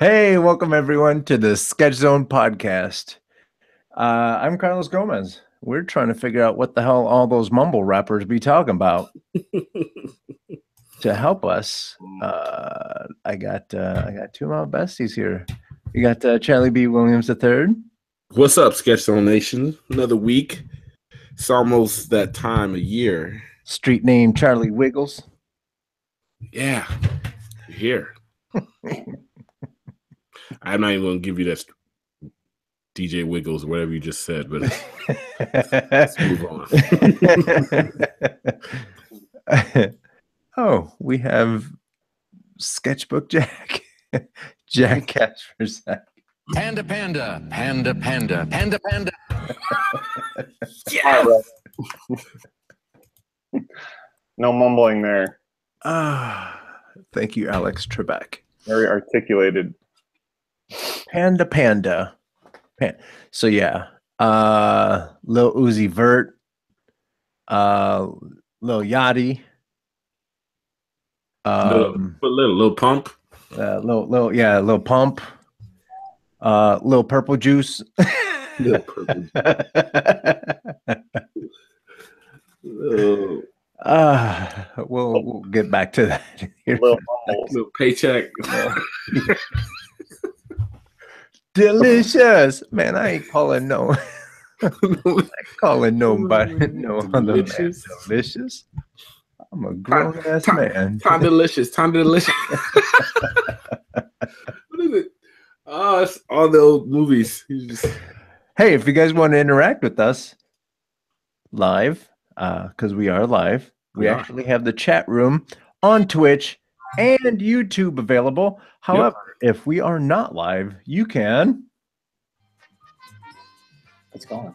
Hey, welcome everyone to the Sketch Zone podcast. I'm Carlos Gomez. We're trying to figure out what the hell all those mumble rappers be talking about. To help us, I got two of my besties here. We got Charlie B. Williams III. What's up, Sketch Zone Nation? Another week. It's almost that time of year. Street name Charlie Wiggles. Yeah, you're here. I'm not even going to give you that DJ Wiggles, whatever you just said, but let's move on. Oh, we have Sketchbook Jack. Jack Caspersack. Panda, panda, panda, panda, panda, panda. Yeah. No mumbling there. Thank you, Alex Trebek. Very articulated. Panda, panda. So yeah, Lil Uzi Vert, Lil Yachty, little pump, Lil Pump, Lil Purple Juice. Little Purple Juice. We'll get back to that. Little paycheck. Delicious, man. I ain't calling no. I ain't calling nobody no other man delicious. I'm a grown ass man. Time delicious. What is it? Oh, it's all the old movies. Hey, if you guys want to interact with us live, because we are live, we actually have the chat room on Twitch and YouTube available. However, if we are not live, you can. It's gone.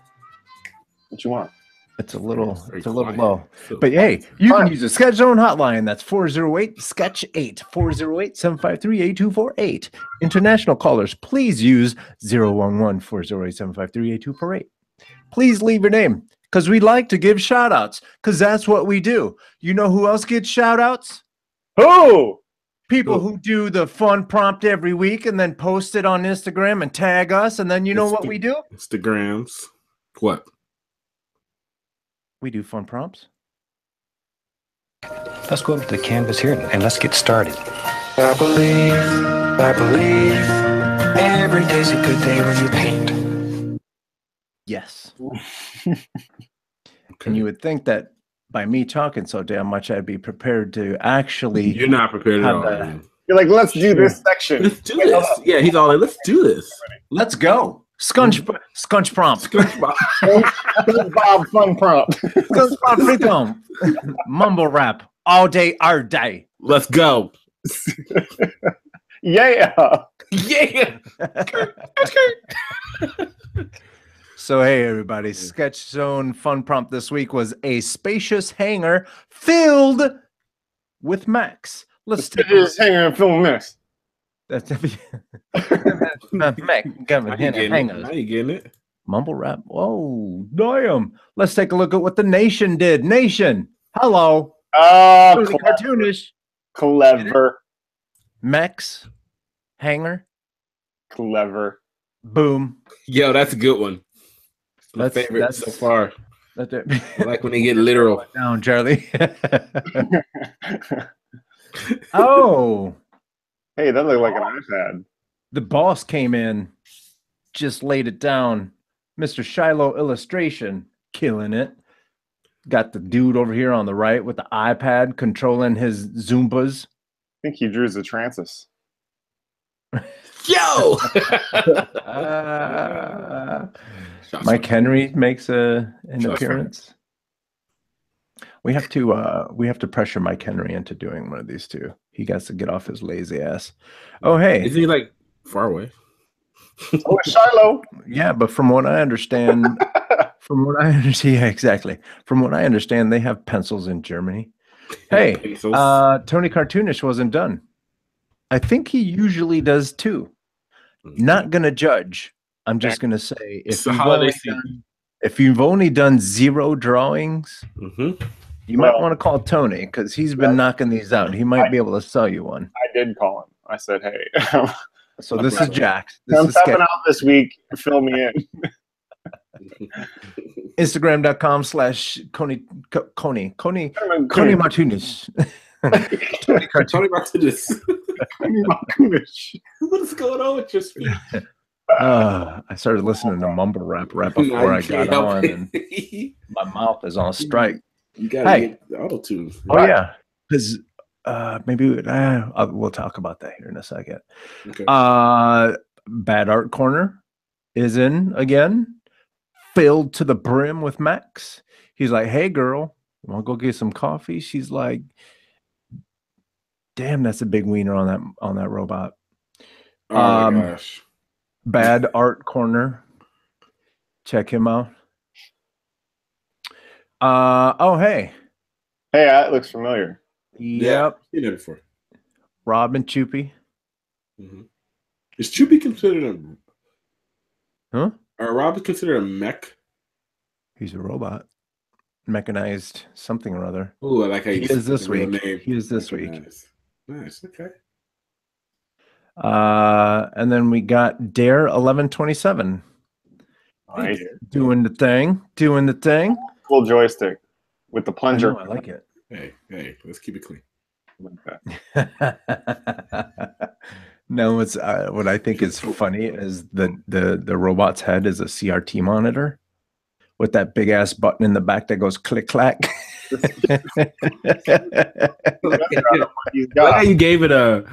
What you want? It's a little low. But hey, you can use a Sketch Zone hotline. That's 408-SKETCH-8, 408-753-8248. International callers, please use 011-408-753-8248. Please leave your name, because we like to give shout outs, because that's what we do. You know who else gets shout outs? Who? People who do the fun prompt every week and then post it on Instagram and tag us. And then you know what we do? Instagrams. What? We do fun prompts. Let's go up to the canvas here and let's get started. I believe every day's a good day when you paint. Yes. And you would think that by me talking so damn much, I'd be prepared to actually. You're not prepared at all. You're like, let's do this section. Let's do this. Yeah, he's all like, let's do this. Let's go. Scunch prompt. SpongeBob fun prompt. SpongeBob free prompt. Mumble rap all day, our day. Let's go. Yeah. Yeah. So, hey, everybody, Sketch Zone fun prompt this week was a spacious hangar filled with mechs. Let's take this hanger and film this. That's mech hangers. How you getting it? Mumble rap. Oh, damn. Let's take a look at what the nation did. Nation, hello. Cartoonish. Clever. Mechs. Hanger. Clever. Boom. Yo, that's a good one. My favorite so far. That's it. I like when they get literal. Down, Charlie. Oh. Hey, that looked like an iPad. The boss came in, just laid it down. Mr. Shiloh Illustration, killing it. Got the dude over here on the right with the iPad controlling his Zoombas. I think he drew Zatrantis. Yo! Mike Henry makes an appearance. We have to pressure Mike Henry into doing one of these two. He got to get off his lazy ass. Oh, hey. Isn't he like far away? Oh, Shiloh. Yeah, but from what I understand, yeah, exactly. From what I understand, they have pencils in Germany. Hey, Tony Cartoonish wasn't done. I think he usually does too. Not gonna judge. I'm just gonna say if you've only done 0 drawings, you might want to call Tony, because he's been knocking these out. He might be able to sell you one. I did call him. I said, hey, So this is Jax. This I'm is tapping out this week. Fill me in. Instagram.com/Coney Martinez. Tony Martinez. What is going on with your speech? I started listening to mumble rap right before I got on, and my mouth is on strike. You gotta get the auto tune. Oh yeah, because maybe we'll talk about that here in a second. Okay. Bad Art Corner is in again, filled to the brim with Max. He's like, "Hey girl, want to go get some coffee?" She's like, "Damn, that's a big wiener on that robot." Oh my gosh. Bad Art Corner. Check him out. Hey, that looks familiar. Yep. Seen it before. Rob and Choopy. Mm-hmm. Is Choopy considered Huh? Or Rob is considered a mech? He's a robot. Mechanized something or other. Oh, I like how he is this week. He is this week. Nice. Okay. And then we got Dare 1127. Nice. Doing the thing. Cool joystick with the plunger. I like it. Hey, let's keep it clean. No, it's what I think is funny is the robot's head is a CRT monitor with that big ass button in the back that goes click clack. You gave it a.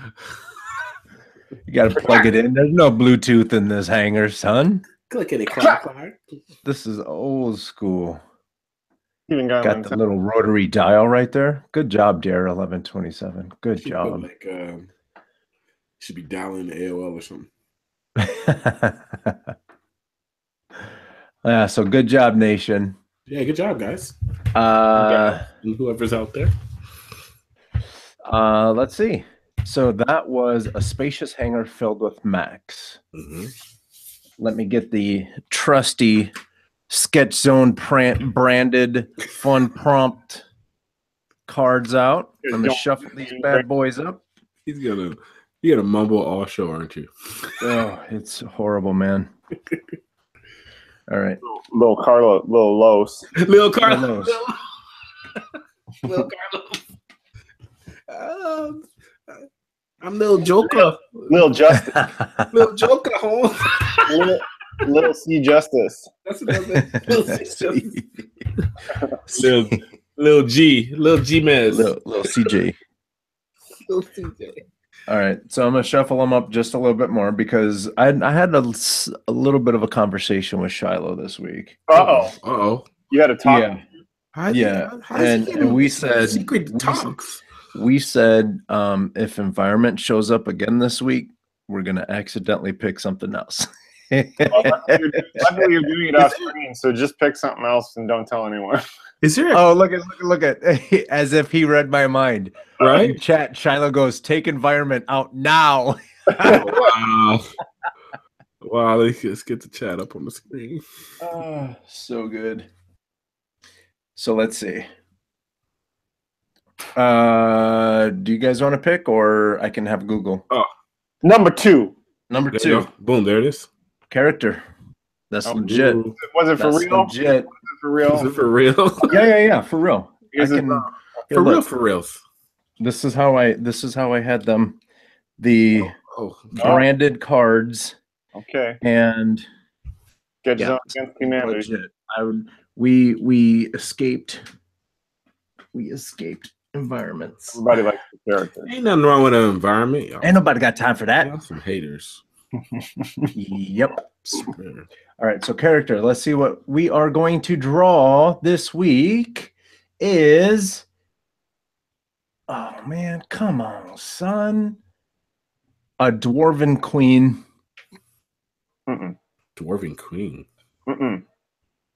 You got to plug it in. There's no Bluetooth in this hanger, son. Clickety clack. This is old school. Even got the little rotary dial right there. Good job, Dare 1127. Good job. Like, should be dialing AOL or something. Yeah, so good job, Nation. Yeah, good job, guys. And whoever's out there. Let's see. So that was a spacious hangar filled with Max. Mm-hmm. Let me get the trusty Sketch Zone branded fun prompt cards out. I'm gonna shuffle these bad boys up. You're gonna mumble all show, aren't you? Oh, it's horrible, man. All right. Little Los. Little Carlos. I'm Little Joker. Little Justice. Little Joker, home. Little C Justice. That's what Little G. Little G Mez. Little CJ. Little CJ. All right, so I'm gonna shuffle them up just a little bit more because I had a little bit of a conversation with Shiloh this week. You had to talk. And we said secret talks. We said if environment shows up again this week, we're gonna accidentally pick something else. Luckily, you're doing it off screen, so just pick something else and don't tell anyone. Is there? Look at as if he read my mind. Right? In chat, Shiloh goes, take environment out now. Wow, let's get the chat up on the screen. So good. So let's see. Do you guys want to pick, or I can have Google? Number two. Number two. Boom, there it is. Character. That's legit. Was it for real? Legit. For real? Is it for real? Yeah, for real. For reals. This is how I had them. The branded cards. Okay. And Get against humanity. Legit. We escaped environments. Everybody likes the character. Ain't nothing wrong with an environment. Y'all. Ain't nobody got time for that. Y'all some haters. Yep. All right, so character. Let's see what we are going to draw this week is. Oh man, come on, son. A dwarven queen. Mm-mm. Dwarven queen. Mm-mm.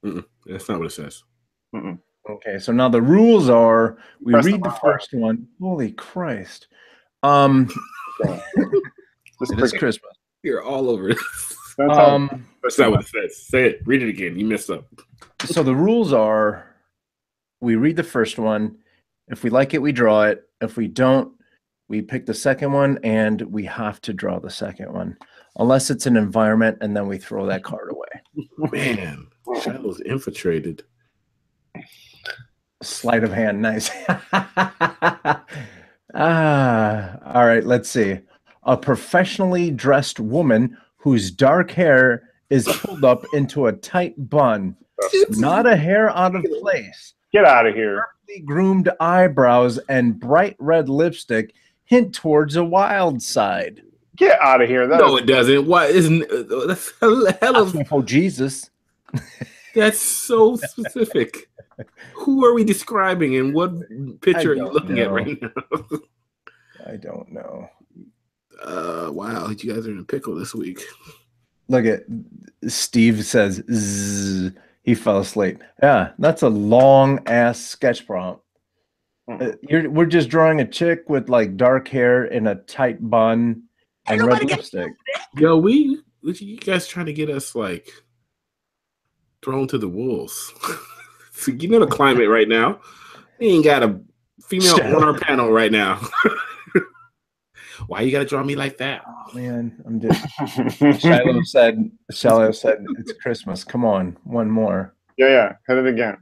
Mm-mm. That's not what it says. Mm-mm. Okay, so now the rules are we read the first one. Holy Christ. It is Christmas. You're all over this. That's not what it says. Say it. Read it again. You messed up. So the rules are we read the first one. If we like it, we draw it. If we don't, We pick the second one, and we have to draw the second one, unless it's an environment, and then we throw that card away. Man, Shadow's infiltrated. Sleight of hand, nice. All right, let's see. A professionally dressed woman whose dark hair is pulled up into a tight bun. Not a hair out of place. Get out of here. Sharply groomed eyebrows and bright red lipstick hint towards a wild side. Get out of here. No, it doesn't. What isn't that's hell of Oh, Jesus. That's so specific. Who are we describing and what picture are you looking at right now? I don't know. Wow, you guys are in a pickle this week. Look at Steve says zzz, he fell asleep. Yeah, that's a long ass sketch prompt. We're just drawing a chick with like dark hair in a tight bun and red lipstick. Yo, you guys trying to get us like thrown to the wolves. So you know the climate right now. We ain't got a female on our panel right now. Why you gotta draw me like that? Oh man, I'm just Shiloh said it's Christmas. Come on, one more. Yeah, hit it again.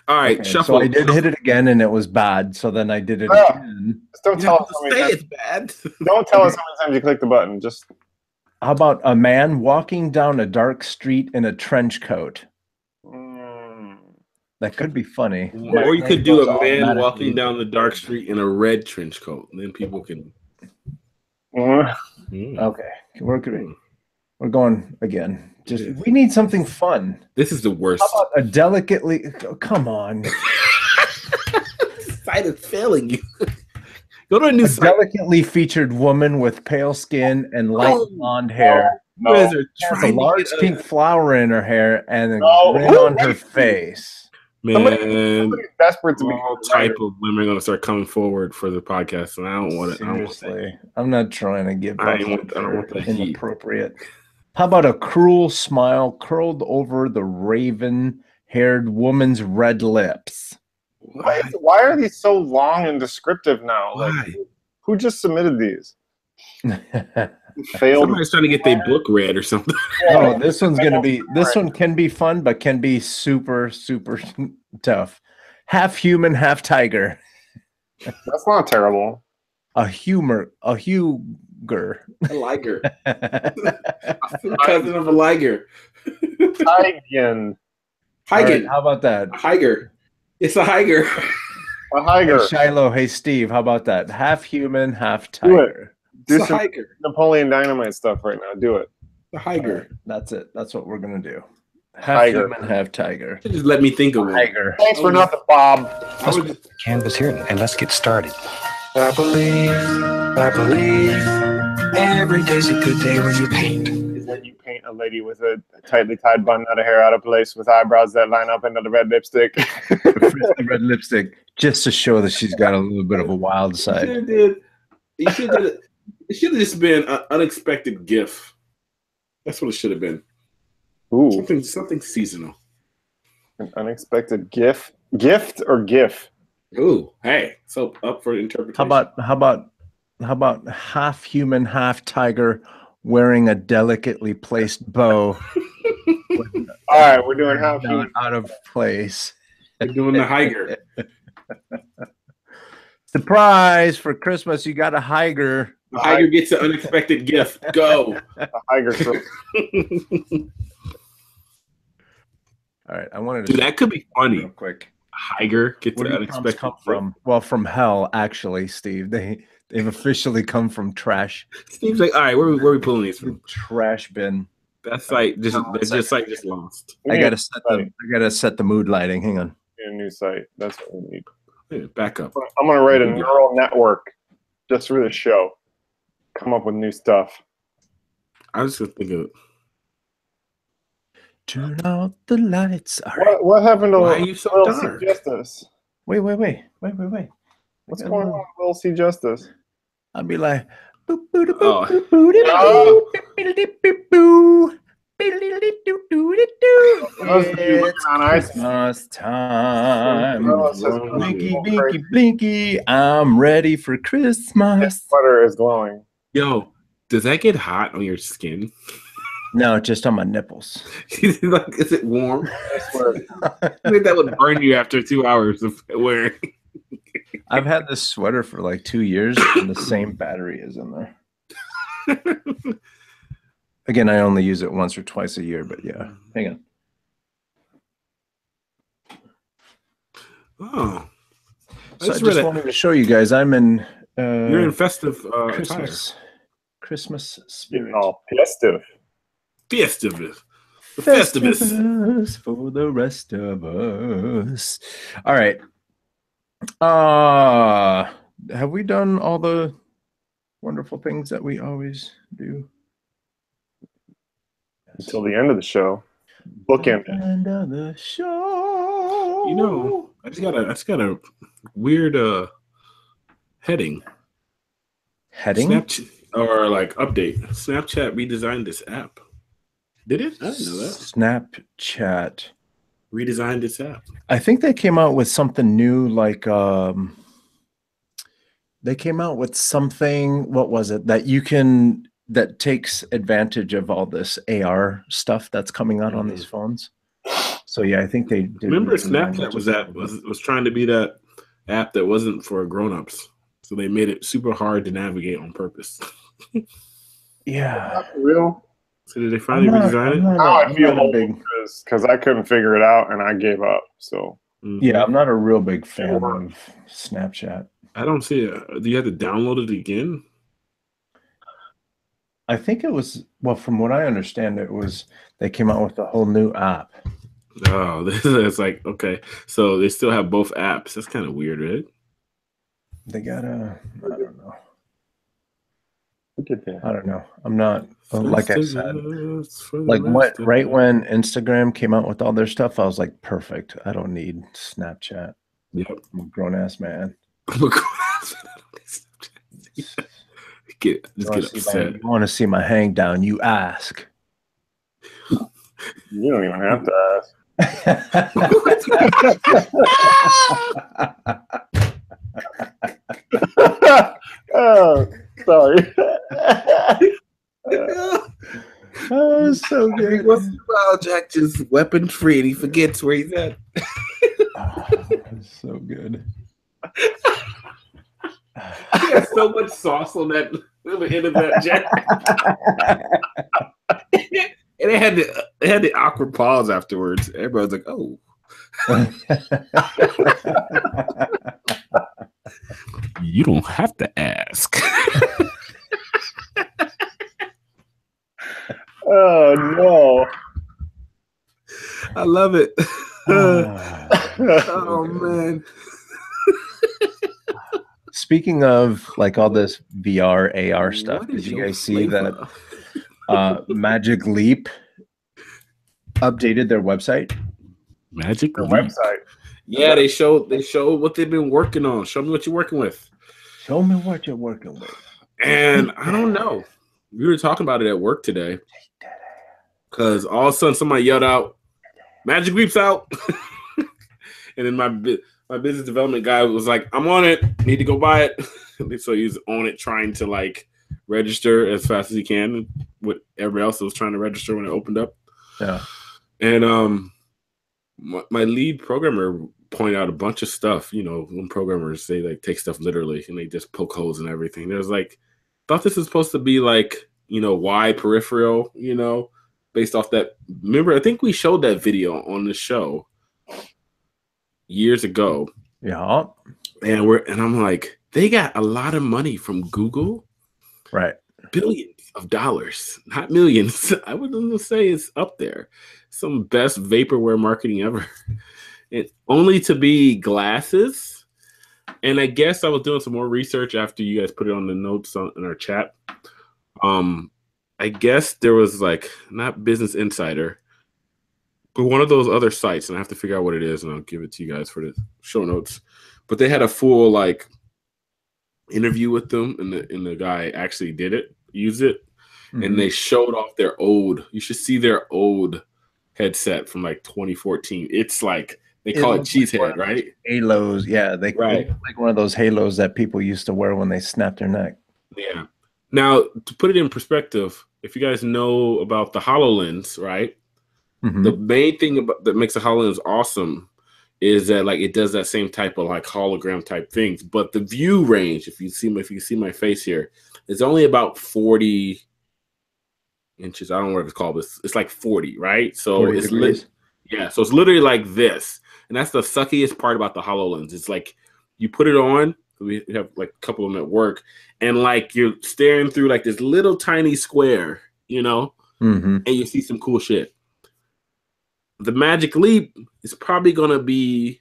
All right, okay, shuffle. So I did hit it again and it was bad. So then I did it again. Just don't tell us how many times. It's bad. Don't tell us how many times you click the button. Just how about a man walking down a dark street in a trench coat? That could be funny. Or you could do a man walking down the dark street in a red trench coat. And then people can. Okay, we're good. We're going again. We need something fun. This is the worst. How about a delicately? Come on. Site is failing you. Go to a new site. Delicately featured woman with pale skin and light blonde hair. No. Has a large pink flower in her hair and a grin on her face. Man, somebody's desperate to be all type of women are going to start coming forward for the podcast, and I don't want it. Seriously, I'm not trying to give. I don't want that inappropriate. How about a cruel smile curled over the raven-haired woman's red lips? Why are these so long and descriptive now? Why? Like, who just submitted these? Failed. Somebody's trying to get their book read or something. Oh, this one's gonna be. This one can be fun, but can be super tough. Half human, half tiger. That's not terrible. A huger. A liger. Cousin of a liger. Hygen. Right, how about that? A higer. It's a higer. A higer. Hey, Shiloh, hey Steve, how about that? Half human, half tiger. Do some Napoleon Dynamite stuff right now. Do it. The higer. Right, that's it. That's what we're gonna do. Half human, half tiger. Just let me think of it. Tiger. Thanks for nothing, Bob. Canvas here and let's get started. I believe every day's a good day when you paint. Is when you paint a lady with a tightly tied bun, not a hair out of place, with eyebrows that line up into the red lipstick. The red lipstick, just to show that she's got a little bit of a wild side. You should have did. It should have just been an unexpected GIF. That's what it should have been. Ooh, something seasonal. An unexpected gift or GIF? Ooh, hey, so up for interpretation. How about half human, half tiger wearing a delicately placed bow? All right, we're doing half human. Out of place. We're doing the higer. Surprise for Christmas! You got a higer. The higer gets an unexpected gift. Go. The higer. All right, I wanted to. Dude, that could be funny. Real quick. Higer gets an unexpected come from? Well, from hell, actually, Steve. They've officially come from trash. Steve's like, all right, where are we pulling these from? Trash bin. That site just lost. I gotta set the mood lighting. Hang on. A new site. That's what we need. Yeah, back up. I'm gonna write a neural network just for the show. Come up with new stuff. I was just thinking. Turn out the lights. All right. What happened to Why are you so Will dark? C. Justice? Wait. What's going on with Will C. Justice? I'll be like, It's Christmas time. Blinky, blinky, blinky. I'm ready for Christmas. His sweater is glowing. Yo, does that get hot on your skin? No, just on my nipples. Like, is it warm? I swear. I think that would burn you after 2 hours of wearing. I've had this sweater for like 2 years, and the same battery is in there. Again, I only use it once or twice a year, but yeah. Hang on. Oh. So I just wanted to show you guys. I'm in. You're in festive Christmas spirit. Oh, festive. Festivus. Festivus for the rest of us. All right. Have we done all the wonderful things that we always do? Until the end of the show. Bookend. End of the show. You know, I just got a weird heading. Heading? Snapchat or like update. Snapchat redesigned this app. Did it? I didn't know that. Snapchat redesigned this app. I think they came out with something new, like they came out with something, what was it, that takes advantage of all this AR stuff that's coming out on these phones. So yeah, I think they did. Remember Snapchat was trying to be that app that wasn't for grown-ups. So they made it super hard to navigate on purpose. Yeah. Not for real. So did they finally redesign it? Now I feel old because I couldn't figure it out and I gave up. So yeah, I'm not a real big fan of Snapchat. I don't see it. Do you have to download it again? I think it was, well, from what I understand, it was they came out with a whole new app. Oh, it's like, okay. So they still have both apps. That's kind of weird, right? They got I don't know. Look at that. I don't know. I'm not, like I said, like right when Instagram came out with all their stuff, I was like, perfect. I don't need Snapchat. Yep. I'm a grown ass man. I'm a grown ass man. Get upset. You want to see my hang down? You ask. You don't even have to ask. Oh, sorry. Oh, so good. Once in a while, Jack just weapon free and he forgets where he's at. Oh, so good. He has so much sauce on that end of that, Jack. And they had the awkward pause afterwards. Everybody's like, "Oh." You don't have to ask. Oh no! I love it. Oh man. Speaking of like all this VR, AR stuff, did you guys see that Magic Leap updated their website? Magic The Leap. website. Yeah, they showed what they've been working on. Show me what you're working with. Show me what you're working with. And I don't know. We were talking about it at work today. Because all of a sudden somebody yelled out, Magic Leap's out. And then my business development guy was like, I'm on it. Need to go buy it. So he's on it trying to like register as fast as he can with everybody else that was trying to register when it opened up. Yeah. And my lead programmer pointed out a bunch of stuff. You know, when programmers, they like take stuff literally and they just poke holes in everything. There's like, thought this was supposed to be like, you know, wide peripheral, you know, based off that. Remember, I think we showed that video on the show years ago. Yeah. And I'm like, they got a lot of money from Google. Right. Billions of dollars, not millions. I wouldn't say it's up there. Some best vaporware marketing ever. And only to be glasses. And I guess I was doing some more research after you guys put it on the notes in our chat. I guess there was like, not Business Insider, but one of those other sites, and I have to figure out what it is, and I'll give it to you guys for the show notes. But they had a full like interview with them, and the guy actually did it, used it, and they showed off their old. You should see their old headset from like 2014. It's like they call it cheesehead, right? Halos, yeah, they right like one of those halos that people used to wear when they snapped their neck. Yeah. Now, to put it in perspective, if you guys know about the Halolens, right? The main thing that makes the Halolens awesome is that like it does that same type of like hologram type things, but the view range, if you see my face here, is only about 40 inches. I don't know what it's called, but it's like 40, right? So 40 it's so it's literally like this, and that's the suckiest part about the HoloLens. It's like you put it on. We have like a couple of them at work, and like you're staring through like this little tiny square, and you see some cool shit. The Magic Leap is probably gonna be,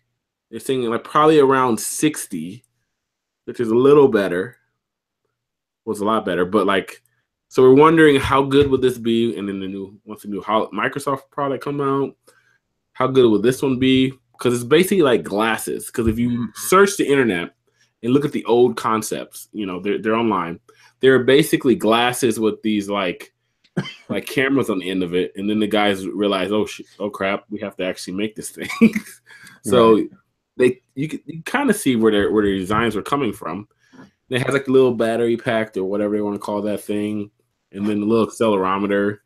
they're saying like probably around 60, which is a little better. Was a lot better, but like, so we're wondering how good would this be, and then once the new Microsoft product come out, how good would this one be? Because it's basically like glasses. Because if you search the internet and look at the old concepts, they're online. They're basically glasses with these like cameras on the end of it, and then the guys realize, oh crap, we have to actually make this thing. So you kind of see where their designs were coming from. It has like a little battery pack or whatever they want to call that thing, and then a little accelerometer,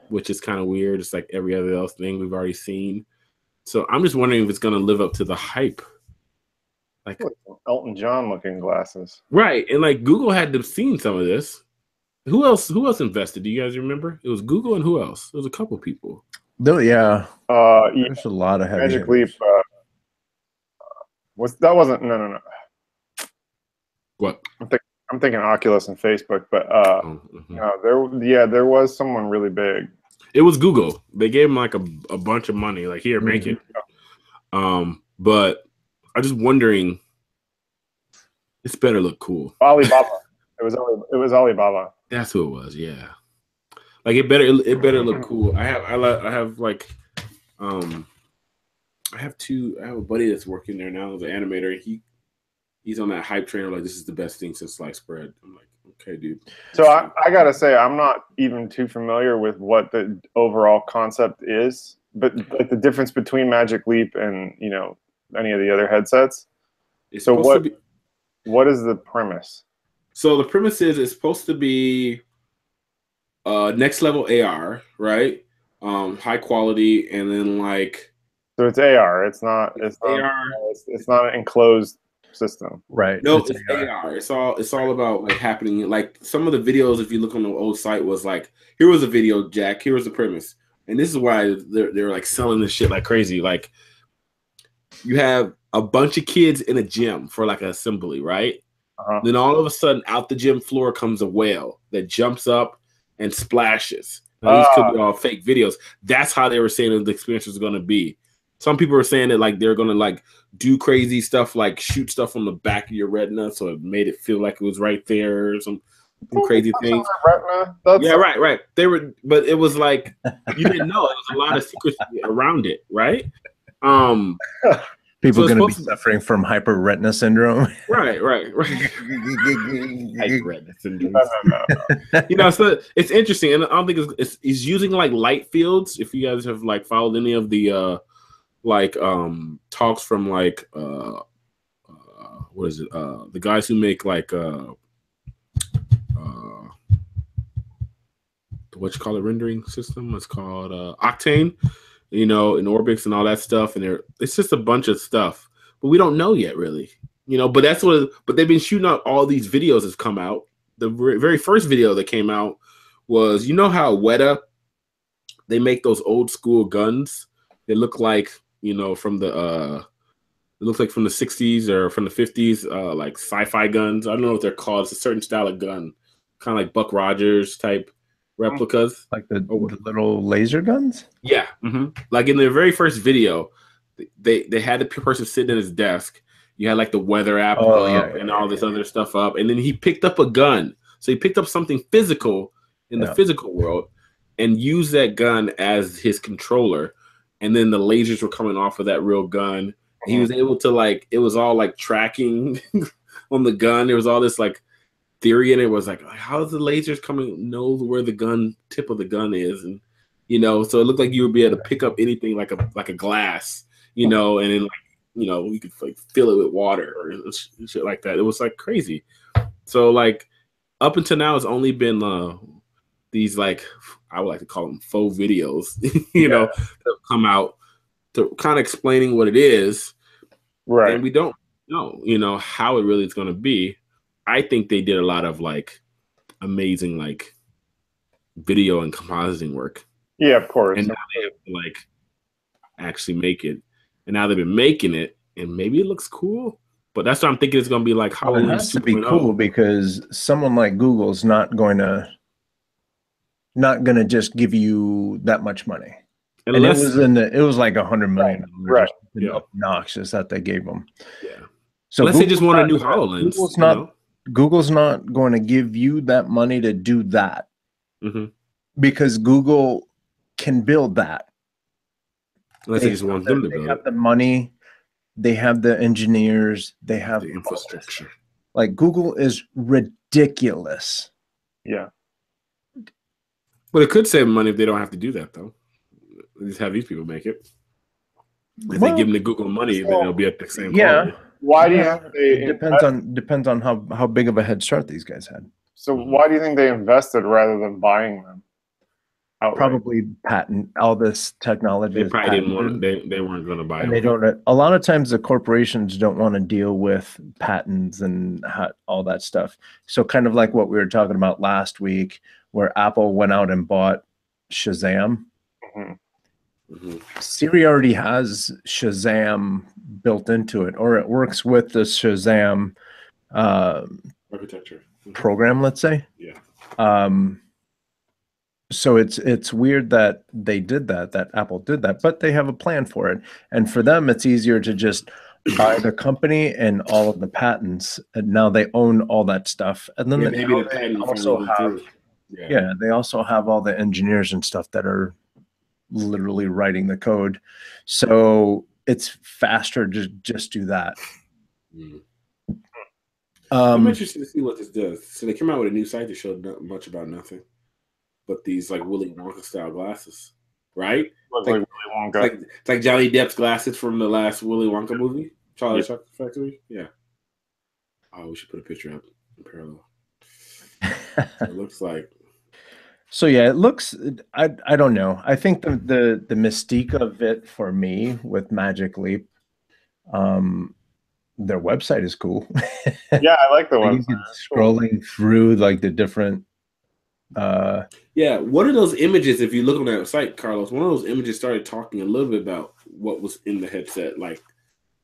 which is kind of weird. It's like every other else thing we've already seen. So I'm just wondering if it's going to live up to the hype. Like Elton John looking glasses, right? And like Google had to have seen some of this. Who else invested? Do you guys remember? It was Google and who else? There was a couple people. No, yeah. There's a lot of heavy Magic Leap. No. What? I'm thinking Oculus and Facebook, but there was someone really big. It was Google. They gave him like a bunch of money, like here, make it. But I'm just wondering, this better look cool. Alibaba. It was Alibaba. That's who it was. Yeah. Like it better look cool. I have a buddy that's working there now as an animator. He's on that hype train of like, this is the best thing since sliced bread. I'm like, okay, dude. So I gotta say, I'm not even too familiar with what the overall concept is, but like the difference between Magic Leap and any of the other headsets. So what is the premise? So the premise is it's supposed to be next level AR, right? High quality, and then like. So it's AR. It's not AR. It's not an enclosed system, right? No, it's AR. It's all about like happening. Like some of the videos, if you look on the old site, was like, here was a video, Jack. Here was the premise, and this is why they're like selling this shit like crazy. Like you have a bunch of kids in a gym for like an assembly, right? Then all of a sudden, out the gym floor comes a whale that jumps up and splashes. Now, these could be all fake videos. That's how they were saying that the experience was going to be. Some people are saying that like they're going to like do crazy stuff, like shoot stuff on the back of your retina, so it made it feel like it was right there, or some crazy things. Yeah, right. They were, but it was like you didn't know. There was a lot of secrecy around it, right? People going to be suffering from hyperretina syndrome. Right. Hyperretina syndrome. No. So it's interesting, and I don't think it's using like light fields. If you guys have like followed any of the talks from like what is it? The guys who make like what you call it rendering system? It's called Octane. In Orbix and all that stuff, and it's just a bunch of stuff, but we don't know yet, really. But but they've been shooting out all these videos that's come out. The very first video that came out was, how Weta, they make those old school guns. They look like, from the it looks like from the 60s or from the 50s, like sci-fi guns. I don't know what they're called. It's a certain style of gun, kind of like Buck Rogers type replicas, like the little laser guns. Yeah, like in their very first video, they had the person sitting at his desk. You had like the weather app and all this other stuff up, and then he picked up a gun. So he picked up something physical in the physical world and used that gun as his controller, and then the lasers were coming off of that real gun. He was able to like, it was all like tracking on the gun. There was all this like theory, and it was like, how is the lasers coming, knows where the gun tip of the gun is, and you know, so it looked like you would be able to pick up anything like a glass, you know, and then like, you know, you could like fill it with water or shit like that. It was like crazy. So like up until now, it's only been these like, I would like to call them faux videos, you know, that have come out to kind of explaining what it is. Right. And we don't know, you know, how it really is going to be. I think they did a lot of like amazing like video and compositing work. Yeah, of course. And now they have to like actually make it. And now they've been making it, and maybe it looks cool. But that's what I'm thinking. It's going to be like Halolens 2.0. It has to be cool because someone like Google's not going to just give you that much money. Unless, and it was like $100 million. Right. Obnoxious that they gave them. Yeah. So unless they just want a new Halolens. Google's not going to give you that money to do that. Because Google can build that. Unless they just want them to build it. They have the money. They have the engineers. They have the infrastructure. Like Google is ridiculous. Yeah. But it could save money if they don't have to do that, though. Just have these people make it. If they give them the Google money, then it'll be at the same quality. Why do you think they depends on how big of a head start these guys had. So why do you think they invested rather than buying them? Outright? Probably patent all this technology. They probably didn't want. They weren't going to buy them. They don't. A lot of times the corporations don't want to deal with patents and all that stuff. So kind of like what we were talking about last week, where Apple went out and bought Shazam. Siri already has Shazam built into it, or it works with the Shazam architecture program, let's say. Yeah. So it's weird that they did that Apple did that, but they have a plan for it. And for them, it's easier to just buy the company and all of the patents, and now they own all that stuff. And then maybe the patent also have, they also have all the engineers and stuff that are literally writing the code. So it's faster to just do that. I'm interested to see what this does. So they came out with a new site that showed not much about nothing, but these like Willy Wonka style glasses, right? Like Willy Wonka. It's like Johnny Depp's glasses from the last Willy Wonka movie, Charlie Chocolate Factory. Yeah. Oh, we should put a picture up in parallel. It looks like. So yeah, it looks. I don't know. I think the mystique of it for me with Magic Leap, their website is cool. Yeah, I like the website. Scrolling through like the different. One of those images, if you look on that site, Carlos, one of those images started talking a little bit about what was in the headset, like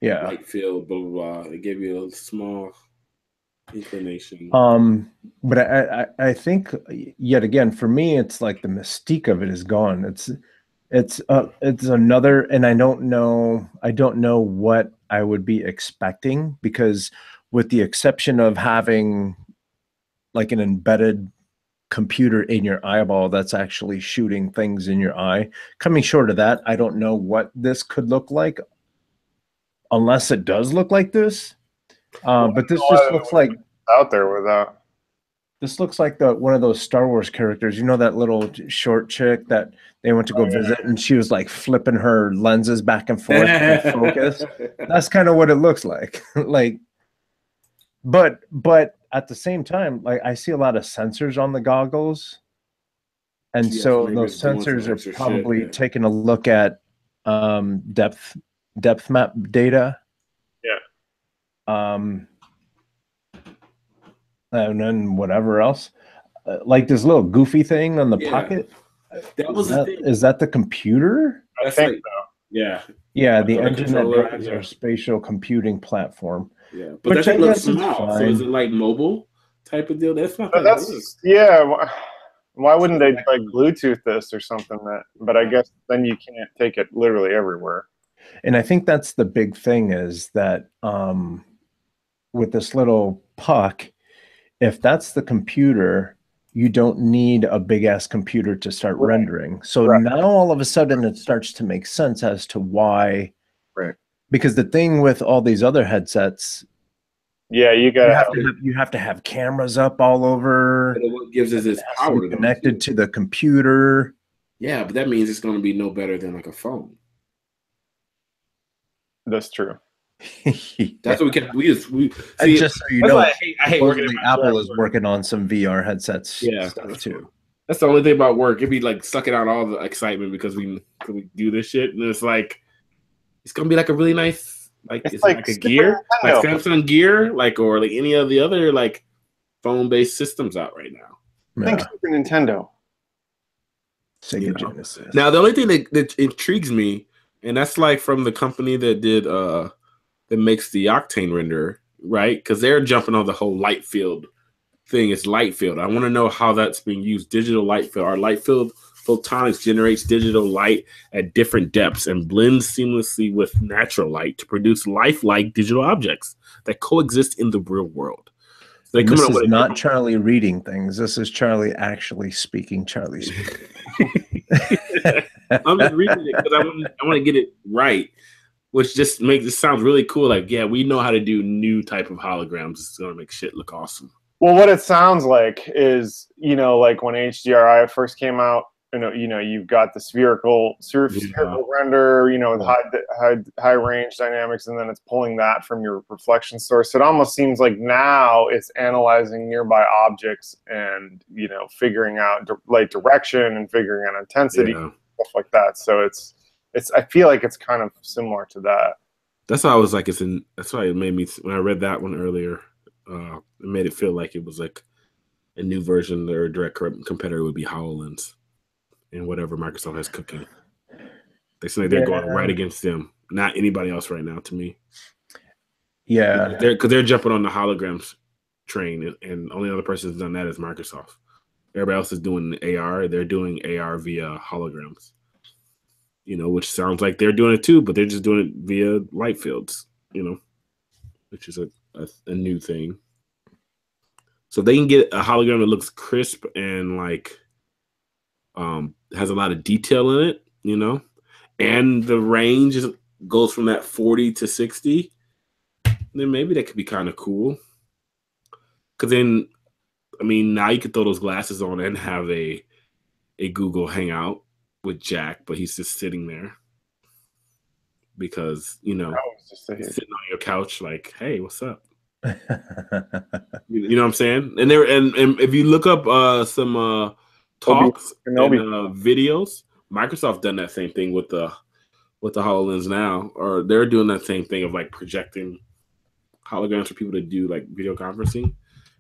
light field, blah blah blah. It gave you a small inclination. But I think yet again for me, it's like the mystique of it is gone. It's another, and I don't know what I would be expecting, because with the exception of having like an embedded computer in your eyeball that's actually shooting things in your eye, coming short of that, I don't know what this could look like unless it does look like this. But this just looks like out there with that. This looks like one of those Star Wars characters. You know that little short chick that they went to go visit, and she was like flipping her lenses back and forth to focus. That's kind of what it looks like. But at the same time, like I see a lot of sensors on the goggles, and so those sensors are probably taking a look at depth map data. And then whatever else, like this little goofy thing on the pocket. Is that the computer? I think so. Yeah, the engine that drives our spatial computing platform. Yeah, but that looks small. So is it like mobile type of deal? That's not. Why wouldn't they like Bluetooth this or something? But I guess then you can't take it literally everywhere. And I think that's the big thing is that with this little puck, if that's the computer, you don't need a big ass computer to start rendering. So now all of a sudden it starts to make sense as to why. Right. Because the thing with all these other headsets, you have to have cameras up all over. But what gives us this power connected to the computer. Yeah, but that means it's going to be no better than like a phone. That's true. That's what we kept. We see. Just so you know, I hate working at Apple is working on some VR headsets stuff too. That's the only thing about work. It'd be like sucking out all the excitement because we do this shit, and it's like it's gonna be like a really nice, like it's like a gear, like Samsung Gear, like or like any of the other like phone-based systems out right now. Think Super Nintendo. Sega Genesis. Now the only thing that intrigues me, and that's like from the company that did that makes the Octane renderer, right? Because they're jumping on the whole light field thing. It's light field. I want to know how that's being used. Digital light field. Our light field photonics generates digital light at different depths and blends seamlessly with natural light to produce lifelike digital objects that coexist in the real world. So this is not Charlie reading things. This is Charlie actually speaking. Charlie speaking. I'm just reading it because I want to get it right, which just makes it sounds really cool. Like, yeah, we know how to do new type of holograms. It's gonna make shit look awesome. Well, what it sounds like is, like when HDRI first came out, you've got the spherical render, with high range dynamics, and then it's pulling that from your reflection source. It almost seems like now it's analyzing nearby objects and figuring out light direction and figuring out intensity, stuff like that. So it's I feel like it's kind of similar to that. That's why I was like, that's why it made me when I read that one earlier. It made it feel like it was like a new version. Their direct competitor would be HoloLens and whatever Microsoft has cooking. They seem like they're going right against them, not anybody else right now. To me, because they're jumping on the holograms train, and only other person who's done that is Microsoft. Everybody else is doing AR. They're doing AR via holograms. Which sounds like they're doing it too, but they're just doing it via light fields. Which is a new thing. So they can get a hologram that looks crisp and like has a lot of detail in it, and the range goes from that 40 to 60, then maybe that could be kind of cool. Because then, now you could throw those glasses on and have a Google Hangout with Jack, but he's just sitting there because, sitting on your couch like, hey, what's up? You know what I'm saying? And if you look up some talks and videos, Microsoft done that same thing with the HoloLens now, or they're doing that same thing of like projecting holograms for people to do like video conferencing.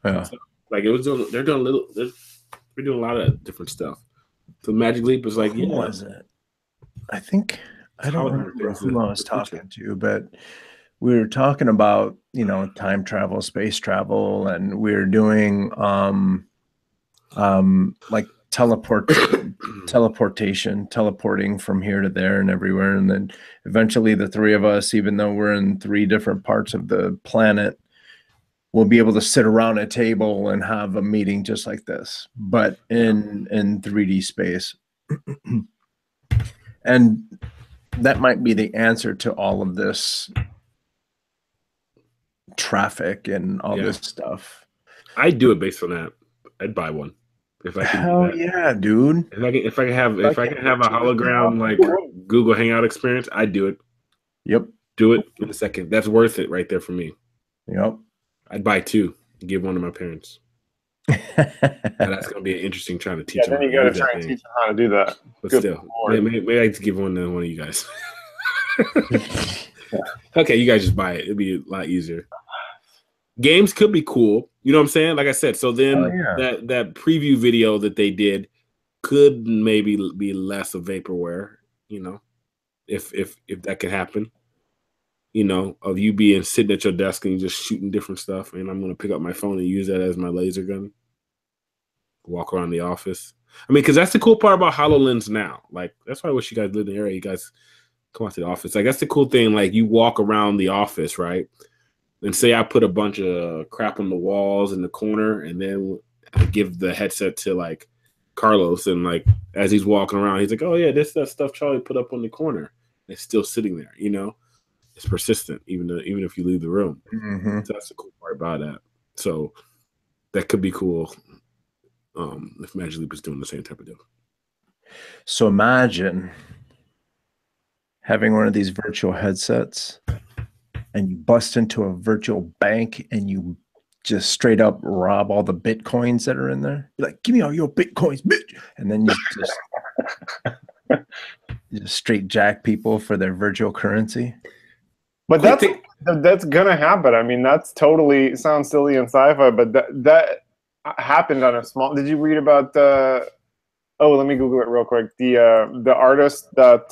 Yeah. So, like we're doing a lot of different stuff. So Magic Leap was like, who was it? I think I don't remember who I was talking to, but we were talking about, time travel, space travel, and we were doing like teleporting from here to there and everywhere. And then eventually the three of us, even though we're in 3 different parts of the planet, we'll be able to sit around a table and have a meeting just like this, but in 3D space. And that might be the answer to all of this traffic and all this stuff. I'd do it based on that. I'd buy one if I could. Hell yeah, dude! If I can have a hologram like Google Hangout experience, I'd do it. Yep, do it in a second. That's worth it right there for me. Yep, I'd buy 2 and give one to my parents. That's gonna be an interesting trying to teach them. Then you gotta try and teach them how to do that. But still, maybe I just give one to one of you guys. Okay, you guys just buy it. It'd be a lot easier. Games could be cool. You know what I'm saying? Like I said, so then that preview video that they did could maybe be less of vaporware, if that could happen. Of you being sitting at your desk and you just shooting different stuff, and I'm gonna pick up my phone and use that as my laser gun. Walk around the office. Because that's the cool part about HoloLens now. Like, that's why I wish you guys lived in the area. You guys come out to the office. Like, that's the cool thing. Like, you walk around the office, right? And say I put a bunch of crap on the walls in the corner, and then I give the headset to like Carlos, and like as he's walking around, he's like, "Oh yeah, this that stuff Charlie put up on the corner. It's still sitting there, It's persistent, even if you leave the room. Mm-hmm. So that's the cool part about that. So that could be cool if Magic Leap is doing the same type of deal. So imagine having one of these virtual headsets and you bust into a virtual bank and you just straight up rob all the Bitcoins that are in there. You're like, give me all your Bitcoins, bitch. And then you just straight jack people for their virtual currency. But that's gonna happen. I mean, that's totally sounds silly in sci-fi, but that happened on a small. Did you read about the? Oh, let me Google it real quick. The artist that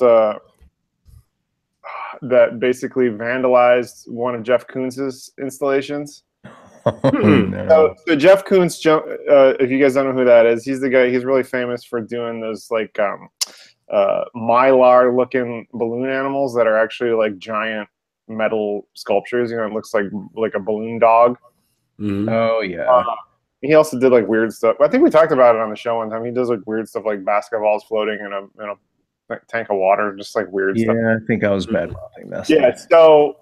that basically vandalized one of Jeff Koons' installations. Oh, no. So Jeff Koons, if you guys don't know who that is, he's the guy. He's really famous for doing those like mylar-looking balloon animals that are actually like giant metal sculptures. You know, it looks like a balloon dog. Mm-hmm. Oh yeah. He also did like weird stuff. I think we talked about it on the show one time. He does like weird stuff like basketballs floating in a tank of water, just like weird stuff. Yeah, I think I was bad mouthing that. Yeah, so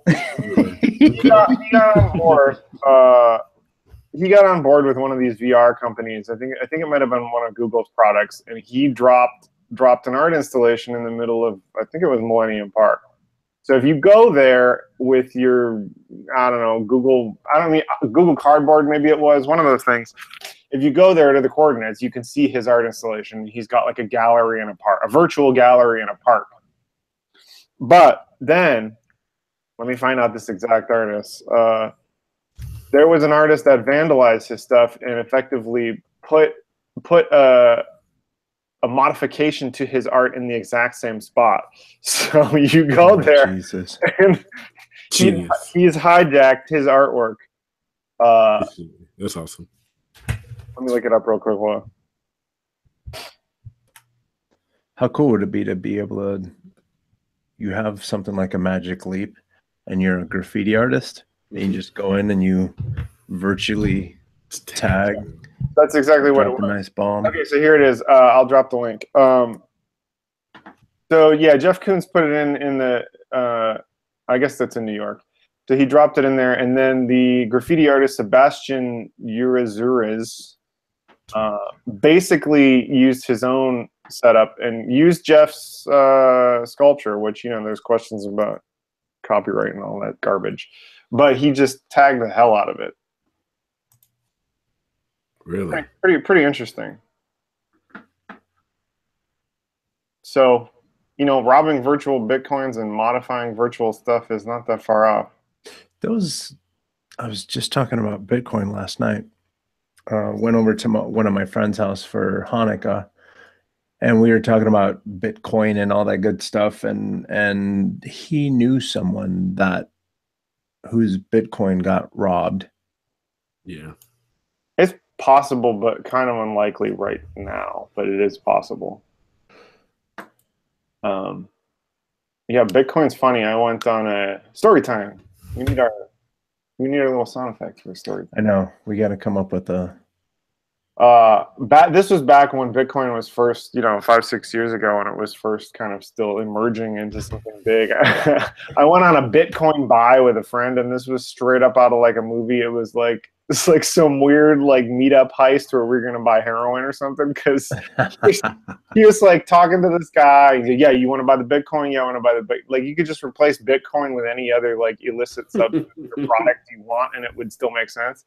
he got on board. He got on board with one of these VR companies. I think it might have been one of Google's products, and he dropped an art installation in the middle of, I think it was Millennium Park. So if you go there with your, I don't know, Google Cardboard, maybe it was, one of those things. If you go there to the coordinates, you can see his art installation. He's got like a gallery in a park, a virtual gallery in a park. But then, let me find out this exact artist. There was an artist that vandalized his stuff and effectively put a modification to his art in the exact same spot. So you go there, Jesus. and he's hijacked his artwork. That's awesome. Let me look it up real quick. Hold on. How cool would it be to be able to, you have something like a Magic Leap and you're a graffiti artist and you just go in and you virtually tag. That's exactly what it was. A nice bomb. Okay, so here it is. I'll drop the link. So yeah, Jeff Koons put it in the. I guess that's in New York. So he dropped it in there, and then the graffiti artist Sebastian Errazuriz basically used his own setup and used Jeff's sculpture, which, you know, there's questions about copyright and all that garbage, but he just tagged the hell out of it. Really? Pretty interesting. So, you know, robbing virtual Bitcoins and modifying virtual stuff is not that far off. I was just talking about Bitcoin last night. Went over to one of my friend's house for Hanukkah, and we were talking about Bitcoin and all that good stuff. And he knew someone whose Bitcoin got robbed. Yeah. It's possible, but kind of unlikely right now, but it is possible. Yeah, Bitcoin's funny. I went on a story time. We need our little sound effect for a story. I know. We got to come up with a. This was back when Bitcoin was first, 5-6 years ago, when it was first kind of still emerging into something big. I went on a Bitcoin buy with a friend, and this was straight up out of like a movie. It's like some weird like meetup heist where we're gonna buy heroin or something, because he was like talking to this guy. He's like, yeah, you want to buy the Bitcoin? Yeah, I want to buy the Bitcoin. Like, you could just replace Bitcoin with any other like illicit substance or product you want, and it would still make sense.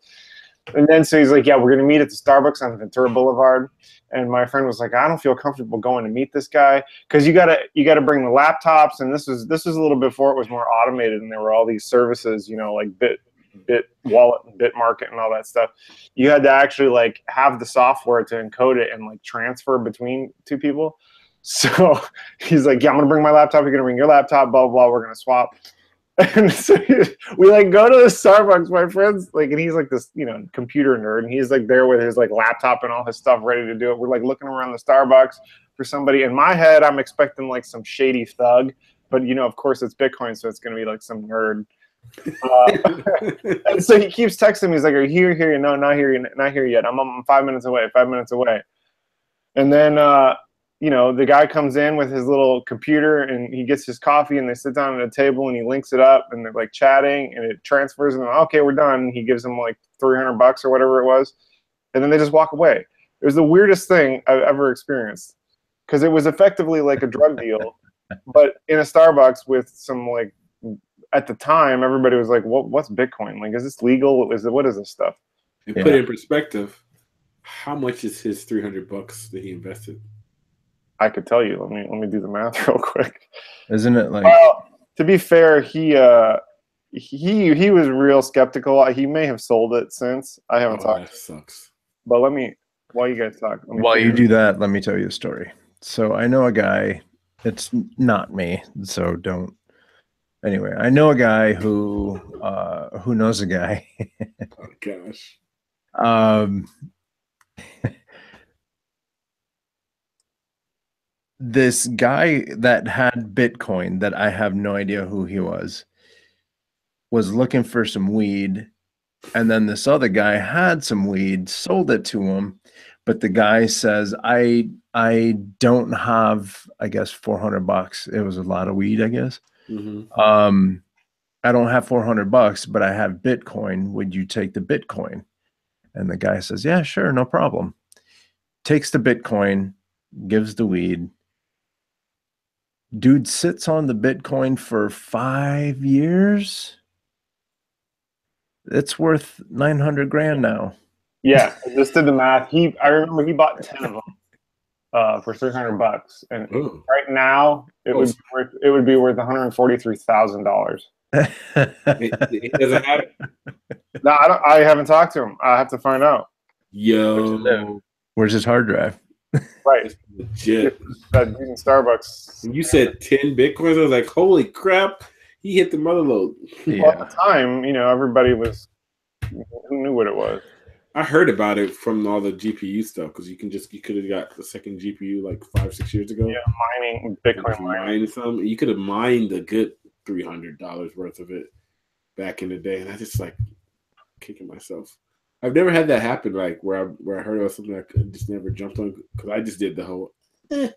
And then so he's like, yeah, we're gonna meet at the Starbucks on Ventura Boulevard. And my friend was like, I don't feel comfortable going to meet this guy, because you gotta bring the laptops, and this was a little before it was more automated, and there were all these services, like Bit Wallet and Bit Market and all that stuff. You had to actually like have the software to encode it and like transfer between two people. So he's like, yeah, I'm gonna bring my laptop, you're gonna bring your laptop, blah blah blah, we're gonna swap. And so we like go to the Starbucks, my friend's like, and he's like this computer nerd, and he's like there with his like laptop and all his stuff ready to do it. We're like looking around the Starbucks for somebody. In my head, I'm expecting like some shady thug, but of course it's Bitcoin, so it's gonna be like some nerd. And so he keeps texting me. He's like, "Are you here? No, not here yet. I'm 5 minutes away. 5 minutes away." And then the guy comes in with his little computer, and he gets his coffee, and they sit down at a table, and he links it up, and they're like chatting, and it transfers, and okay, we're done. And he gives them like $300 or whatever it was, and then they just walk away. It was the weirdest thing I've ever experienced. because it was effectively like a drug deal, but in a Starbucks with some like. At the time, everybody was like, "What's Bitcoin? Like, is this legal? What is this stuff?" And put it in perspective, how much is his $300 that he invested? I could tell you. Let me do the math real quick. Isn't it like? Well, to be fair, he was real skeptical. He may have sold it since. I haven't talked. That sucks. But while you guys talk, While you do that, let me tell you a story. So I know a guy. It's not me, so don't. Anyway, I know a guy who knows a guy. Oh gosh. This guy that had Bitcoin that I have no idea who he was looking for some weed, and then this other guy had some weed, sold it to him, but the guy says, I don't have, I guess, $400. It was a lot of weed, I guess. Mm-hmm. I don't have $400, but I have Bitcoin. Would you take the Bitcoin? And the guy says, yeah, sure, no problem. Takes the Bitcoin, gives the weed. Dude sits on the Bitcoin for 5 years. It's worth 900 grand now. Yeah, I just did the math. I remember he bought 10 of them for $300, and right now it would be worth $143,000. He doesn't have it? No, I haven't talked to him. I have to find out. Yo, where's his hard drive? Right, it's legit. That dude in Starbucks. When you said 10 Bitcoins, I was like, holy crap! He hit the mother load. Yeah. Well, at the time, everybody was who knew what it was. I heard about it from all the GPU stuff because you could have got the second GPU like 5-6 years ago. Yeah, mining Bitcoin mining. Some you could have mined a good $300 worth of it back in the day, and I just like kicking myself. I've never had that happen, like where I heard about something I just never jumped on because I just did the whole, and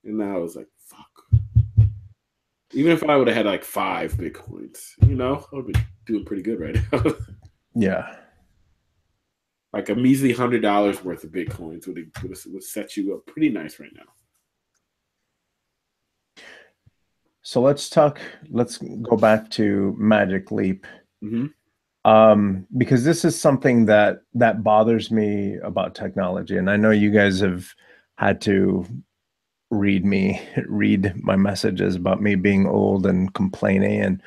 now I was like, fuck. Even if I would have had like 5 Bitcoins, I would be doing pretty good right now. Yeah. Like a measly $100 worth of Bitcoins would set you up pretty nice right now. So let's go back to Magic Leap. Mm-hmm. Because this is something that bothers me about technology. And I know you guys have had to read my messages about me being old and complaining and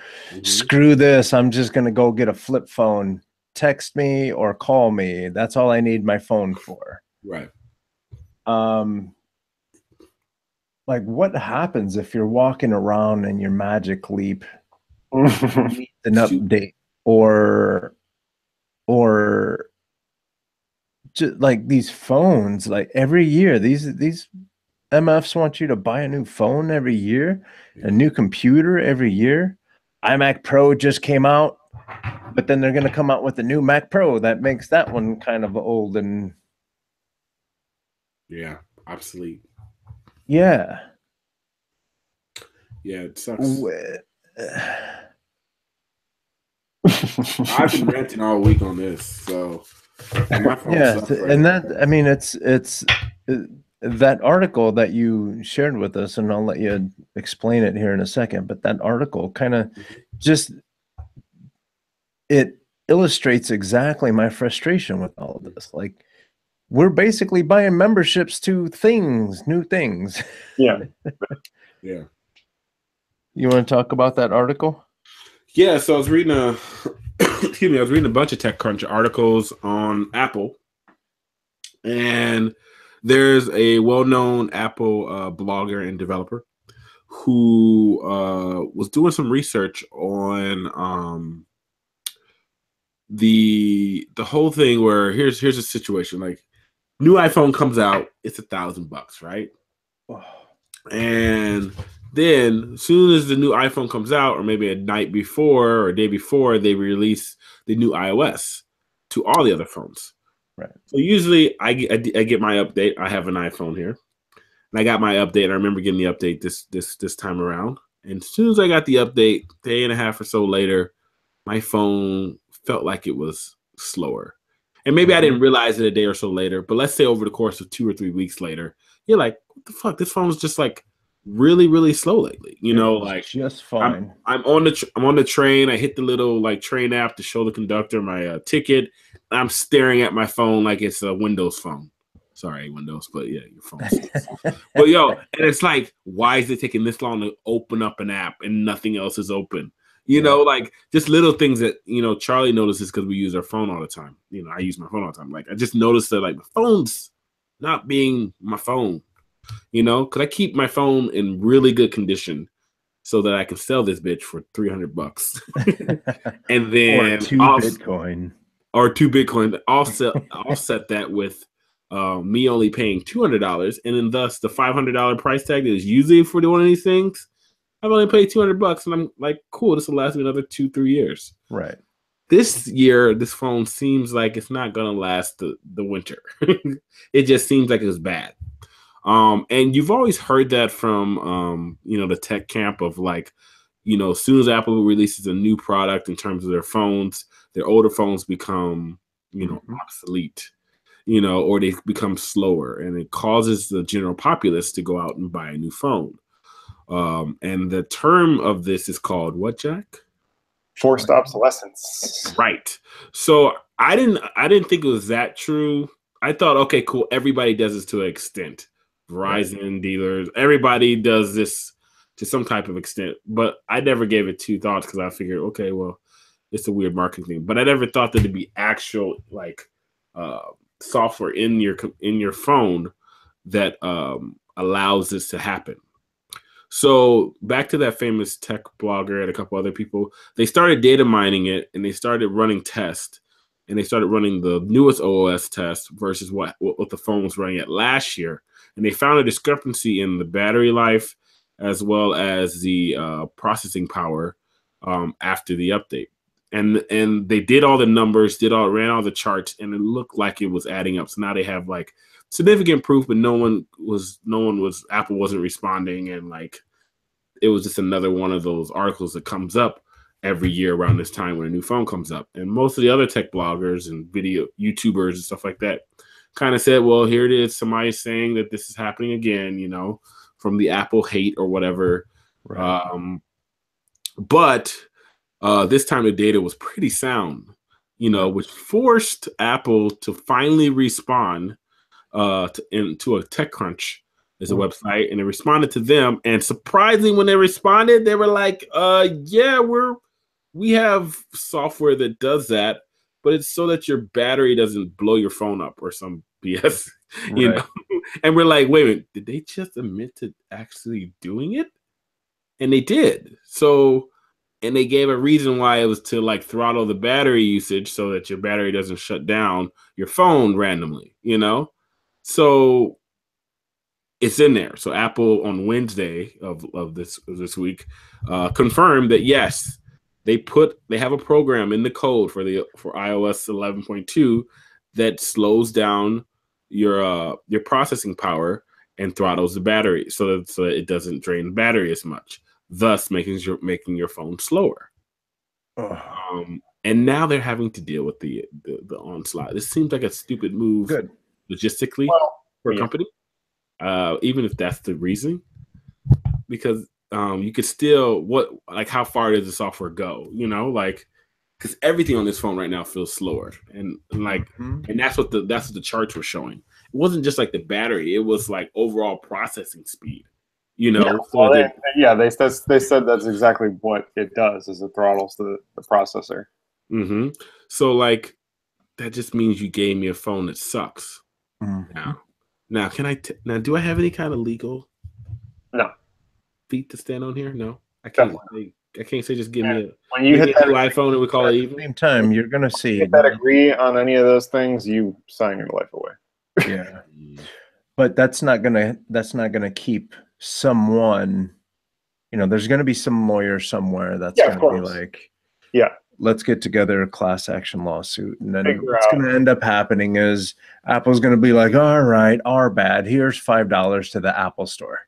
screw this. I'm just going to go get a flip phone. Text me or call me. That's all I need my phone for. Right. Like what happens if you're walking around and your Magic Leap needs an update or just like these phones, like every year, these MFs want you to buy a new phone every year, a new computer every year. iMac Pro just came out, but then they're going to come out with a new Mac Pro that makes that one kind of old and obsolete. Yeah, it sucks. I've been ranting all week on this, so and that, I mean, it's that article that you shared with us, and I'll let you explain it here in a second, but that article kind of just, it illustrates exactly my frustration with all of this. Like, we're basically buying memberships to new things. Yeah. Yeah. You want to talk about that article? Yeah, so I was reading a bunch of TechCrunch articles on Apple, and there's a well-known Apple blogger and developer who was doing some research on the whole thing where here's a situation, like new iPhone comes out, it's $1,000, right? And then as soon as the new iPhone comes out, or maybe a night before or a day before, they release the new iOS to all the other phones. Right. So usually I get my update. I have an iPhone here, and I got my update. And I remember getting the update this time around. And as soon as I got the update, day and a half or so later, my phone felt like it was slower. And maybe I didn't realize it a day or so later, but let's say over the course of 2 or 3 weeks later, you're like, what the fuck? This phone's just like really, really slow lately. You know, like just fine. I'm on the train. I hit the little like train app to show the conductor my ticket. I'm staring at my phone like it's a Windows phone. Sorry, Windows, but yeah, your phone. But yo, and it's like, why is it taking this long to open up an app and nothing else is open? You know, like just little things that, you know, Charlie notices because we use our phone all the time. You know, I use my phone all the time. Like, I just noticed that, like, my phone's not being my phone, you know, because I keep my phone in really good condition so that I can sell this bitch for $300. And then or two Bitcoin. I'll set that with me only paying $200. And then thus the $500 price tag that is usually for one of these things, I've only paid $200, and I'm like, cool, this will last me another 2-3 years. Right. This year, this phone seems like it's not gonna last the winter. It just seems like it's bad. And you've always heard that from you know, the tech camp of like, you know, as soon as Apple releases a new product in terms of their phones, their older phones become, you know, obsolete, you know, or they become slower, and it causes the general populace to go out and buy a new phone. And the term of this is called what, Jack? Forced obsolescence. Right. So I didn't think it was that true. I thought, okay, cool. Everybody does this to an extent. Verizon dealers, everybody does this to some type of extent. But I never gave it two thoughts because I figured, okay, well, it's a weird marketing thing. But I never thought that it'd be actual like software in your phone that allows this to happen. So back to that famous tech blogger and a couple other people, they started data mining it, and they started running tests, and they started running the newest OS test versus what the phone was running at last year. And they found a discrepancy in the battery life as well as the processing power after the update. And they did all the numbers, ran all the charts, and it looked like it was adding up. So now they have like significant proof, but Apple wasn't responding, and like it was just another one of those articles that comes up every year around this time when a new phone comes up. And most of the other tech bloggers and video YouTubers and stuff like that kind of said, well, here it is, somebody's saying that this is happening again, you know, from the Apple hate or whatever. Right. But this time the data was pretty sound, you know, which forced Apple to finally respond to a TechCrunch as a website, and it responded to them. And surprisingly, when they responded, they were like, yeah, we have software that does that, but it's so that your battery doesn't blow your phone up or some BS, you know? And we're like, wait a minute, did they just admit to actually doing it? And they did. So, and they gave a reason why it was to like throttle the battery usage so that your battery doesn't shut down your phone randomly, you know? So it's in there. So Apple on Wednesday of this week confirmed that yes, they have a program in the code for iOS 11.2 that slows down your processing power and throttles the battery so that it doesn't drain the battery as much, thus making your phone slower. And now they're having to deal with the onslaught. This seems like a stupid move logistically for a company, even if that's the reason, because you could still how far does the software go? You know, like, because everything on this phone right now feels slower, and like, and that's what the charts were showing. It wasn't just like the battery; it was like overall processing speed. You know, they said that's exactly what it does, is it throttles the processor. So like, that just means you gave me a phone that sucks. Now can I now do I have any kind of legal feet to stand on here? No, I can't. I can't say just give me when you hit that iPhone and we call it even. At the same time, you're gonna see if that agree on any of those things, you sign your life away. Yeah, but that's not gonna keep someone. You know, there's gonna be some lawyer somewhere that's gonna be like, let's get together a class action lawsuit. And then what's going to end up happening is Apple's going to be like, all right, our bad. Here's $5 to the Apple store.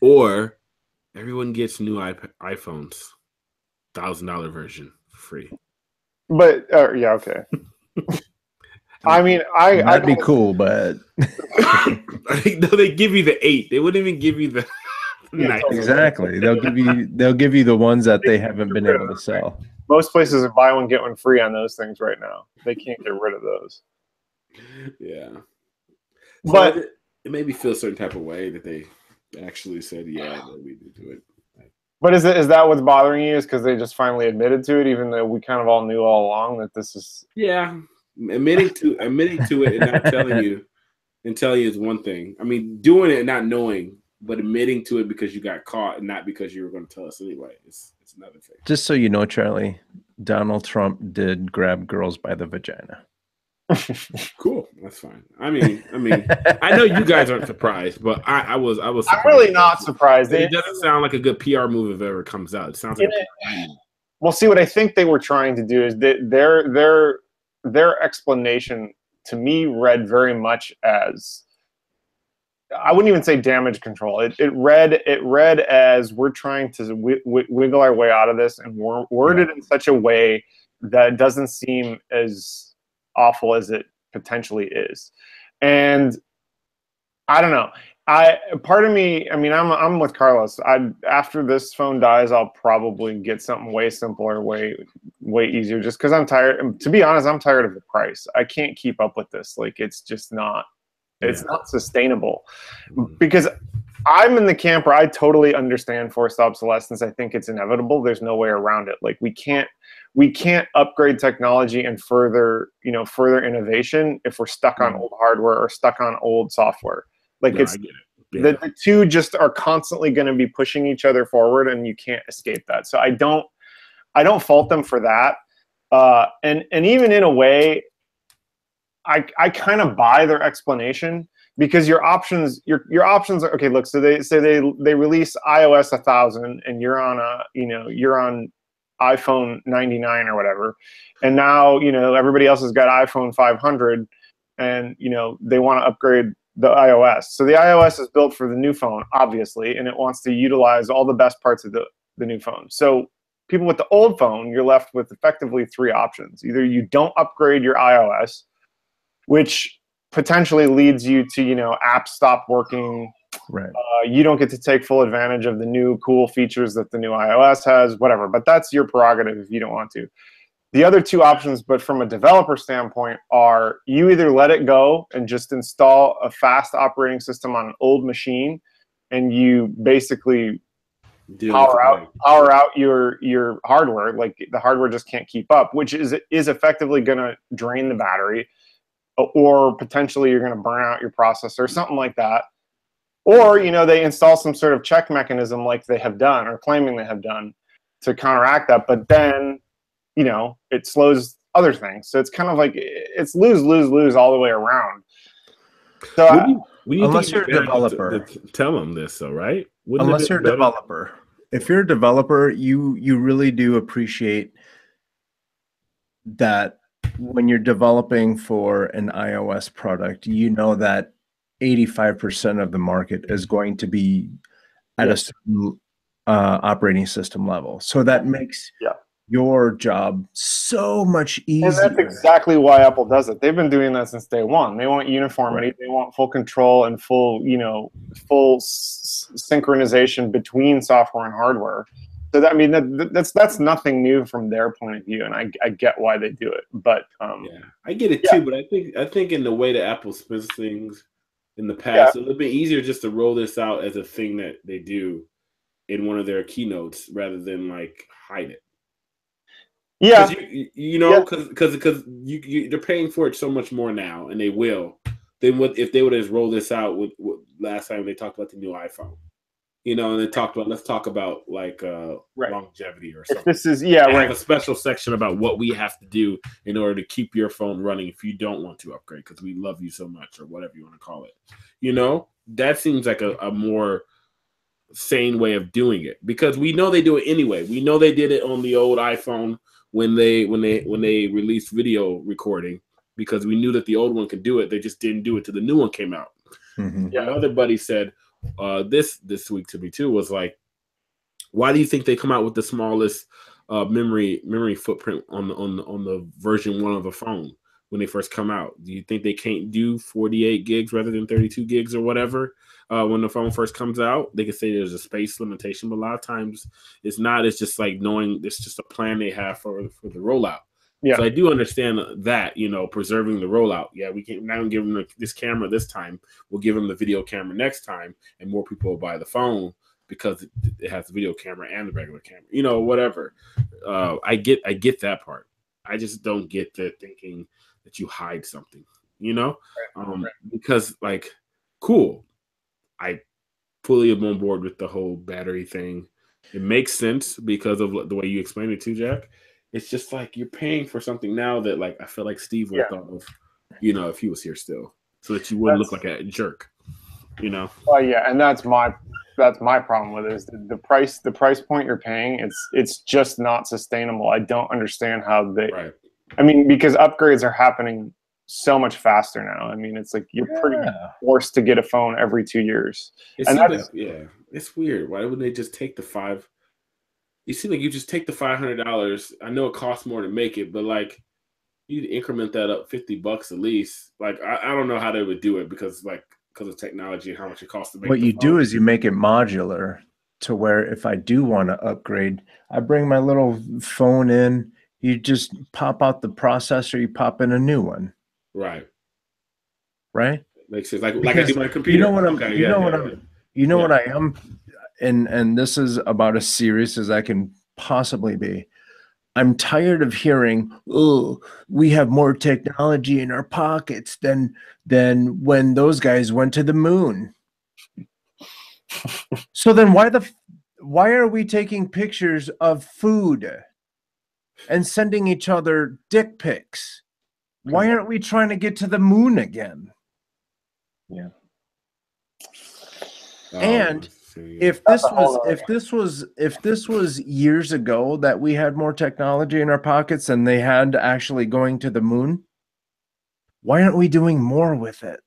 Or everyone gets new iPhones, $1,000 version free. But okay. I mean, that'd be cool, but no, they give you the 8. They wouldn't even give you the 9. Exactly. They'll give you the ones that they haven't been able to sell. Most places are buy one get one free on those things right now. They can't get rid of those. Yeah, so but it made me feel a certain type of way that they actually said, "Yeah, we do it." But is that what's bothering you? Is because they just finally admitted to it, even though we kind of all knew all along that this is admitting to it and not telling you is one thing. I mean, doing it and not knowing, but admitting to it because you got caught and not because you were going to tell us anyway. It's another thing. Just so you know, Charlie, Donald Trump did grab girls by the vagina. Cool, that's fine. I mean, I know you guys aren't surprised, but I was. Surprised. I'm really not surprised. It doesn't sound like a good PR move if it ever comes out. It sounds like. Well, see, what I think they were trying to do is that their explanation to me read very much as, I wouldn't even say damage control. It read as we're trying to wiggle our way out of this and word it in such a way that it doesn't seem as awful as it potentially is. And I don't know. Part of me, I mean, I'm with Carlos. After this phone dies, I'll probably get something way simpler, way easier, just because I'm tired. To be honest, I'm tired of the price. I can't keep up with this. Like, it's just not. It's not sustainable. Because I'm in the camp where I totally understand forced obsolescence. I think it's inevitable. There's no way around it. Like, we can't upgrade technology and further innovation if we're stuck on old hardware or stuck on old software. Like, I get it. The two just are constantly going to be pushing each other forward, and you can't escape that. So I don't fault them for that. And even in a way, I kind of buy their explanation, because your options are okay. Look, so they say they release iOS 1000, and you're on iPhone 99 or whatever, and now everybody else has got iPhone 500, and they want to upgrade the iOS. So the iOS is built for the new phone, obviously, and it wants to utilize all the best parts of the new phone. So people with the old phone, you're left with effectively 3 options. Either you don't upgrade your iOS, which potentially leads you to apps stop working. Right. You don't get to take full advantage of the new cool features that the new iOS has, whatever. But that's your prerogative if you don't want to. The other 2 options, but from a developer standpoint, are you either let it go and just install a fast operating system on an old machine, and you basically power out your hardware. Like, the hardware just can't keep up, which is effectively going to drain the battery, or potentially you're going to burn out your processor, something like that. Or, they install some sort of check mechanism like they have done, or claiming they have done, to counteract that. But then, it slows other things. So it's kind of like, it's lose, lose, lose all the way around. So unless you're a developer, tell them this, though, right? Unless you're a developer. If you're a developer, you really do appreciate that when you're developing for an iOS product, that 85% of the market is going to be at a certain operating system level. So that makes your job so much easier. And that's exactly why Apple does it. They've been doing that since day one. They want uniformity. Right. They want full control and full synchronization between software and hardware. So that, I mean, that's nothing new from their point of view, and I get why they do it. But I get it too. But I think in the way that Apple spends things in the past, it would have been easier just to roll this out as a thing that they do in one of their keynotes rather than like hide it. Yeah, because they're paying for it so much more now, and they will. Then what if they would have rolled this out with last time they talked about the new iPhone? And they talked about, let's talk about like longevity or something. If this is have a special section about what we have to do in order to keep your phone running if you don't want to upgrade because we love you so much, or whatever you want to call it. That seems like a more sane way of doing it, because we know they do it anyway. We know they did it on the old iPhone when they released video recording, because we knew that the old one could do it. They just didn't do it till the new one came out. Mm-hmm. My other buddy said this week to me too was like, why do you think they come out with the smallest memory footprint on the version 1 of the phone? when they first come out? Do you think they can't do 48 gigs rather than 32 gigs or whatever? When the phone first comes out, they can say there's a space limitation, but a lot of times it's not. It's just like knowing it's just a plan they have for the rollout. Yeah. So I do understand that, preserving the rollout. Yeah, we can now give them this camera this time. We'll give them the video camera next time, and more people will buy the phone because it has the video camera and the regular camera. Whatever. I get that part. I just don't get the thinking that you hide something. Because cool. I fully am on board with the whole battery thing. It makes sense because of the way you explained it too, Jack. It's just like you're paying for something now that I feel like Steve would have thought of, if he was here still, so that you wouldn't look like a jerk, Well, yeah, and that's my problem with it is the price point you're paying. It's just not sustainable. I don't understand how they. Right. I mean, because upgrades are happening so much faster now. I mean, it's like you're pretty forced to get a phone every 2 years. It's weird. Why wouldn't they just take the $5? You seem like you just take the $500. I know it costs more to make it, but you'd increment that up $50 at least. I don't know how they would do it because of technology and how much it costs to make. What you do is you make it modular to where if I do want to upgrade, I bring my little phone in. You just pop out the processor. You pop in a new one. Right. Makes sense. Like I do my computer. You know what what I am, and this is about as serious as I can possibly be. I'm tired of hearing, "Oh, we have more technology in our pockets than when those guys went to the moon." So then why are we taking pictures of food and sending each other dick pics? Why aren't we trying to get to the moon again? Yeah. And if this was years ago that we had more technology in our pockets and they had actually going to the moon, why aren't we doing more with it?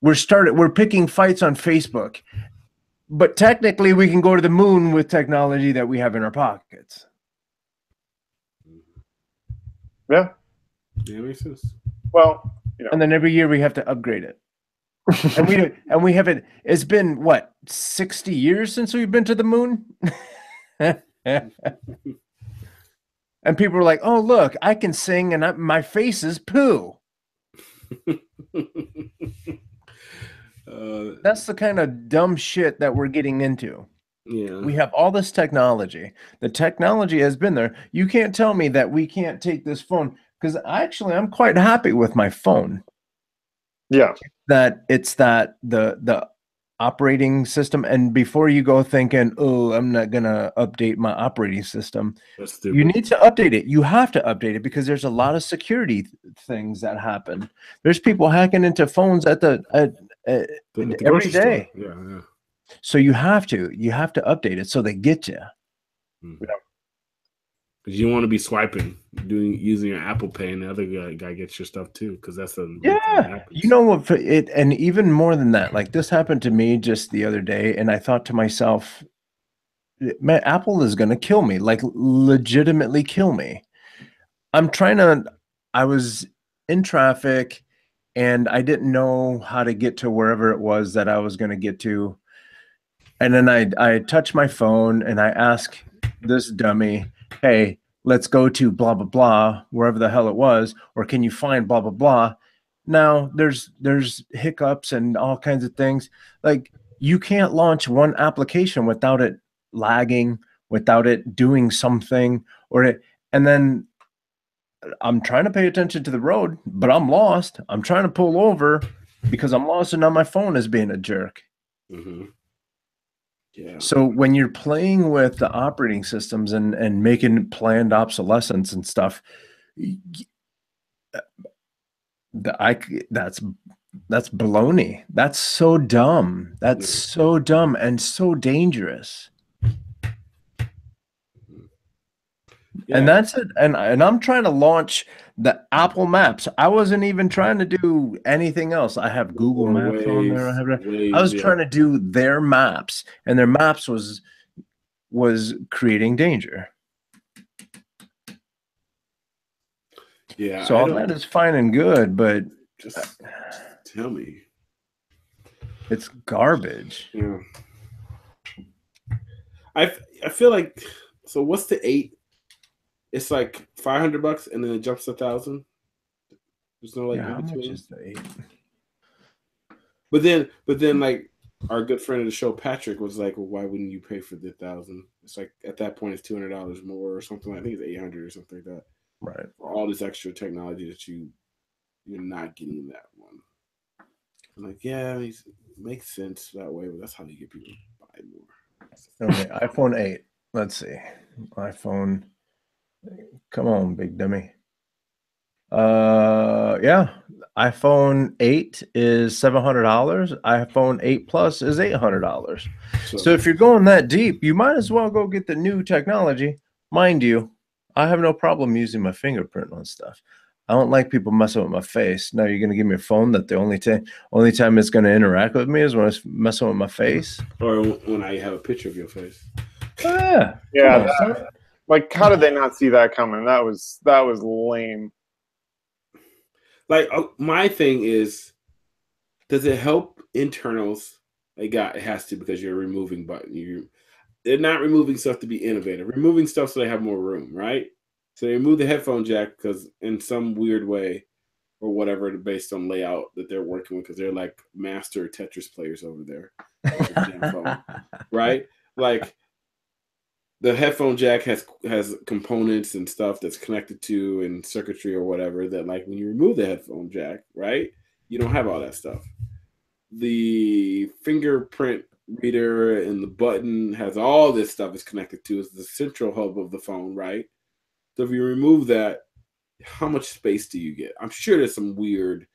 We're picking fights on Facebook, but technically we can go to the moon with technology that we have in our pockets. Yeah. Yeah, makes sense. Well, and then every year we have to upgrade it. and we haven't. It's been what 60 years since we've been to the moon, and people are like, "Oh, look, I can sing, and my face is poo." That's the kind of dumb shit that we're getting into. Yeah, we have all this technology. The technology has been there. You can't tell me that we can't take this phone because I'm quite happy with my phone. Yeah. That it's that the operating system, and before you go thinking, "Oh, I'm not gonna update my operating system," you need to update it. You have to update it because there's a lot of security things that happen. There's people hacking into phones at every day. Yeah. So you have to update it so they get you. Yeah. Because you don't want to be swiping, using your Apple Pay, and the other guy gets your stuff too. Because that's you know what? And even more than that, this happened to me just the other day, and I thought to myself, "Man, Apple is going to kill me, legitimately kill me." I was in traffic, and I didn't know how to get to wherever it was that I was going to get to, and then I touch my phone and I ask this dummy, "Hey, let's go to blah, blah, blah, wherever the hell it was, or can you find blah, blah, blah?" Now there's hiccups and all kinds of things. You can't launch one application without it lagging, without it doing something, and then I'm trying to pay attention to the road, but I'm lost. I'm trying to pull over because I'm lost, and now my phone is being a jerk. Mm-hmm. Yeah. So when you're playing with the operating systems and making planned obsolescence and stuff, that's baloney. That's so dumb. That's so dumb and so dangerous. Yeah. And that's it. And I'm trying to launch the Apple Maps. I wasn't even trying to do anything else. I have Google Maps on there. I was trying to do their maps, and their maps was creating danger. Yeah. So all that is fine and good, but just tell me. It's garbage. Yeah. I feel like, so what's the 8? It's like $500 and then it jumps to $1,000. There's no like in how between. much is the 8? But then like our good friend of the show, Patrick, was like, well, why wouldn't you pay for the $1,000? It's like at that point it's $200 more or something. I think it's $800 or something like that. Right. For all this extra technology that you're not getting that one. I'm like, yeah, it makes sense that way, but that's how you get people to buy more. Okay, iPhone 8. Let's see. iPhone. Come on, big dummy. Yeah. iPhone 8 is $700. iPhone 8 Plus is $800. So if you're going that deep, you might as well go get the new technology. Mind you, I have no problem using my fingerprint on stuff. I don't like people messing with my face. Now you're gonna give me a phone that the only time it's gonna interact with me is when it's messing with my face, or when I have a picture of your face. Oh, yeah. Like, how did they not see that coming? That was lame. Like, my thing is, does it help internals? It has to, because you're removing button. They're not removing stuff to be innovative. Removing stuff so they have more room, right? So they remove the headphone jack because in some weird way or whatever, based on layout that they're working with, because they're like master Tetris players over there. Phone, right? Like, the headphone jack has components and stuff that's connected to and circuitry or whatever that, like, when you remove the headphone jack, right, you don't have all that stuff. The fingerprint reader and the button has all this stuff is connected to. It's the central hub of the phone, right? So if you remove that, how much space do you get? I'm sure there's some weird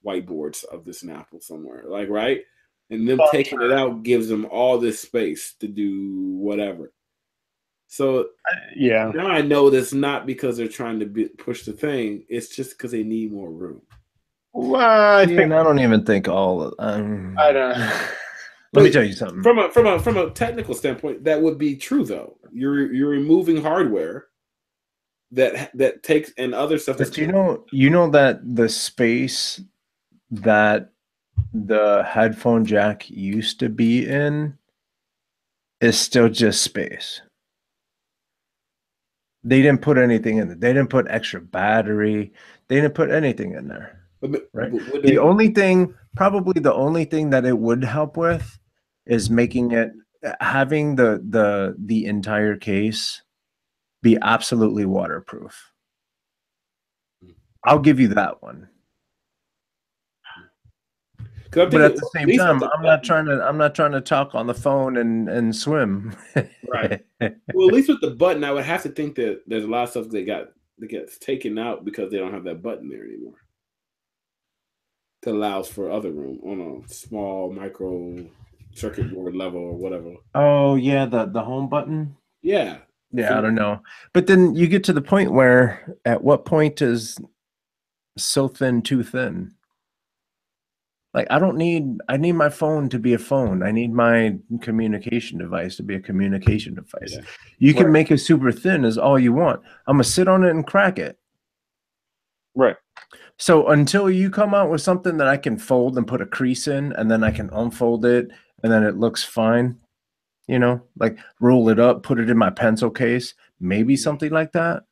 whiteboards of this in Apple somewhere, like, right? And them taking it out gives them all this space to do whatever. So yeah, now I know that's not because they're trying to push the thing. It's just because they need more room. Well, I don't even think all. I don't. Let me tell you something. From a technical standpoint, that would be true though. You're removing hardware that takes and other stuff. But you know that the space that the headphone jack used to be in is still just space. They didn't put anything in it. They didn't put extra battery. They didn't put anything in there. Right. The only thing that it would help with is having the entire case be absolutely waterproof. I'll give you that one. But at the same time, I'm not trying to talk on the phone and swim. Right. Well, at least with the button, I would have to think that there's a lot of stuff that gets taken out because they don't have that button there anymore. That allows for other room on a small micro circuit board level or whatever. Oh yeah, the home button. Yeah. I don't know. But then you get to the point where, at what point is so thin too thin? Like, I need my phone to be a phone. I need my communication device to be a communication device. Yeah. You can make it super thin as all you want. I'm gonna sit on it and crack it. Right. So until you come out with something that I can fold and put a crease in, and then I can unfold it, and then it looks fine, like roll it up, put it in my pencil case, maybe something like that.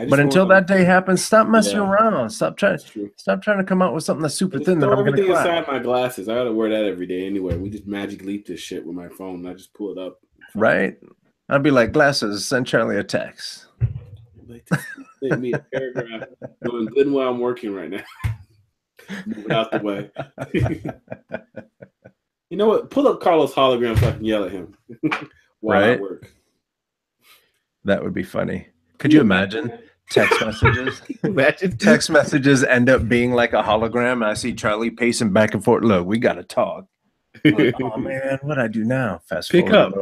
But until that day happens, stop messing around. Stop trying to come out with something that's super thin. Throw everything inside my glasses. I gotta wear that every day anyway. We just magic leap this shit with my phone. And I just pull it up. Right. I'd be like, glasses, send Charlie a text. Send me a paragraph doing good while I'm working right now. Move it out the way. You know what? Pull up Carlos' hologram so I can yell at him while I work. That would be funny. Could you imagine text messages? Text messages end up being like a hologram, and I see Charlie pacing back and forth. Look, we got to talk. Like, oh man, what do I do now? Fast pick up.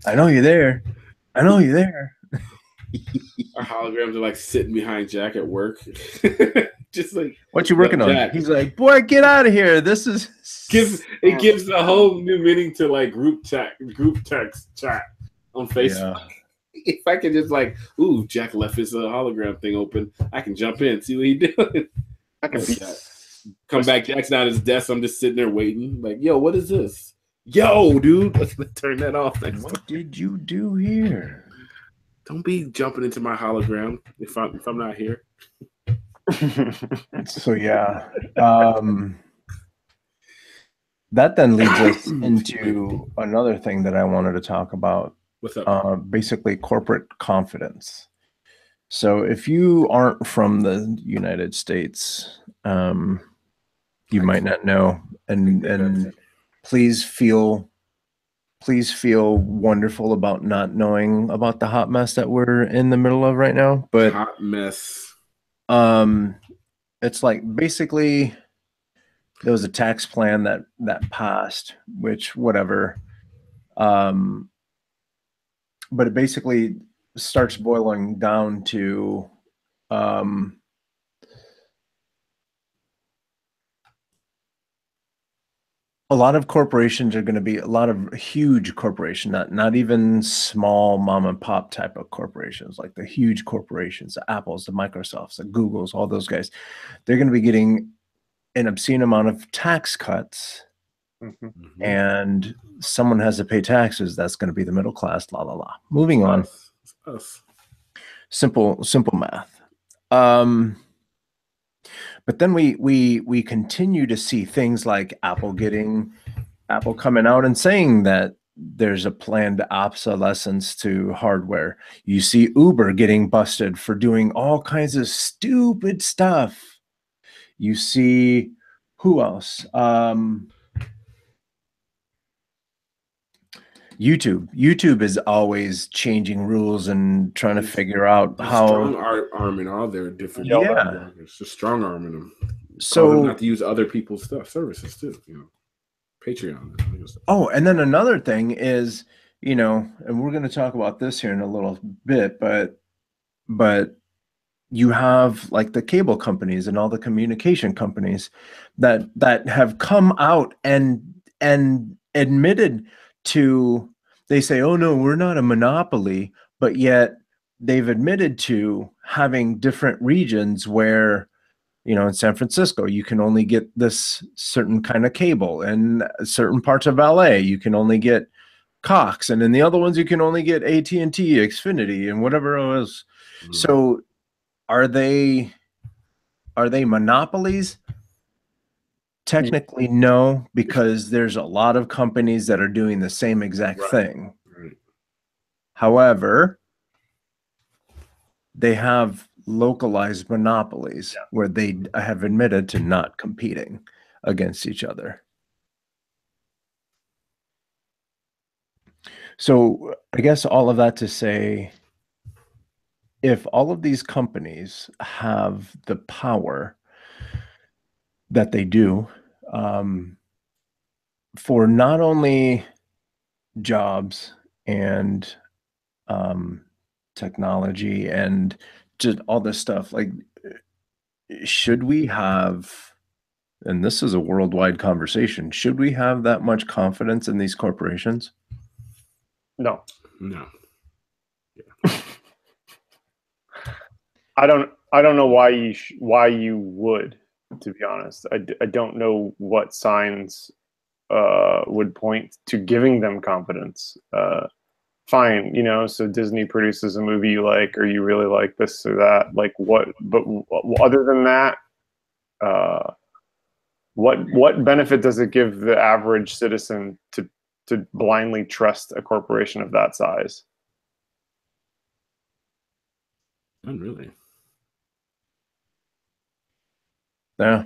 I know you're there. Our holograms are like sitting behind Jack at work. Just like, what you working on? Jack. He's like, boy, get out of here. This is gives a whole new meaning to like group text chat on Facebook. if I can just like, ooh, Jack left his hologram thing open. I can jump in, see what he doing. I can be. Come back, Jack's not at his desk. I'm just sitting there waiting. Like, yo, what is this? Yo, dude, let's turn that off. What did you do here? Don't be jumping into my hologram if I'm not here. So yeah, that then leads us into another thing that I wanted to talk about. What's up? Basically, corporate confidence. So if you aren't from the United States, you might not know, and please feel wonderful about not knowing about the hot mess that we're in the middle of right now. But hot mess. It's like basically there was a tax plan that passed, which whatever. But it basically starts boiling down to a lot of corporations are going to be a lot of huge corporations, not even small mom and pop type of corporations, like the huge corporations, the Apples, the Microsofts, the Googles, all those guys. They're going to be getting an obscene amount of tax cuts, and someone has to pay taxes. That's going to be the middle class. La la la. Moving on. Simple math. But then we continue to see things like Apple coming out and saying that there's a planned obsolescence to hardware. You see Uber getting busted for doing all kinds of stupid stuff. You see who else? YouTube is always changing rules and trying to figure out how strong arming all their different. Yeah, it's just strong arming them. So them not to use other people's services too. Patreon. Oh, and then another thing is, and we're going to talk about this here in a little bit, but you have like the cable companies and all the communication companies that have come out and admitted to, they say, oh no, we're not a monopoly, but yet they've admitted to having different regions where, in San Francisco, you can only get this certain kind of cable, and certain parts of LA, you can only get Cox, and in the other ones, you can only get AT&T, Xfinity, and whatever else. So are they monopolies? Technically, no, because there's a lot of companies that are doing the same exact thing. However, they have localized monopolies where they have admitted to not competing against each other. So I guess all of that to say, if all of these companies have the power that they do, for not only jobs and technology and just all this stuff, like, should we have, and this is a worldwide conversation, should we have that much confidence in these corporations? No. Yeah. I don't know why you would, to be honest. I don't know what signs would point to giving them confidence. Fine, so Disney produces a movie you like, or you really like this or that, like what, but other than that, what benefit does it give the average citizen to blindly trust a corporation of that size? Not really. Yeah.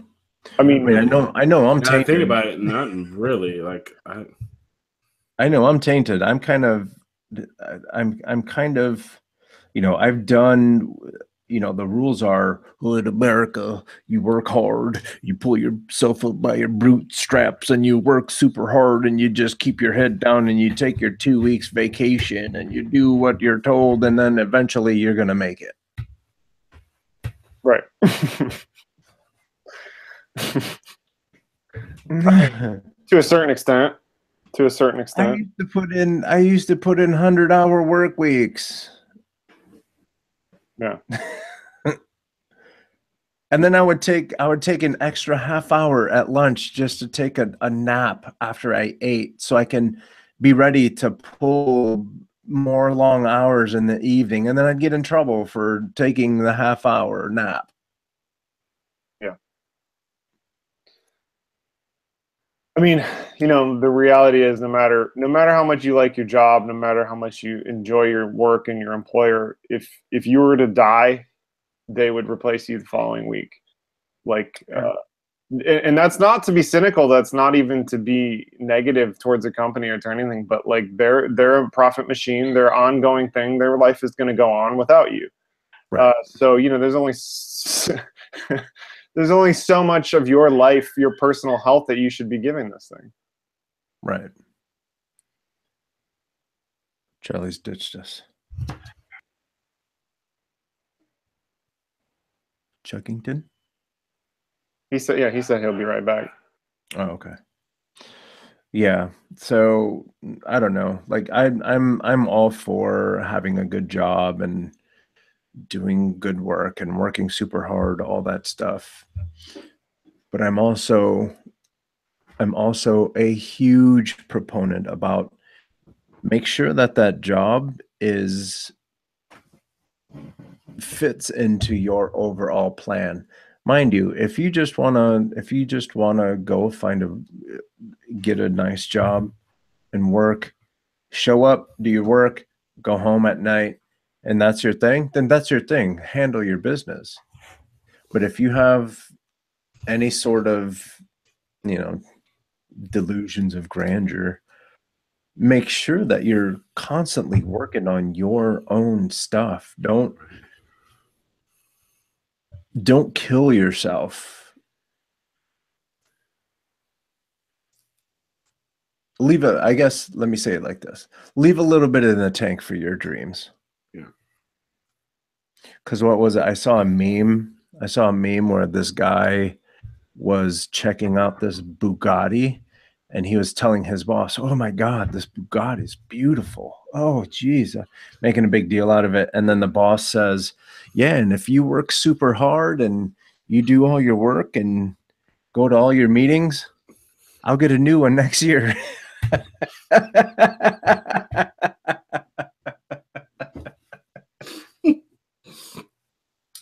I mean, I know I'm tainted. Think about it, not really. Like I know I'm tainted. I'm kind of, I've done, the rules are, well, in America, you work hard, you pull yourself up by your bootstraps, and you work super hard, and you just keep your head down, and you take your 2 weeks vacation, and you do what you're told, and then eventually you're going to make it. Right. To a certain extent. I used to put in 100-hour work weeks. Yeah. And then I would take an extra half hour at lunch just to take a nap after I ate, so I can be ready to pull more long hours in the evening. And then I'd get in trouble for taking the half hour nap. Yeah. I mean, you know, the reality is no matter how much you like your job, no matter how much you enjoy your work and your employer, if you were to die, they would replace you the following week. Like, and that's not to be cynical. That's not even to be negative towards a company or to anything. But like, they're a profit machine. They're ongoing thing. Their life is going to go on without you. Right. So you know, there's only there's only so much of your life, your personal health, that you should be giving this thing. Right. Charlie's ditched us. Chuckington? He said he'll be right back. Oh, okay. Yeah. So I don't know. Like I'm all for having a good job and doing good work and working super hard, all that stuff. But I'm also a huge proponent about make sure that job fits into your overall plan. Mind you, if you just wanna go get a nice job and work, show up, do your work, go home at night, and that's your thing, then that's your thing. Handle your business. But if you have any sort of, you know, delusions of grandeur, make sure that you're constantly working on your own stuff. Don't kill yourself. I guess, let me say it like this. Leave a little bit in the tank for your dreams. Yeah. Because what was it? I saw a meme where this guy was checking out this Bugatti, and he was telling his boss, "Oh my God, this Bugatti is beautiful. Oh, geez," making a big deal out of it. And then the boss says, "Yeah, and if you work super hard and you do all your work and go to all your meetings, I'll get a new one next year."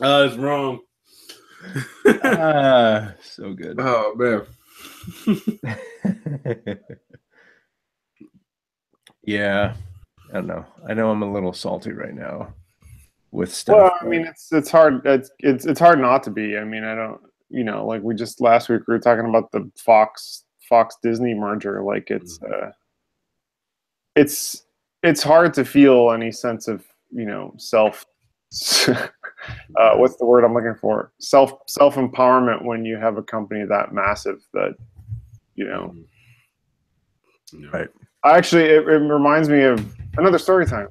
It's wrong. So good. Oh man. Yeah, I don't know. I know I'm a little salty right now with stuff. Well, I mean, it's hard. It's hard not to be. I mean, I don't. You know, like we just last week we were talking about the Fox Disney merger. Like it's hard to feel any sense of, you know, self. What's the word I'm looking for? Self empowerment when you have a company that massive that, you know. Right. Actually, it reminds me of another story time.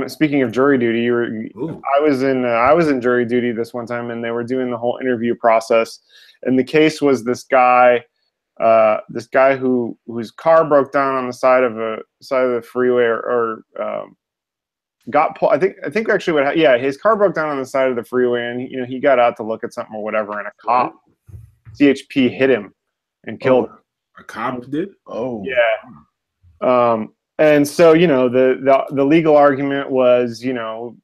Speaking of jury duty, I was in jury duty this one time, and they were doing the whole interview process. And the case was this guy whose car broke down on the side of the freeway, or got pulled. I think actually his car broke down on the side of the freeway, and you know, he got out to look at something or whatever, and a cop, CHP, hit him and killed him. A cop did? Oh yeah. And so, you know, the legal argument was, you know,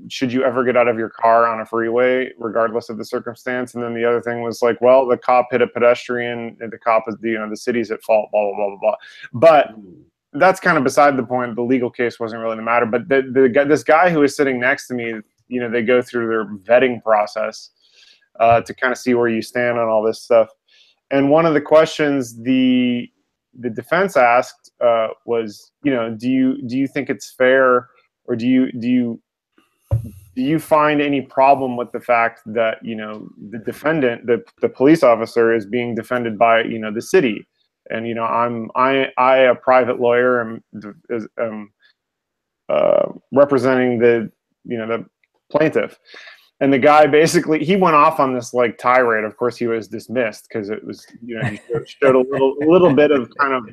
should you ever get out of your car on a freeway, regardless of the circumstance? And then the other thing was like, well, the cop hit a pedestrian, and the cop is, you know, the city's at fault, blah, blah, blah, blah, blah. But that's kind of beside the point. The legal case wasn't really the matter. But this guy who was sitting next to me, you know, they go through their vetting process to kind of see where you stand on all this stuff. And one of the questions the defense asked was, you know, do you think it's fair, or do you find any problem with the fact that, you know, the defendant, the police officer, is being defended by, you know, the city? And, you know, I a private lawyer am representing the plaintiff. And the guy basically, he went off on this like tirade. Of course, he was dismissed because it was, you know, he showed a little bit of kind of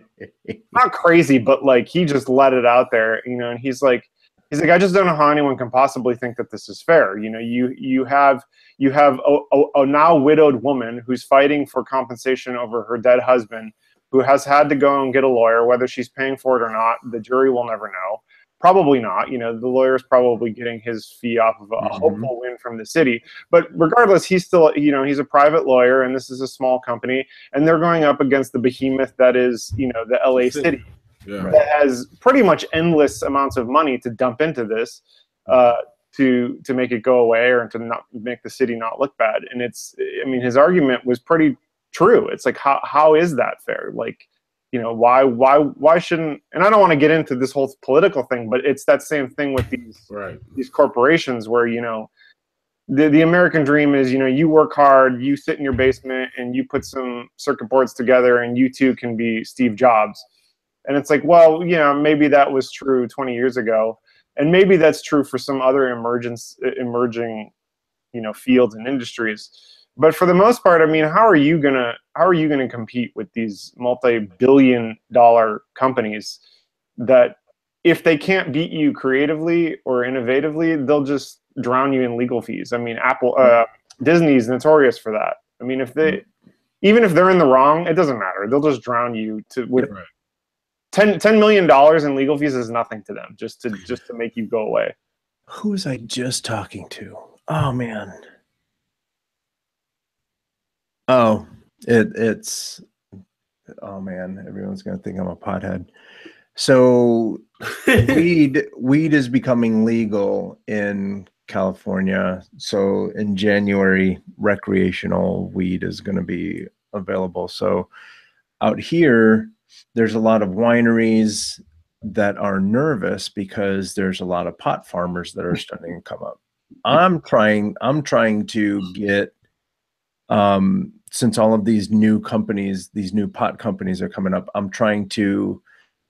not crazy, but like he just let it out there, you know. And he's like, He's like, I just don't know how anyone can possibly think that this is fair. You know, you have a now widowed woman who's fighting for compensation over her dead husband, who has had to go and get a lawyer, whether she's paying for it or not. The jury will never know. Probably not. You know, the lawyer's probably getting his fee off of a hopeful win from the city. But regardless, he's still, you know, he's a private lawyer, and this is a small company, and they're going up against the behemoth that is, you know, the LA city. Yeah. That has pretty much endless amounts of money to dump into this to make it go away, or to not make the city not look bad. And it's, I mean, his argument was pretty true. It's like, how is that fair? Like, you know, why shouldn't, and I don't want to get into this whole political thing, but it's that same thing with these corporations where, you know, the American dream is, you know, you work hard, you sit in your basement and you put some circuit boards together and you too can be Steve Jobs. And it's like, well, you know, maybe that was true 20 years ago. And maybe that's true for some other emerging, you know, fields and industries. But for the most part, I mean, how are you gonna compete with these multi-billion-dollar companies that, if they can't beat you creatively or innovatively, they'll just drown you in legal fees? I mean, Disney's notorious for that. I mean, even if they're in the wrong, it doesn't matter. They'll just drown you with $10 million in legal fees is nothing to them, just to make you go away. Who was I just talking to? Oh man. Oh, it's oh man, everyone's gonna think I'm a pothead. So weed is becoming legal in California. So in January, recreational weed is going to be available. So out here, there's a lot of wineries that are nervous because there's a lot of pot farmers that are starting to come up. I'm trying to get, since all of these new companies, these new pot companies are coming up, I'm trying to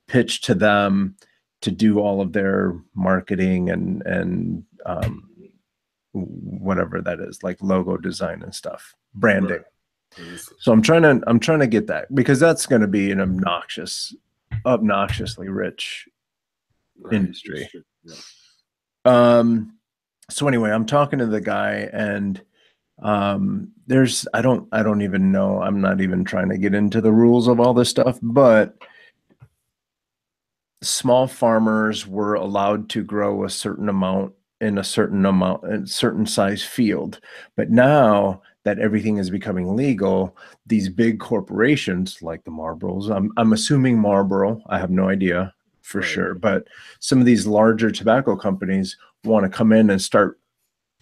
pitch to them to do all of their marketing and whatever that is, like logo design and stuff, branding. Right. So I'm trying to get that, because that's going to be an obnoxiously rich industry. Yeah. So anyway, I'm talking to the guy, and I don't even know. I'm not even trying to get into the rules of all this stuff, but small farmers were allowed to grow a certain amount in a certain size field. But now that everything is becoming legal, these big corporations like the Marlboros, I'm assuming Marlboro, I have no idea for sure, but some of these larger tobacco companies want to come in and start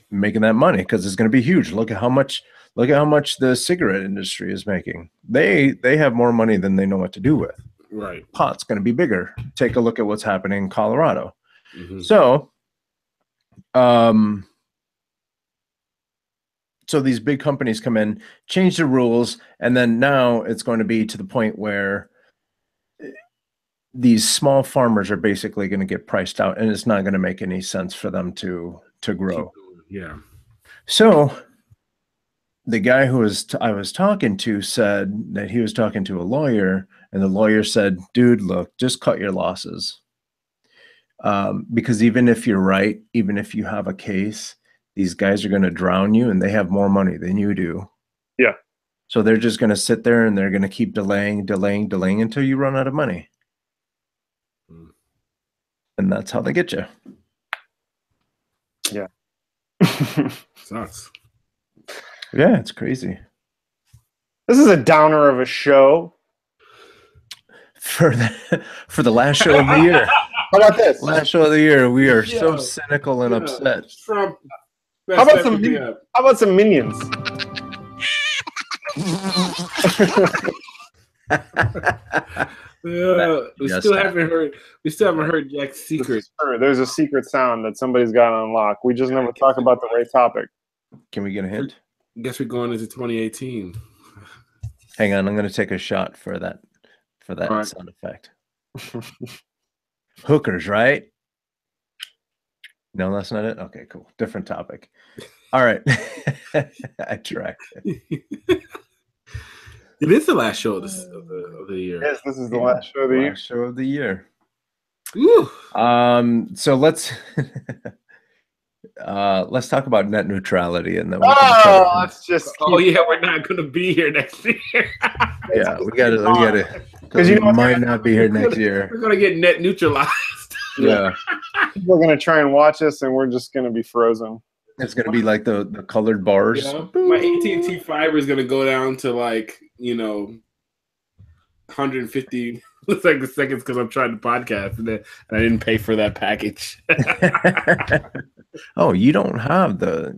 making that money, because it's going to be huge. Look at how much the cigarette industry is making. They have more money than they know what to do with. Right. Pot's going to be bigger. Take a look at what's happening in Colorado. Mm-hmm. So these big companies come in, change the rules, and then now it's going to be to the point where these small farmers are basically going to get priced out, and it's not going to make any sense for them to grow. Yeah. So the guy I was talking to said that he was talking to a lawyer, and the lawyer said, dude, look, just cut your losses. Because even if you're right, even if you have a case, these guys are going to drown you, and they have more money than you do. Yeah. So they're just going to sit there, and they're going to keep delaying until you run out of money. And that's how they get you. Yeah. Sucks. Yeah, it's crazy. This is a downer of a show. For the last show of the year. How about this? Last show of the year. We are so cynical and upset. Trump. How about some Minions? We still haven't heard Jack's secret. There's a secret sound that somebody's got to unlock. We just never talk about the right topic. Can we get a hint? I guess we're going into 2018. Hang on, I'm going to take a shot for that right. Sound effect. Hookers, right? No, that's not it. Okay, cool. Different topic. All right. I tried. It is the last show of the year. Yes, this is the last show of the year. Show of the year. So let's talk about net neutrality, and then let's just. We're not gonna be here next year. Yeah, we gotta, because we might not be here next year. We're gonna get net neutralized. Yeah, people are gonna try and watch us, and we're just gonna be frozen. It's gonna be like the colored bars. Yeah, my AT&T fiber is gonna go down to 150 like the seconds because I'm trying to podcast and I didn't pay for that package. Oh, you don't have the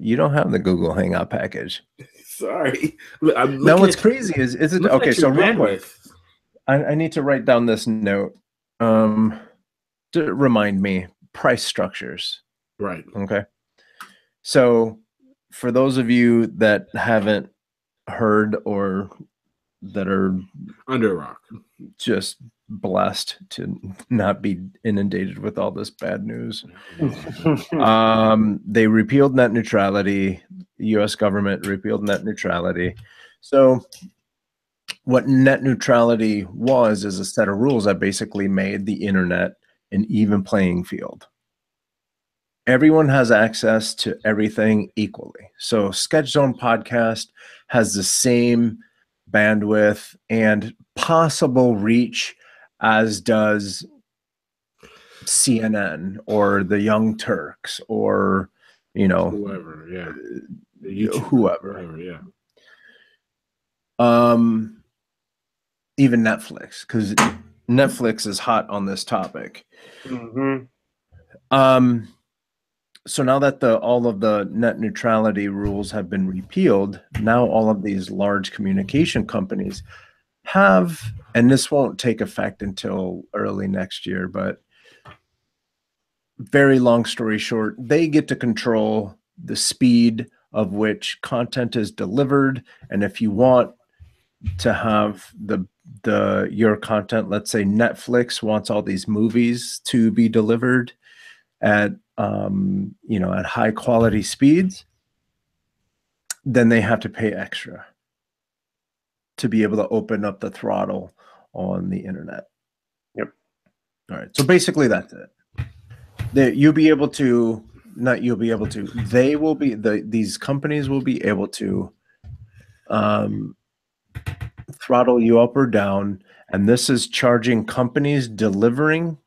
Google Hangout package. Sorry. Now what's crazy is it okay? So real quick, I need to write down this note to remind me price structures. Right. Okay. So for those of you that haven't heard or that are under a rock, just blessed to not be inundated with all this bad news. They repealed net neutrality. The US government repealed net neutrality. So what net neutrality was is a set of rules that basically made the internet an even playing field. Everyone has access to everything equally. So Sketch Zone Podcast has the same bandwidth and possible reach as does CNN or the Young Turks or, whoever, yeah. Whoever, yeah. Even Netflix, because Netflix is hot on this topic. Mm-hmm. So now that all of the net neutrality rules have been repealed, now all of these large communication companies have, and this won't take effect until early next year, but very long story short, they get to control the speed of which content is delivered. And if you want to have your content, let's say Netflix wants all these movies to be delivered at at high quality speeds, then they have to pay extra to be able to open up the throttle on the internet. Yep. All right. So basically that's it. These companies will be able to throttle you up or down. And this is charging companies delivering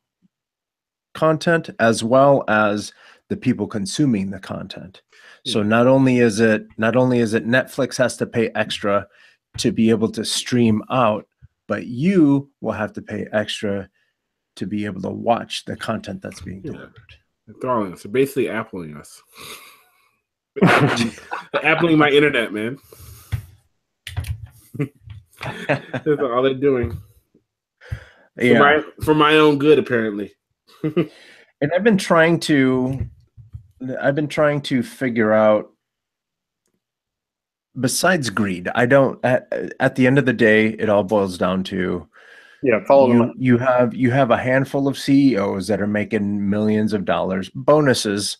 content as well as the people consuming the content. So not only is it Netflix has to pay extra to be able to stream out, but you will have to pay extra to be able to watch the content that's being delivered. They're throwing us. They're basically appling us. Appling my internet, man. That's all they're doing. For my own good, apparently. And I've been trying to figure out, besides greed, at the end of the day, it all boils down to you have a handful of CEOs that are making millions of dollars bonuses,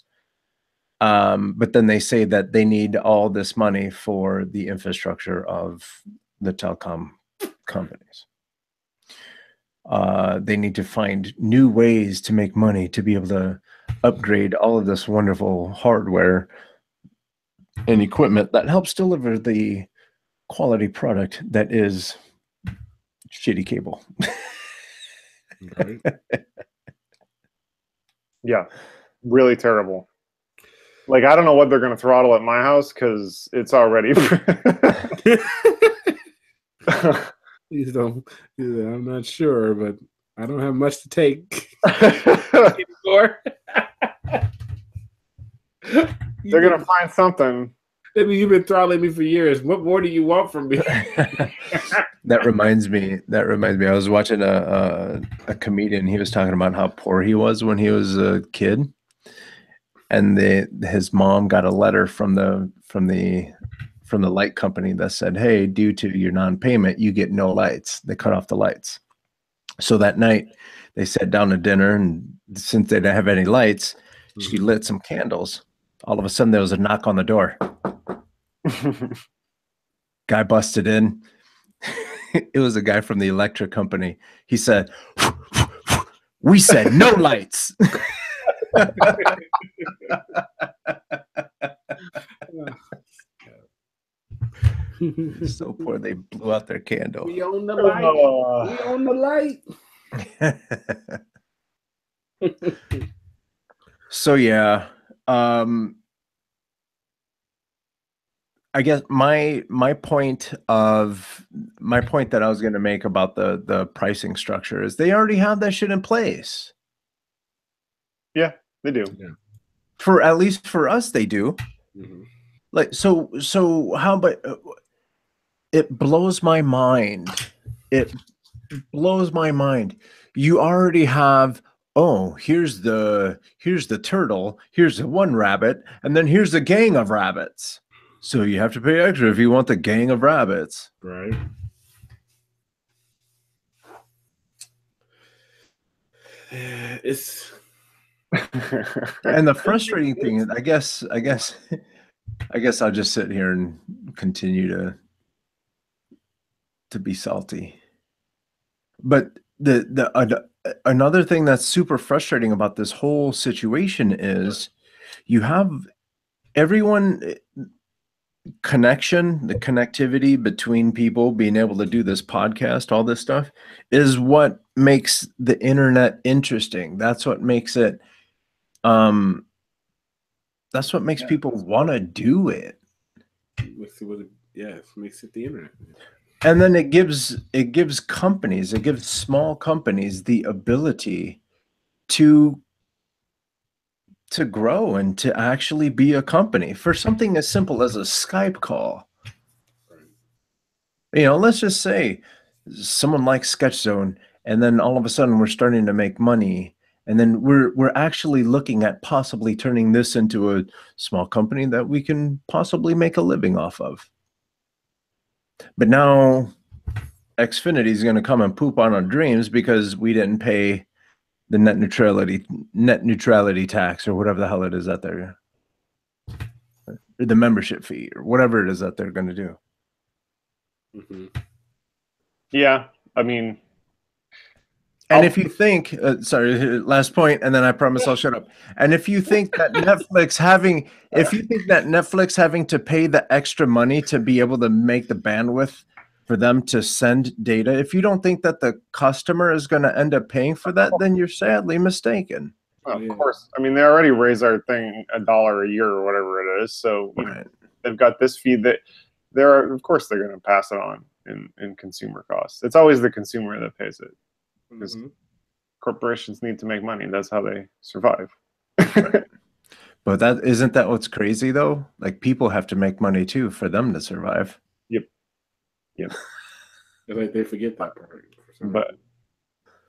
but then they say that they need all this money for the infrastructure of the telecom companies. They need to find new ways to make money to be able to upgrade all of this wonderful hardware and equipment that helps deliver the quality product that is shitty cable. Right. Yeah, really terrible. Like, I don't know what they're going to throttle at my house because it's already. Please don't. I'm not sure, but I don't have much to take anymore. They're going to find something. I mean, you've been throttling me for years. What more do you want from me? That reminds me. I was watching a comedian. He was talking about how poor he was when he was a kid, and his mom got a letter from the light company that said, "Hey, due to your non-payment, you get no lights." They cut off the lights. So that night, they sat down to dinner, and since they didn't have any lights, she lit some candles. All of a sudden, there was a knock on the door. Guy busted in. It was a guy from the electric company. He said, We said no lights. So poor they blew out their candle. We own the light. We own the light. So yeah, I guess my point that I was going to make about the pricing structure is they already have that shit in place. Yeah, they do. Yeah. For at least for us, they do. Mm-hmm. Like so how about it blows my mind. It blows my mind. You already have, oh, here's the turtle, here's the one rabbit, and then here's the gang of rabbits. So you have to pay extra if you want the gang of rabbits. Right. It's and the frustrating thing is, I guess I'll just sit here and continue to be salty. But another thing that's super frustrating about this whole situation is you have everyone the connectivity between people being able to do this podcast, all this stuff is what makes the internet interesting. That's what makes it that's what makes people want to do it. It makes it the internet. And then it gives companies, it gives small companies the ability to grow and to actually be a company for something as simple as a Skype call. You know, let's just say someone likes Sketch Zone, and then all of a sudden we're starting to make money, and then we're actually looking at possibly turning this into a small company that we can possibly make a living off of. But now Xfinity is going to come and poop on our dreams because we didn't pay the net neutrality tax or whatever the hell it is that they're, or the membership fee or whatever it is that they're going to do. Mm-hmm. Yeah, I mean, and if you think, sorry, last point, and then I promise I'll shut up. And if you think that Netflix having to pay the extra money to be able to make the bandwidth for them to send data, if you don't think that the customer is going to end up paying for that, then you're sadly mistaken. Well, of course. I mean, they already raise our thing $1 a year or whatever it is. So you know, they've got this fee that of course they're going to pass it on in consumer costs. It's always the consumer that pays it. Because corporations need to make money. That's how they survive. But isn't that what's crazy though? Like people have to make money too for them to survive. Yep. Like they forget that part. But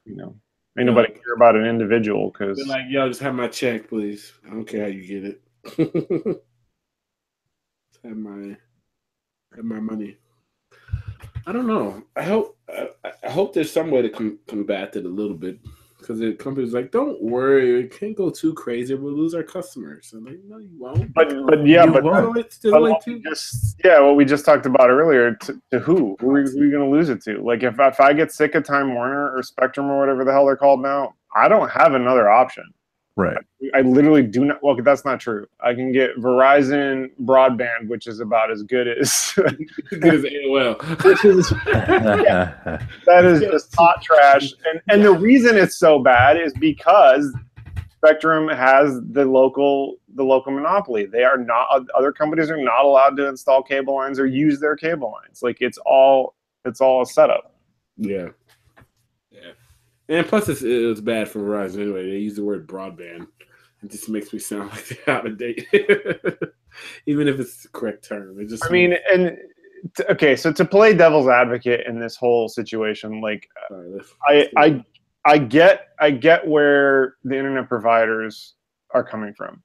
you know, ain't nobody care about an individual because they're like, yo, just have my check, please. I don't care how you get it. have my money. I don't know. I hope there's some way to combat it a little bit, because the company's like, don't worry, it can't go too crazy. We'll lose our customers. I'm like, no, you won't. But what we just talked about earlier. To who? Who are we going to lose it to? Like if I get sick of Time Warner or Spectrum or whatever the hell they're called now, I don't have another option. Right. I literally do not. Well, that's not true. I can get Verizon broadband, which is about as good as AOL. That is just hot trash. And the reason it's so bad is because Spectrum has the local monopoly. They are not. Other companies are not allowed to install cable lines or use their cable lines. Like it's all a setup. Yeah. And plus, it was bad for Verizon anyway. They use the word broadband. It just makes me sound like they're out of date, even if it's the correct term. It just. I mean, okay. So to play devil's advocate in this whole situation, like I get where the internet providers are coming from,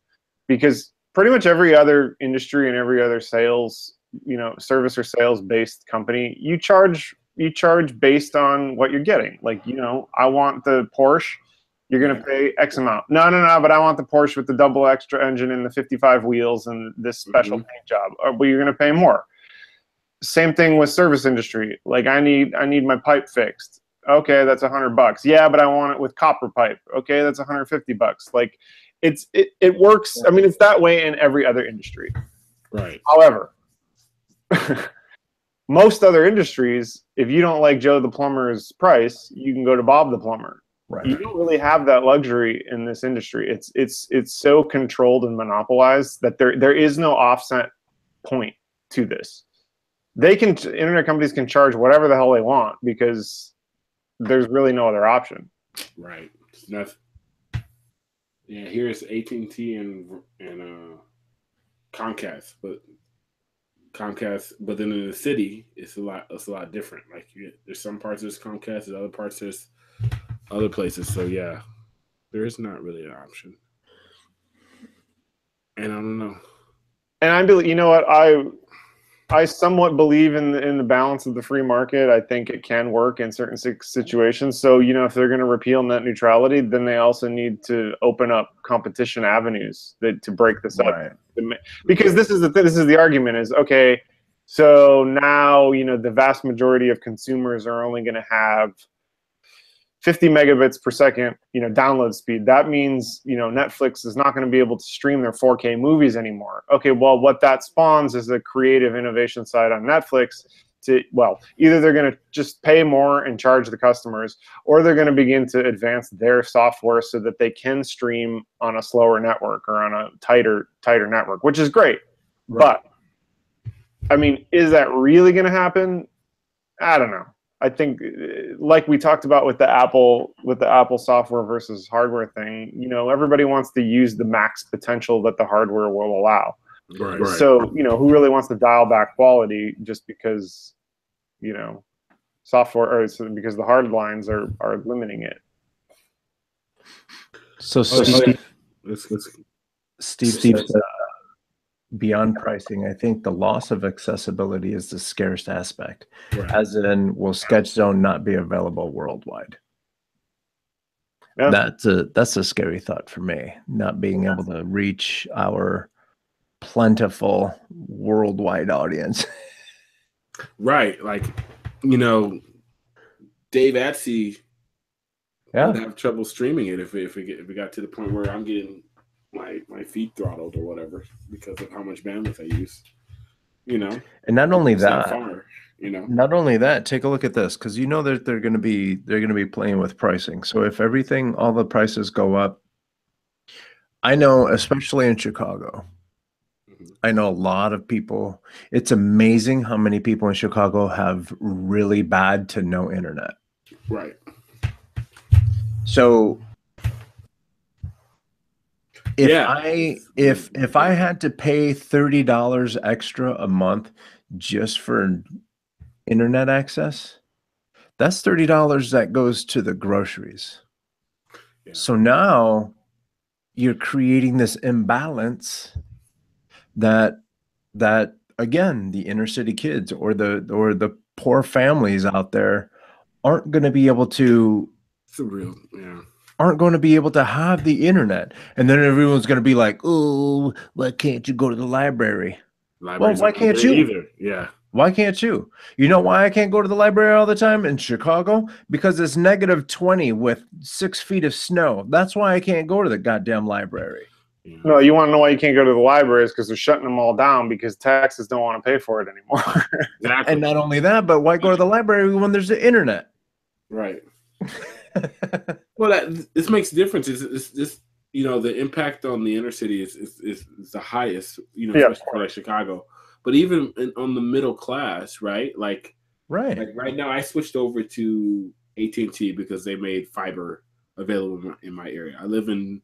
because pretty much every other industry and every other sales, service or sales based company, you charge based on what you're getting. Like, I want the Porsche, you're going to pay X amount. No, but I want the Porsche with the double extra engine and the 55 wheels and this special paint job. But you're going to pay more. Same thing with service industry. Like I need my pipe fixed. Okay, that's $100. Yeah, but I want it with copper pipe. Okay, that's $150. Like, it works. I mean, it's that way in every other industry. Right. However, most other industries, if you don't like Joe the plumber's price, you can go to Bob the plumber. Right. You don't really have that luxury in this industry. It's so controlled and monopolized that there is no offset point to this. Internet companies can charge whatever the hell they want because there's really no other option. Right. Yeah, here's AT&T and Comcast, but then in the city, it's a lot different. Like there's some parts there's Comcast, there's other parts there's other places. So yeah, there is not really an option. And I don't know. And I believe, you know what, I somewhat believe in the balance of the free market. I think it can work in certain situations. So, you know, if they're going to repeal net neutrality, then they also need to open up competition avenues to break this up. Right. Because this is the argument is, okay, so now, you know, the vast majority of consumers are only going to have 50 megabits per second, you know, download speed. That means, you know, Netflix is not going to be able to stream their 4K movies anymore. Okay, well, what that spawns is a creative innovation side on Netflix either they're going to just pay more and charge the customers, or they're going to begin to advance their software so that they can stream on a slower network or on a tighter network, which is great. Right. But, I mean, is that really going to happen? I don't know. I think, like we talked about with the Apple software versus hardware thing, you know, everybody wants to use the max potential that the hardware will allow. Right. So, you know, who really wants to dial back quality just because, you know, because the hard lines are limiting it. So Steve said, beyond pricing, I think the loss of accessibility is the scarce aspect. Right. As in, will Sketch Zone not be available worldwide? Yeah. That's a scary thought for me, not being able to reach our plentiful worldwide audience. Right. Like, you know, Dave Atsy would have trouble streaming it if we got to the point where I'm getting my feet throttled or whatever because of how much bandwidth I use, you know. And not only that, take a look at this, because you know that they're going to be playing with pricing. So if all the prices go up, I know, especially in Chicago, I know a lot of people. It's amazing how many people in Chicago have really bad to no internet. Right. So if I had to pay $30 extra a month just for internet access, that's $30 that goes to the groceries. Yeah. So now you're creating this imbalance that again, the inner city kids or the poor families out there aren't going to be able to. Aren't going to be able to have the internet, and then everyone's going to be like, "Oh, why can't you go to the library?" Well, why can't you? Either? Yeah. Why can't you? You know why I can't go to the library all the time in Chicago? Because it's -20 with 6 feet of snow. That's why I can't go to the goddamn library. No, you want to know why you can't go to the libraries? Because they're shutting them all down because taxes don't want to pay for it anymore. Exactly. And not only that, but why go to the library when there's the internet? Right. Well, this makes a difference. It's this, you know, the impact on the inner city is the highest, you know, especially for like Chicago. But even on the middle class, right? Like right now, I switched over to AT&T because they made fiber available in my area. I live in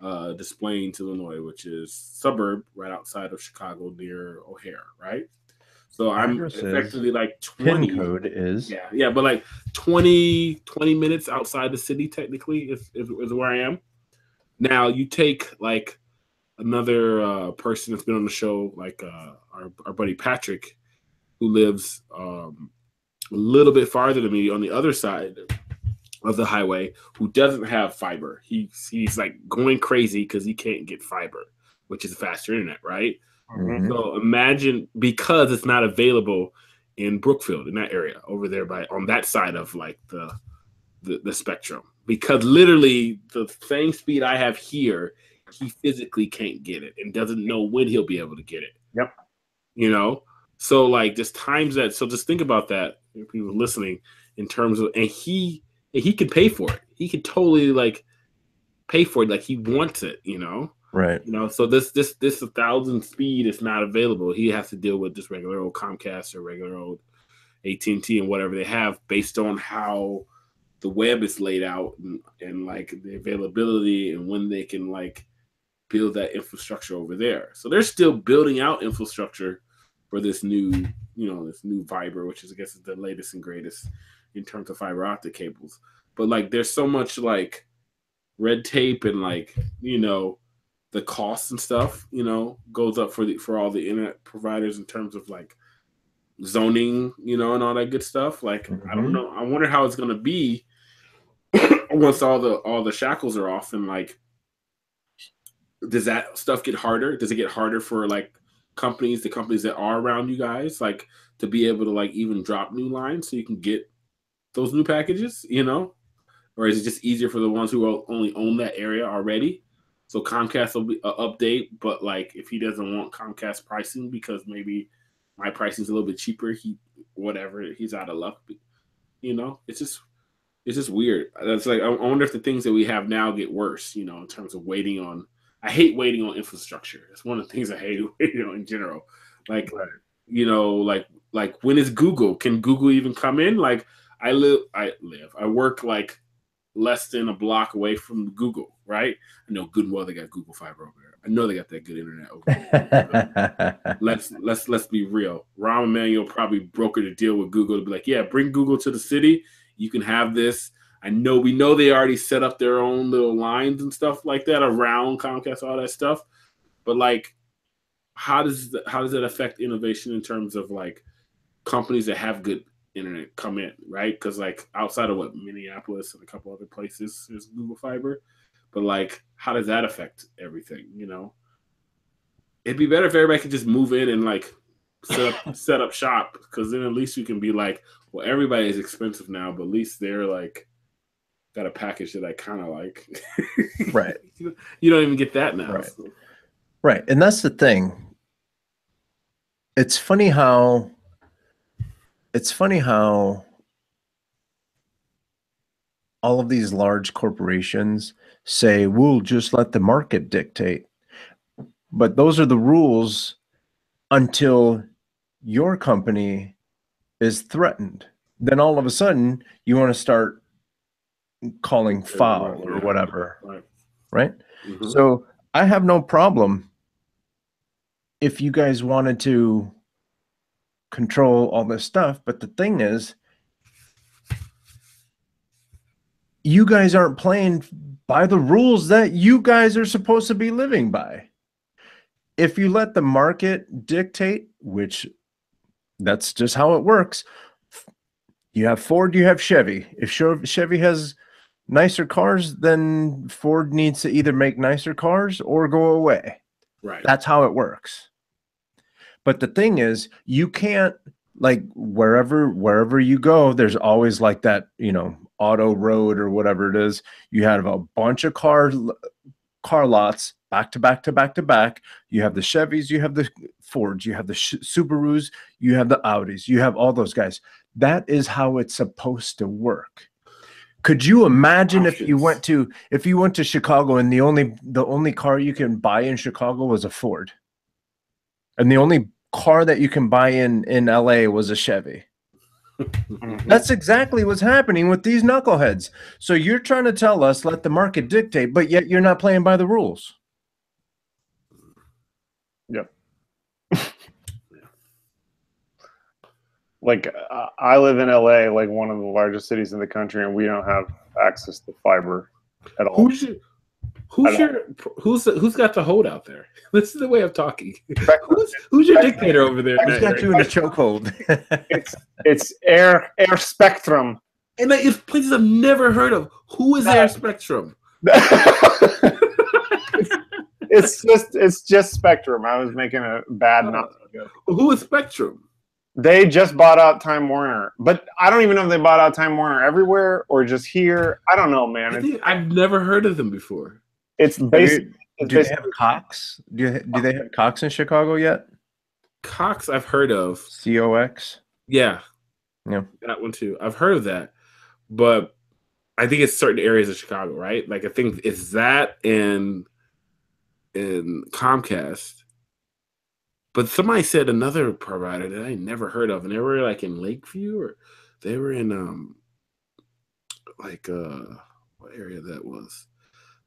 Des Plaines, Illinois, which is a suburb right outside of Chicago near O'Hare, right? So I'm effectively like 20. PIN code is but like 20 minutes outside the city technically is where I am. Now you take like another person that's been on the show, like our buddy Patrick, who lives a little bit farther than me on the other side of the highway, who doesn't have fiber. He's like going crazy because he can't get fiber, which is faster internet, right? Mm-hmm. So imagine, because it's not available in Brookfield, in that area over there on that side of like the the spectrum, because literally the same speed I have here, he physically can't get it and doesn't know when he'll be able to get it. Yep. You know, so like just times that. So just think about that, if people listening, in terms of, and he could pay for it. He could totally like pay for it, like he wants it. You know, right? You know, so this 1,000 speed is not available. He has to deal with just regular old Comcast or regular old AT&T and whatever they have, based on how the web is laid out and like the availability and when they can like build that infrastructure over there. So they're still building out infrastructure for this new, you know, this new fiber, which is, I guess, is the latest and greatest in terms of fiber optic cables. But like, there's so much like red tape and like, you know, the costs and stuff, you know, goes up for all the internet providers in terms of like zoning, you know, and all that good stuff. Like, I don't know. I wonder how it's gonna be once all the shackles are off, and like, does that stuff get harder? Does it get harder for like the companies that are around you guys, like to be able to like even drop new lines so you can get those new packages, you know? Or is it just easier for the ones who only own that area already? So Comcast will be update, but like if he doesn't want Comcast pricing because maybe my pricing is a little bit cheaper, he's out of luck. You know, it's just weird. That's like, I wonder if the things that we have now get worse, you know, in terms of waiting on. I hate waiting on infrastructure. It's one of the things I hate, you know, in general. Like, you know, like when is Google? Can Google even come in? Like, I work like less than a block away from Google, right? I know good and well they got Google Fiber over there. I know they got that good internet over there. Let's be real. Rahm Emanuel probably brokered a deal with Google to be like, yeah, bring Google to the city. You can have this. We know they already set up their own little lines and stuff like that around Comcast, all that stuff. But like, how does that affect innovation in terms of like companies that have good internet come in, right? Because like outside of Minneapolis and a couple other places, there's Google Fiber. But like, how does that affect everything? You know, it'd be better if everybody could just move in and like set up shop, because then at least you can be like, well, everybody is expensive now, but at least they're like got a package that I kind of like. Right. You don't even get that now. Right. So. Right. And that's the thing. It's funny how all of these large corporations say, we'll just let the market dictate. But those are the rules until your company is threatened. Then all of a sudden you want to start calling foul or whatever. Right? Mm-hmm. So I have no problem if you guys wanted to control all this stuff. But the thing is, you guys aren't playing by the rules that you guys are supposed to be living by. If you let the market dictate, which that's just how it works. You have Ford, you have Chevy. If Chevy has nicer cars, then Ford needs to either make nicer cars or go away. Right. That's how it works. But the thing is, you can't, like, wherever you go, there's always like that, you know, auto road or whatever it is. You have a bunch of car lots back to back to back to back. You have the Chevys, you have the Fords, you have the Subarus, you have the Audis, you have all those guys. That is how it's supposed to work. Could you imagine if you went to Chicago and the only car you can buy in Chicago was a Ford, and the only car that you can buy in LA was a Chevy? That's exactly what's happening with these knuckleheads. So you're trying to tell us let the market dictate, but yet you're not playing by the rules. Yep. Like I live in LA, like one of the largest cities in the country, and we don't have access to fiber at all. Who's got the hold out there? This is the way of talking. Who's your dictator over there? Who's got you in a chokehold? It's Air Spectrum, and it's places I've never heard of. Who is Air Spectrum? It's just Spectrum. I was making a bad joke. Who is Spectrum? They just bought out Time Warner, but I don't even know if they bought out Time Warner everywhere or just here. I don't know, man. I've never heard of them before. It's basically. Do they have Cox? Do they have Cox in Chicago yet? Cox, I've heard of. COX. Yeah, that one too. I've heard of that, but I think it's certain areas of Chicago, right? Like I think it's that and Comcast. But somebody said another provider that I never heard of, and they were like in Lakeview, or they were in what area that was?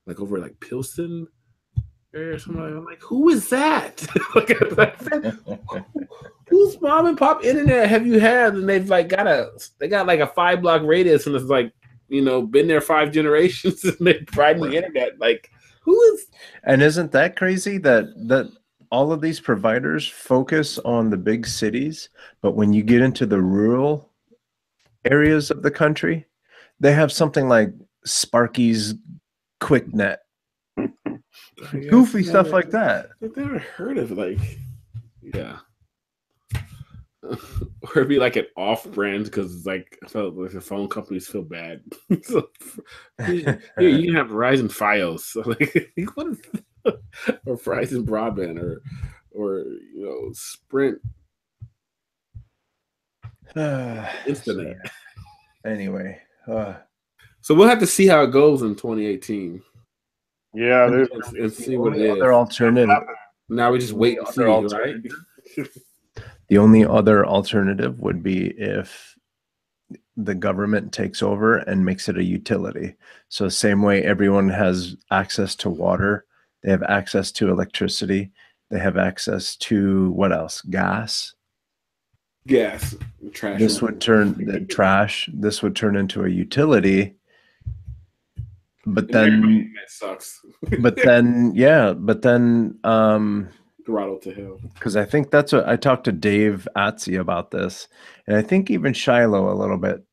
Like over like Pilsen area or something. I'm like, who is that? Whose mom and pop internet have you had? And they've like got like a 5-block radius, and it's like, been there 5 generations, and they provide the internet. Like, who is? And isn't that crazy that all of these providers focus on the big cities, but when you get into the rural areas of the country, they have something like Sparky's QuickNet, goofy stuff like that. I've never heard of or it'd be like an off-brand because like I felt like the phone companies feel bad. So, here you can have Verizon Fios, so like what is, or Verizon Broadband, or Sprint Internet. Anyway, so we'll have to see how it goes in 2018. Yeah, there's and see what it is. Other alternative. Now we just wait and see, right? The only other alternative would be if the government takes over and makes it a utility. So same way everyone has access to water, they have access to electricity, they have access to what else? Gas. Trash. This would turn trash. This would turn into a utility. But then that sucks. but then throttle to hell. Because I think that's what I talked to Dave Atsy about this, and I think even Shiloh a little bit.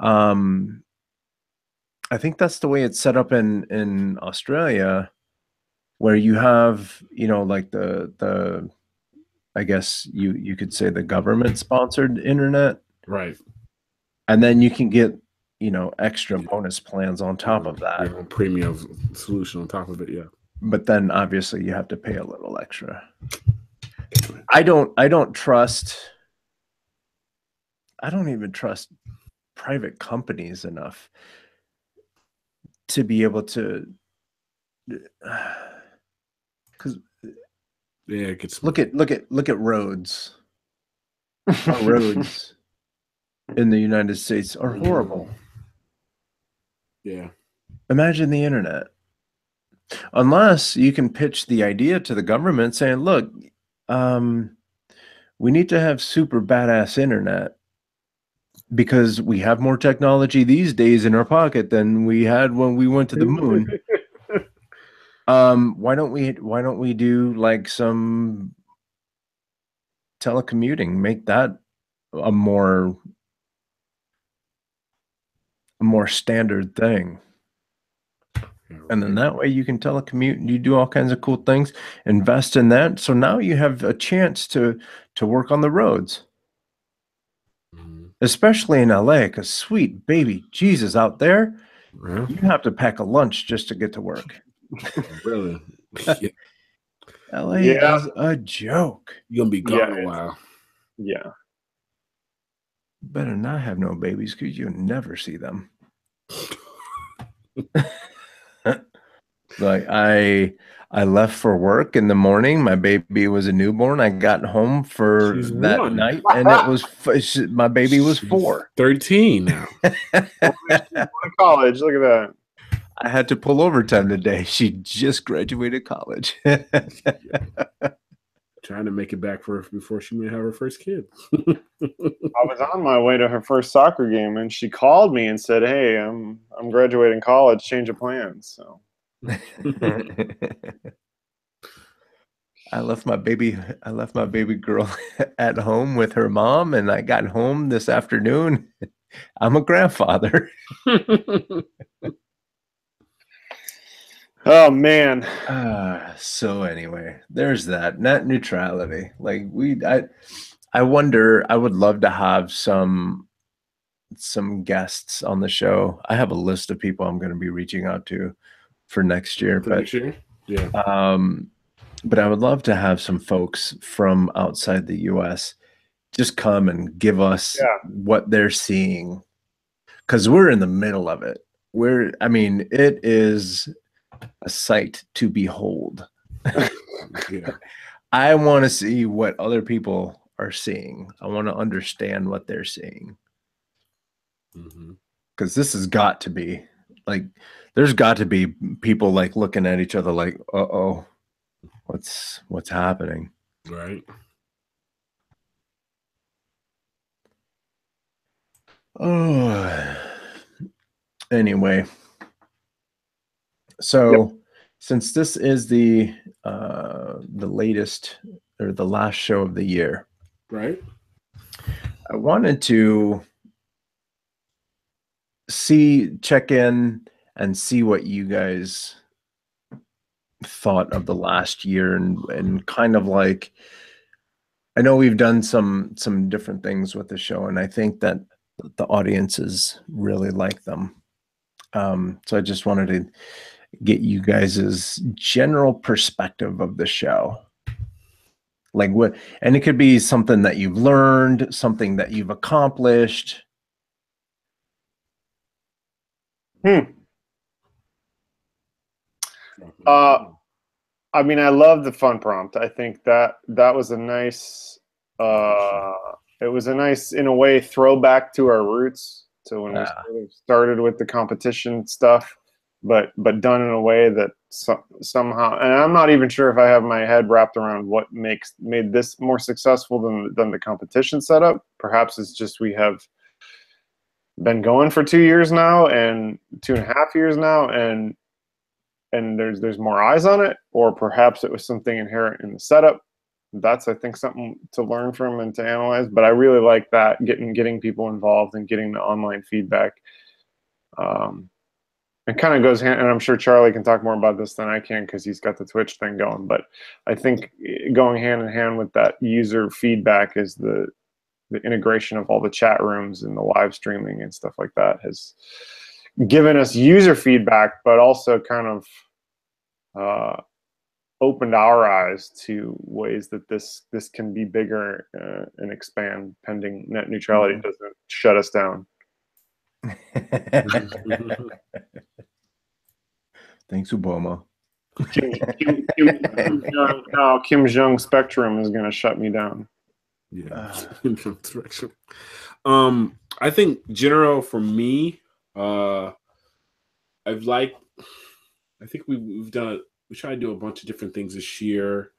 I think that's the way it's set up in Australia, where you have like the I guess you could say the government sponsored internet, right? And then you can get extra bonus plans on top of that, premium solution on top of it. Yeah. But then obviously you have to pay a little extra. I don't even trust private companies enough to be able to, because it gets look at roads. Our roads in the United States are horrible. Yeah. Imagine the internet. Unless you can pitch the idea to the government saying, look, we need to have super badass internet because we have more technology these days in our pocket than we had when we went to the moon. Why don't we do like some telecommuting, make that a more standard thing? And then that way you can telecommute and you do all kinds of cool things, invest in that. So now you have a chance to work on the roads, especially in LA, because sweet baby Jesus out there, you have to pack a lunch just to get to work. Really? LA is a joke. You're going to be gone a while. Yeah. Better not have no babies because you'll never see them. Like I left for work in the morning. My baby was a newborn. I got home for that night, and it was my baby was 4. 13 now. College. Look at that. I had to pull overtime today. She just graduated college. Trying to make it back before she may have her first kid. I was on my way to her first soccer game, and she called me and said, "Hey, I'm graduating college. Change of plans." So I left my baby girl at home with her mom, and I got home this afternoon. I'm a grandfather. Oh man. So anyway, there's that net neutrality. Like I wonder, I would love to have some guests on the show. I have a list of people I'm going to be reaching out to for next year. Yeah. But I would love to have some folks from outside the US just come and give us what they're seeing. Because we're in the middle of it. I mean, it is a sight to behold. Yeah. I want to see what other people are seeing. I want to understand what they're seeing. Because this has got to be like, there's got to be people like looking at each other like, uh-oh, what's happening? Right. Oh, anyway. So since this is the latest or the last show of the year, right, I wanted to check in and see what you guys thought of the last year, and kind of like, I know we've done some different things with the show, and I think that the audiences really like them. So I just wanted to get you guys' general perspective of the show. Like what, and it could be something that you've learned, something that you've accomplished. I mean, I love the fun prompt. I think that was a nice, it was a nice, in a way, throwback to our roots, to when we sort of started with the competition stuff, but done in a way that somehow, and I'm not even sure if I have my head wrapped around what made this more successful than the competition setup. Perhaps it's just we have been going for 2 years now, and 2.5 years now, and there's more eyes on it, or perhaps it was something inherent in the setup. That's, I think, something to learn from and to analyze. But I really like that, getting people involved and getting the online feedback. It kind of goes hand, and I'm sure Charlie can talk more about this than I can because he's got the Twitch thing going. But I think going hand in hand with that user feedback is the integration of all the chat rooms and the live streaming and stuff like that has given us user feedback, but also kind of opened our eyes to ways that this can be bigger and expand, pending net neutrality doesn't shut us down. Thanks, Obama. Kim Jong Spectrum is going to shut me down. Yeah. I think general for me, I think we've done we try to do a bunch of different things this year.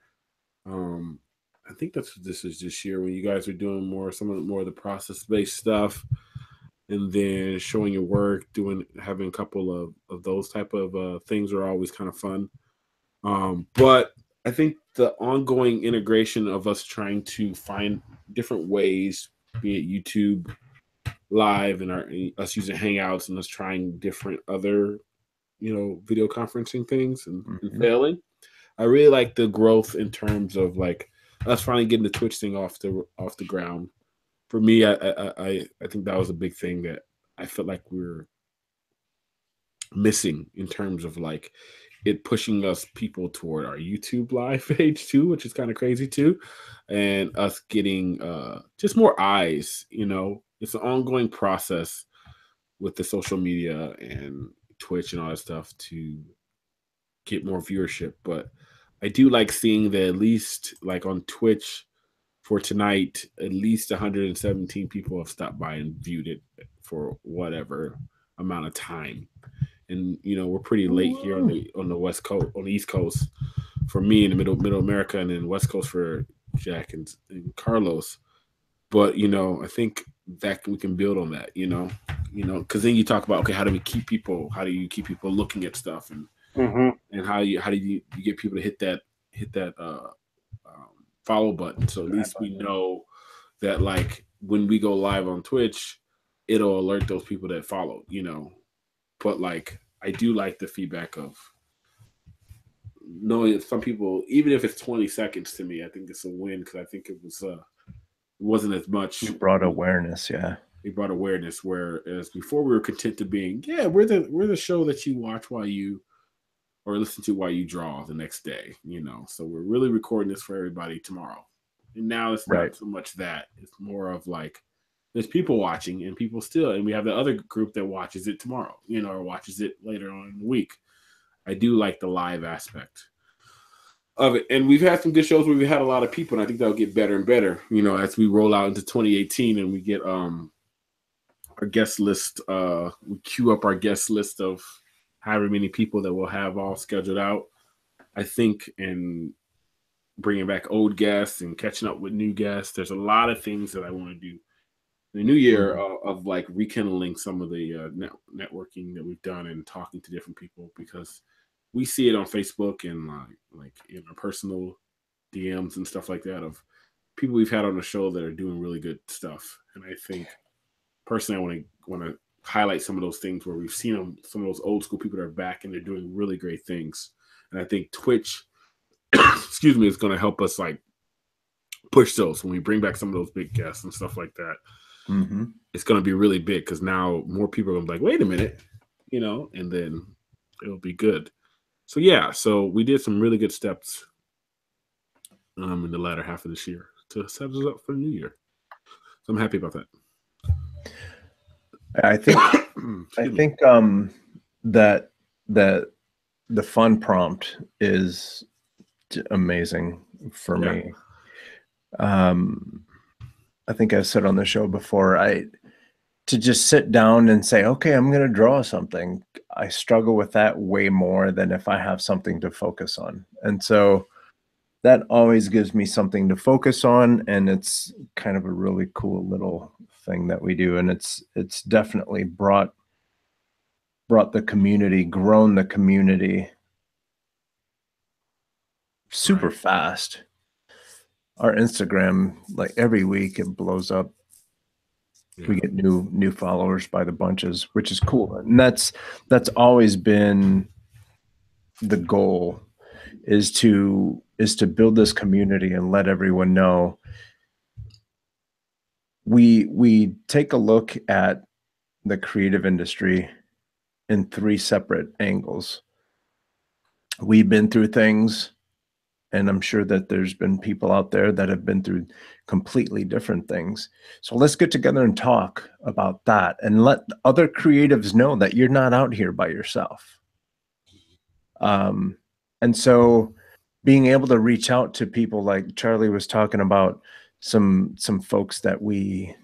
I think that's what this is this year, when you guys are doing more of the process-based stuff, and then showing your work, having a couple of those type of things are always kind of fun. But I think the ongoing integration of us trying to find different ways, be it YouTube Live and us using Hangouts, and us trying different other video conferencing things and failing. I really like the growth in terms of like us finally getting the Twitch thing off the ground. For me, I think that was a big thing that I felt like we were missing in terms of like it pushing us people toward our YouTube Live page too, which is kind of crazy too, and us getting just more eyes. It's an ongoing process with the social media and Twitch and all that stuff to get more viewership. But I do like seeing that at least like on Twitch for tonight, at least 117 people have stopped by and viewed it for whatever amount of time. And we're pretty late here on the West Coast, on the East Coast for me, in the middle America, and then West Coast for Jack and Carlos. But I think that we can build on that, because then you talk about, okay, how do you keep people looking at stuff, and and how do you get people to hit that follow button, so at least we know that like when we go live on Twitch, it'll alert those people that followed, But like I do like the feedback of knowing that some people, even if it's 20 seconds to me, I think it's a win, because I think it was wasn't as much. We brought awareness, yeah. We brought awareness, whereas before we were content to being, we're the show that you watch while you or listen to while you draw the next day, So we're really recording this for everybody tomorrow. And now it's not so much that. It's more of like there's people watching and people still, and we have the other group that watches it tomorrow, or watches it later on in the week. I do like the live aspect of it. And we've had some good shows where we've had a lot of people, and I think that'll get better and better, as we roll out into 2018 and we get our guest list, we queue up our guest list of however many people that we'll have all scheduled out, I think, and bringing back old guests and catching up with new guests. There's a lot of things that I want to do in the new year of like rekindling some of the networking that we've done and talking to different people, because we see it on Facebook and like in our personal DMs and stuff like that of people we've had on the show that are doing really good stuff. And I think personally, I want to highlight some of those things where we've seen them, some of those old school people that are back and they're doing really great things. And I think Twitch, excuse me, is going to help us like push those when we bring back some of those big guests and stuff like that. Mm-hmm. It's going to be really big because now more people are going to be like, wait a minute, and then it'll be good. So so we did some really good steps in the latter half of this year to set us up for the new year. So I'm happy about that. I think that the fun prompt is amazing for me. I think I've said on the show before, to just sit down and say, okay, I'm going to draw something. I struggle with that way more than if I have something to focus on. And so that always gives me something to focus on. And it's kind of a really cool little thing that we do. And it's definitely brought the community, grown the community super fast. Our Instagram, like every week it blows up. We get new followers by the bunches, which is cool. And that's always been the goal, is to build this community and let everyone know. We take a look at the creative industry in 3 separate angles. We've been through things, and I'm sure that there's been people out there that have been through completely different things. So let's get together and talk about that and let other creatives know that you're not out here by yourself. And so being able to reach out to people like Charlie was talking about, some folks that we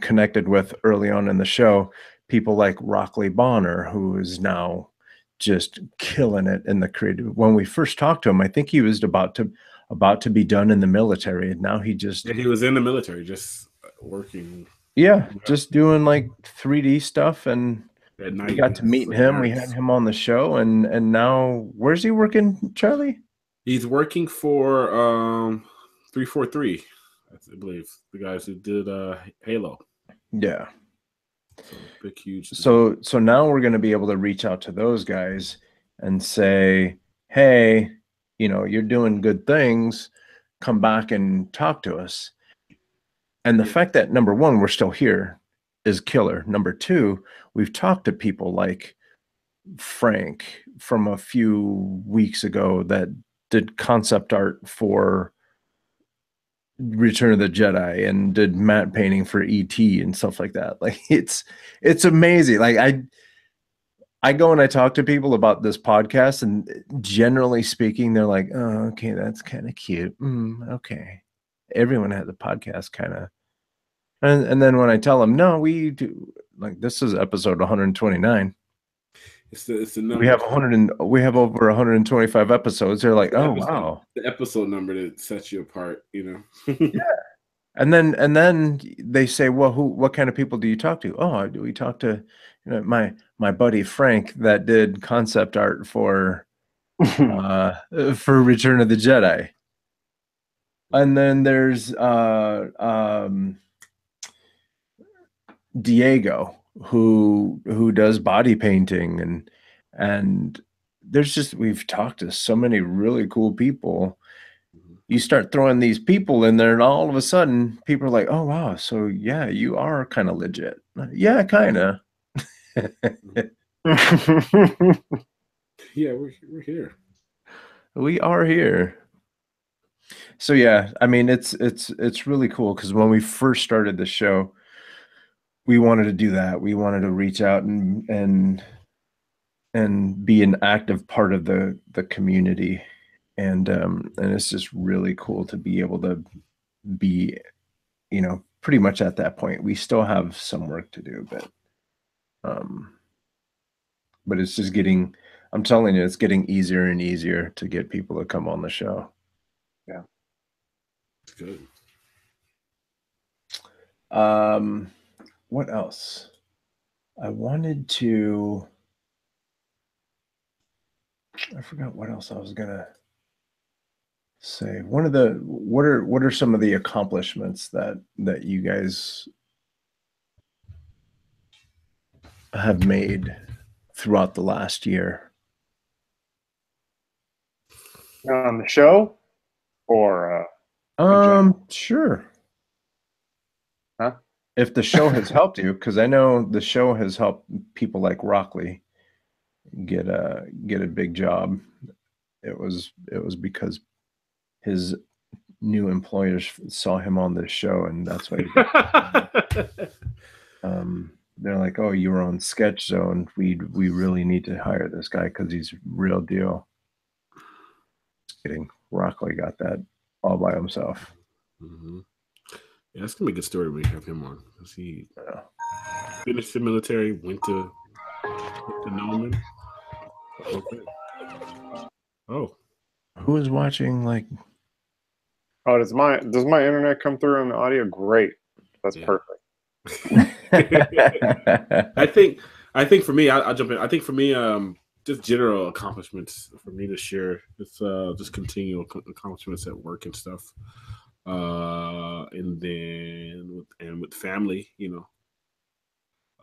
connected with early on in the show, people like Rockley Bonner, who is now just killing it in the creative. When we first talked to him, I think he was about to be done in the military, and now he was in the military, just working. Yeah, just doing like 3D stuff, and we got to meet him. We had him on the show, and now where's he working, Charlie? He's working for 343, I believe, the guys who did Halo. Yeah. So big, huge. So now we're going to be able to reach out to those guys and say, hey, you're doing good things. Come back and talk to us. And the fact that, number one, we're still here is killer. Number two, we've talked to people like Frank from a few weeks ago that did concept art for Return of the Jedi and did matte painting for E.T. and stuff like that. Like it's amazing. Like I go and I talk to people about this podcast, and generally speaking, they're like, oh, okay, that's kind of cute. Okay. Everyone has a podcast kind of. And then when I tell them, no, we do, like, this is episode 129. It's the number. We have over 125 episodes. They're like, oh, wow. The episode number that sets you apart, Yeah. And then they say, well, what kind of people do you talk to? Oh, we talk to my buddy Frank that did concept art for Return of the Jedi. And then there's Diego, who does body painting, and there's we've talked to so many really cool people, you start throwing these people in there, and all of a sudden, people are like, "Oh wow, so yeah, you are kind of legit." Yeah, kind of. Yeah, we're here. We are here. So yeah, I mean, it's really cool because when we first started the show, we wanted to do that. We wanted to reach out and be an active part of the community, and it's just really cool to be able to be, you know, pretty much at that point. We still have some work to do, but it's just getting, I'm telling you, it's getting easier and easier to get people to come on the show. Yeah. It's good. What else? I wanted to, I forgot what else I was gonna say. What are some of the accomplishments that you guys have made throughout the last year? On the show, or sure. Huh? If the show has helped you, because I know the show has helped people like Rockley get a big job. It was because his new employers saw him on this show, and that's why they're like, "Oh, you were on Sketch Zone. We really need to hire this guy because he's real deal." Just kidding. Rockley got that all by himself. Mm-hmm. Yeah, that's gonna be a good story when we have him on. He finished the military, went to Norman. Okay. Oh, who is watching? Like, oh, does my internet come through on the audio? Great, that's perfect. I think for me, I'll jump in. I think for me, just general accomplishments for me this year. It's just continual accomplishments at work and stuff. And then with family, you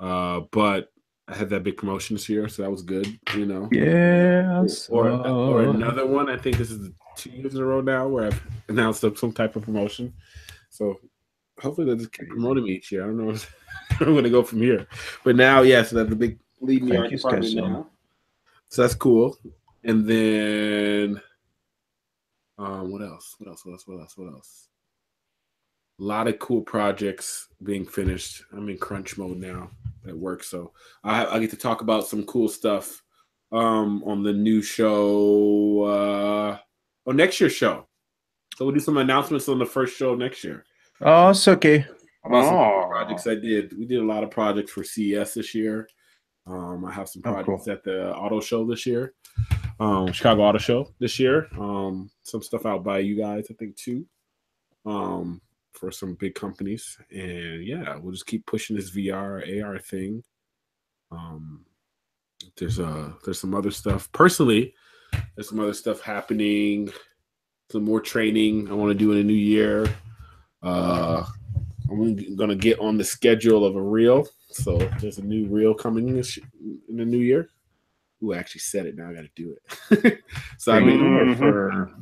know. But I had that big promotion this year, so that was good, you know. Yeah. Or another one. I think this is 2 years in a row now where I've announced some type of promotion. So hopefully they'll just keep promoting me each year. I don't know if I'm going to go from here. But now, yeah, so that's the big lead in the art department now. So that's cool. And then what else? A lot of cool projects being finished. I'm in crunch mode now at work, so I get to talk about some cool stuff on the new show, on next year's show. So we'll do some announcements on the first show next year. Oh, it's okay. About some cool projects I did. We did a lot of projects for CES this year. I have some projects at the auto show this year, Chicago Auto Show this year. Some stuff out by you guys, I think, too. For some big companies, and yeah, we'll just keep pushing this VR AR thing. There's some other stuff. Personally, there's some other stuff happening. Some more training I want to do in the new year. I'm gonna get on the schedule of a reel. So there's a new reel coming in the new year. Ooh, I actually said it. Now I got to do it. So I mean,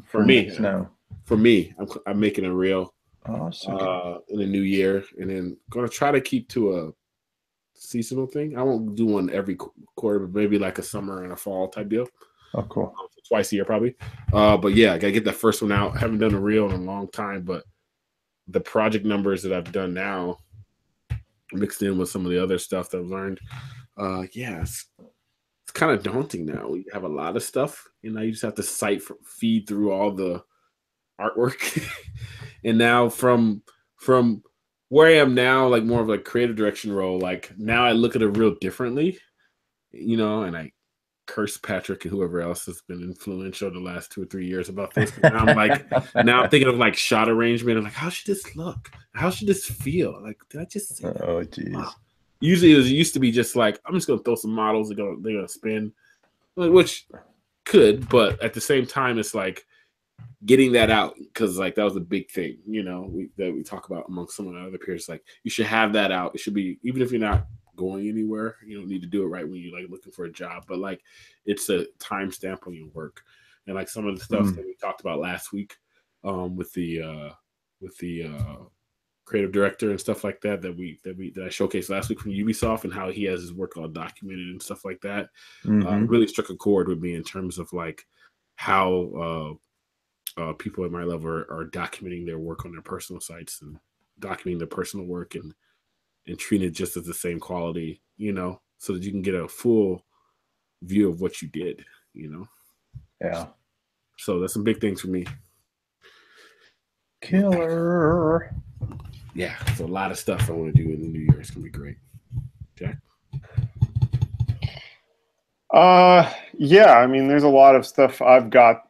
for me now. For me, I'm making a reel. Awesome. In the new year, and then gonna try to keep to a seasonal thing. I won't do one every quarter, but maybe like a summer and a fall type deal. Oh, cool. Twice a year, probably. But yeah, I gotta get that first one out. I haven't done a reel in a long time, but the project numbers that I've done now, mixed in with some of the other stuff that I've learned, yeah, it's kind of daunting now. We have a lot of stuff, and now you just have to feed through all the artwork. And now from where I am now, like more of a creative direction role, like now I look at it real differently, you know, and I curse Patrick and whoever else has been influential the last 2 or 3 years about this. Now I'm thinking of like shot arrangement and like, how should this look? How should this feel? Like, did I just say that? Oh, geez. Wow. Usually it used to be just like, I'm just gonna throw some models, they're gonna spin, which could, but at the same time, it's like getting that out, because like that was a big thing, you know, that we talk about amongst some of the other peers. Like, you should have that out. It should be, even if you're not going anywhere, you don't need to do it right when you're like looking for a job, but like it's a timestamp on your work. And like some of the stuff that we talked about last week, with the creative director and stuff like that that I showcased last week from Ubisoft, and how he has his work all documented and stuff like that. Really struck a chord with me in terms of like how people at my level are documenting their work on their personal sites and documenting their personal work and treating it just as the same quality, you know, so that you can get a full view of what you did, you know. Yeah. So that's some big things for me. Killer. Yeah, so a lot of stuff I want to do in the new year. It's gonna be great. Jack? Yeah, I mean, there's a lot of stuff I've got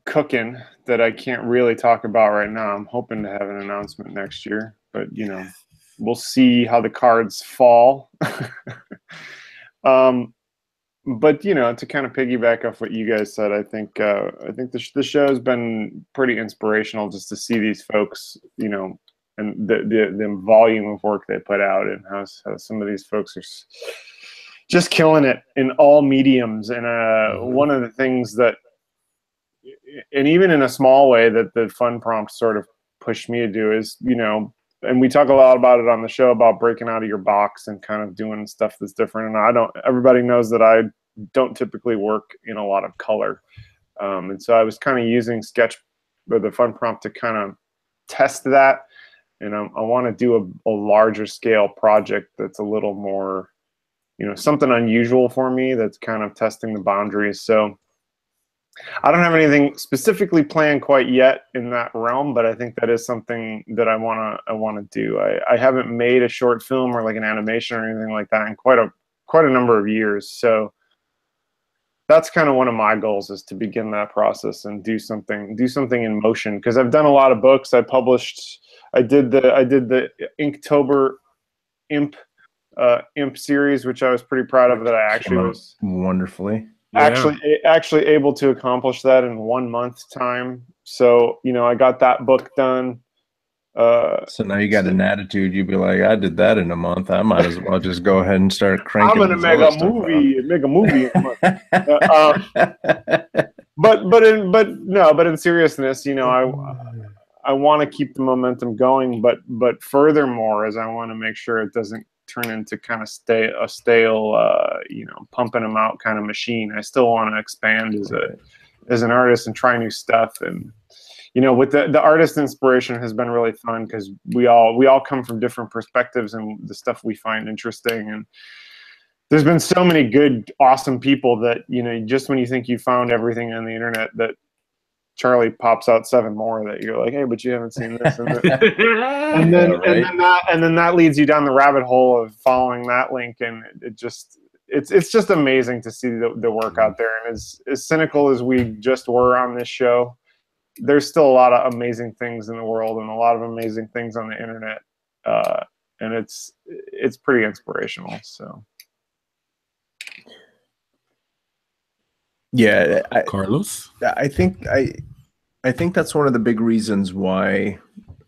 cooking that I can't really talk about right now. I'm hoping to have an announcement next year, but you know, we'll see how the cards fall. But you know, to kind of piggyback off what you guys said, I think the show's been pretty inspirational just to see these folks, you know, and the volume of work they put out, and how some of these folks are just killing it in all mediums. And one of the things that, and even in a small way, that the fun prompt sort of pushed me to do is, you know, and we talk a lot about it on the show about breaking out of your box and kind of doing stuff that's different. And everybody knows that I don't typically work in a lot of color. And so I was kind of using Sketch or the fun prompt to kind of test that. And I want to do a larger scale project that's a little more, you know, something unusual for me, that's kind of testing the boundaries. So I don't have anything specifically planned quite yet in that realm, but I think that is something that I want to do. I haven't made a short film or like an animation or anything like that in quite a number of years. So that's kind of one of my goals, is to begin that process and do something in motion. Because I've done a lot of books. I did the Inktober Imp series, which I was pretty proud of, that I actually was wonderfully actually able to accomplish that in 1 month time. So, you know, I got that book done. So now you got an attitude. You'd be like, I did that in a month. I might as well just go ahead and start cranking. I'm gonna make a movie in a month. But in seriousness, you know, I want to keep the momentum going, but furthermore, is I want to make sure it doesn't turn into kind of a stale, you know, pumping them out kind of machine. I still want to expand as an artist and try new stuff. And you know, with the artist inspiration has been really fun, because we all come from different perspectives and the stuff we find interesting. And there's been so many good, awesome people that, you know, just when you think you found everything on the internet, that Charlie pops out 7 more that you're like, hey, but you haven't seen this. And then that leads you down the rabbit hole of following that link. And it's just amazing to see the work out there. And as cynical as we just were on this show, there's still a lot of amazing things in the world and a lot of amazing things on the internet. And it's pretty inspirational. So. Yeah, Carlos, I think that's one of the big reasons why,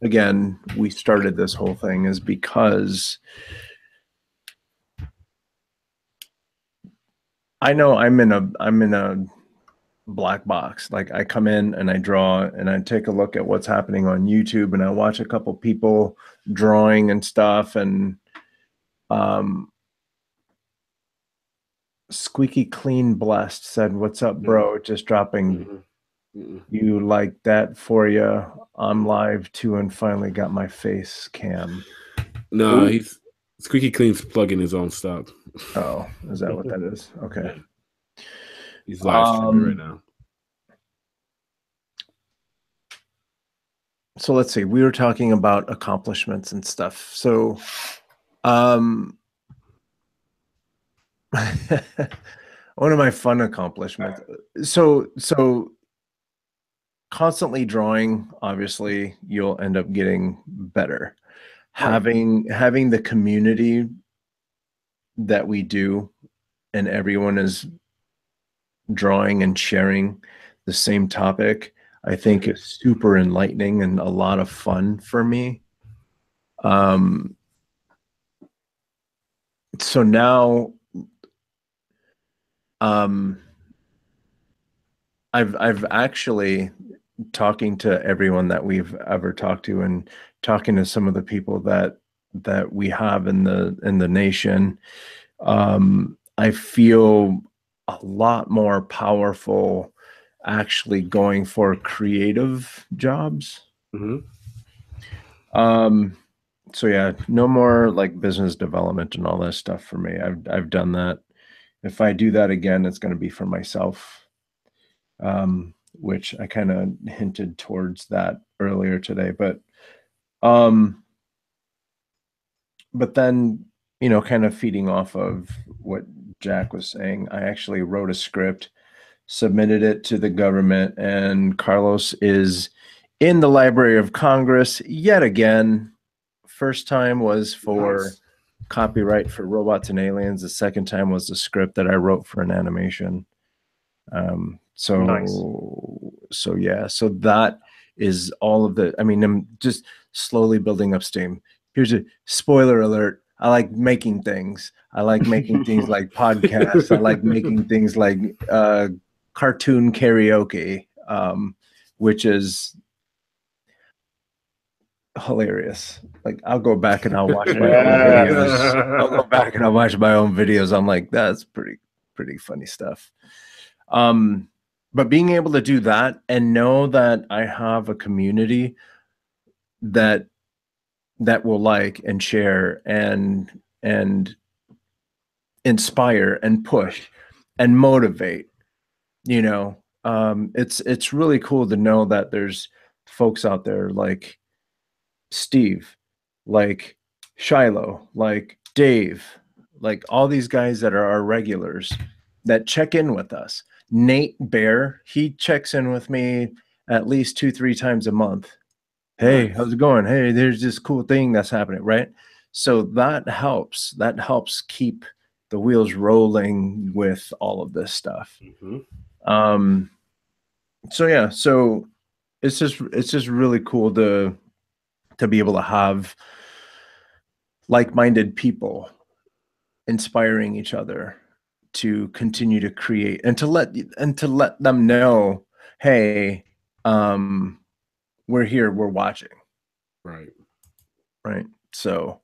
again, we started this whole thing, is because I know I'm in a black box. Like, I come in and I draw and I take a look at what's happening on YouTube, and I watch a couple people drawing and stuff, and Squeaky Clean Blessed said, "What's up, bro? Just dropping you like that for you. I'm live too, and finally got my face cam." No, he's Squeaky Clean's plugging his own stuff. Oh, is that what that is? Okay. Yeah. He's live streaming right now. So let's see. We were talking about accomplishments and stuff. So, one of my fun accomplishments. So constantly drawing, obviously you'll end up getting better. Right. Having the community that we do, and everyone is drawing and sharing the same topic, I think is super enlightening and a lot of fun for me. So now, I've actually, talking to everyone that we've ever talked to, and talking to some of the people that we have in the nation, I feel a lot more powerful actually going for creative jobs. So yeah, no more like business development and all that stuff for me. I've done that. If I do that again, it's going to be for myself, which I kind of hinted towards that earlier today. But then, you know, kind of feeding off of what Jack was saying, I actually wrote a script, submitted it to the government, and Carlos is in the Library of Congress yet again. First time was for copyright for Robots and Aliens. The second time was the script that I wrote for an animation. So yeah, so that is all of the, I mean, I'm just slowly building up steam. Here's a spoiler alert. I like making things. I like making things like podcasts. I like making things like cartoon karaoke, which is hilarious. Like, I'll go back and I'll watch my own videos. I'll go back and I'll watch my own videos. I'm like, that's pretty funny stuff. But being able to do that and know that I have a community that will like and share and inspire and push and motivate, you know, it's really cool to know that there's folks out there like Steve, like Shiloh, like Dave, like all these guys that are our regulars that check in with us. Nate Bear, he checks in with me at least 2-3 times a month. Hey, how's it going? Hey, there's this cool thing that's happening, right? So that helps keep the wheels rolling with all of this stuff. So yeah, so it's just really cool to be able to have like-minded people inspiring each other to continue to create, and to let them know, hey, we're here, we're watching. Right. So,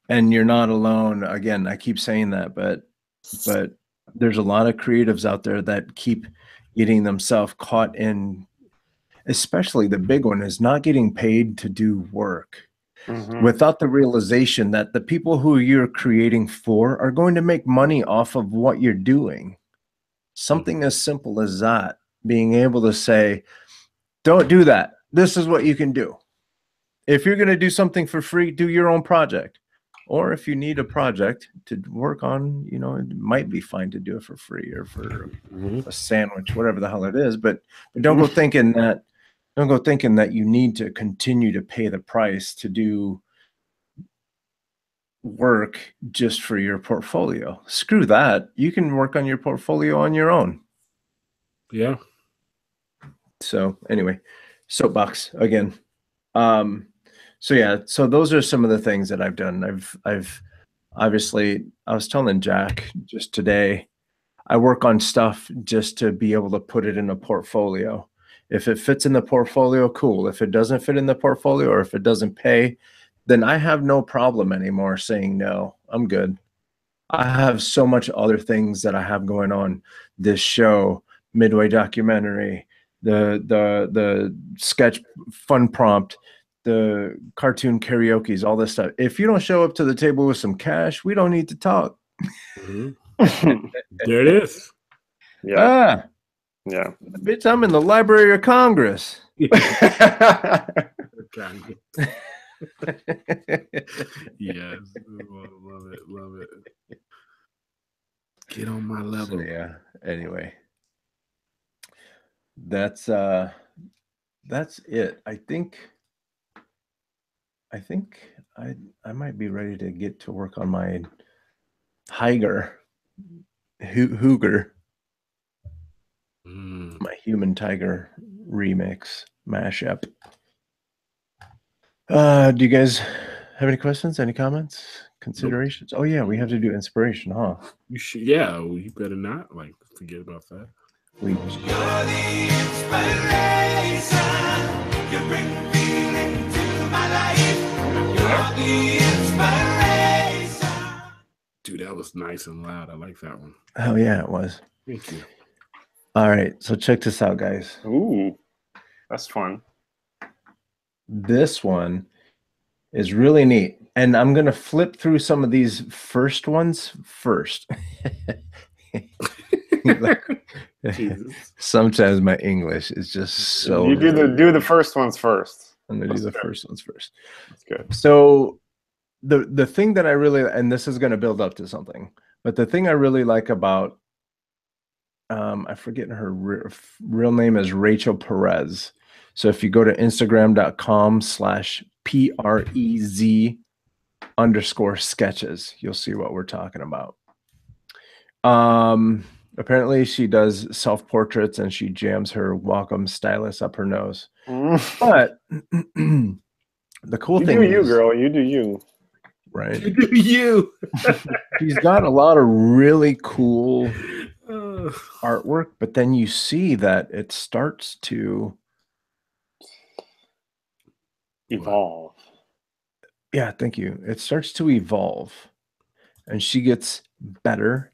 and you're not alone. Again, I keep saying that, but there's a lot of creatives out there that keep getting themselves caught in, especially the big one is not getting paid to do work. Without the realization that the people who you're creating for are going to make money off of what you're doing. Something as simple as that, being able to say, don't do that. This is what you can do. If you're going to do something for free, do your own project. Or if you need a project to work on, you know, it might be fine to do it for free or for a sandwich, whatever the hell it is. But don't go thinking that you need to continue to pay the price to do work just for your portfolio. Screw that. You can work on your portfolio on your own. Yeah. So anyway, soapbox again. So yeah, so those are some of the things that I've done. I've obviously, I was telling Jack just today, I work on stuff just to be able to put it in a portfolio. If it fits in the portfolio, cool. If it doesn't fit in the portfolio, or if it doesn't pay, then I have no problem anymore saying no. I'm good. I have so much other things that I have going on. This show, Midway documentary, the sketch fun prompt, the cartoon karaoke's, all this stuff. If you don't show up to the table with some cash, we don't need to talk. There it is. Yeah. Bitch, I'm in the Library of Congress. Yes, love it. Get on my level. So, yeah. Anyway, that's it. I think I might be ready to get to work on my Hooger, my Human Tiger remix mashup. Do you guys have any questions, any comments, considerations? Nope. Oh yeah, we have to do inspiration, huh? You should. Yeah, well, you better not forget about that. We You're the inspiration. You bring feeling to my life. You're the inspiration. Dude, that was nice and loud. I like that one. Oh yeah, it was. Thank you. All right, so check this out, guys. Ooh, that's fun. This one is really neat. And I'm going to flip through some of these first ones first. Sometimes my English is just so. You do the first ones first. I'm going to do the first ones first. That's good. So the thing that I really, and this is going to build up to something, but the thing I really like about, I forget her real name is Rachel Perez. So if you go to Instagram.com/PREZ_sketches, you'll see what we're talking about. Apparently she does self-portraits and she jams her Wacom stylus up her nose. But the cool thing is, you girl, you do you. Right. You do you. She's got a lot of really cool artwork, but then you see that it starts to evolve. Yeah, thank you. It starts to evolve, and she gets better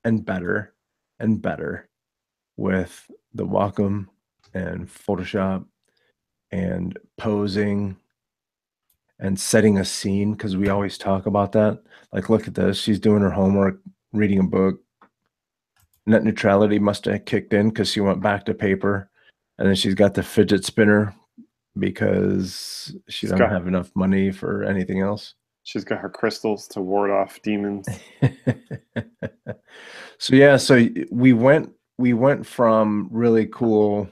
and better and better with the Wacom and Photoshop and posing and setting a scene, because we always talk about that. Like, look at this. She's doing her homework, reading a book. Net neutrality must have kicked in because she went back to paper. And then she's got the fidget spinner because she doesn't have enough money for anything else. She's got her crystals to ward off demons. So yeah, so we went from really cool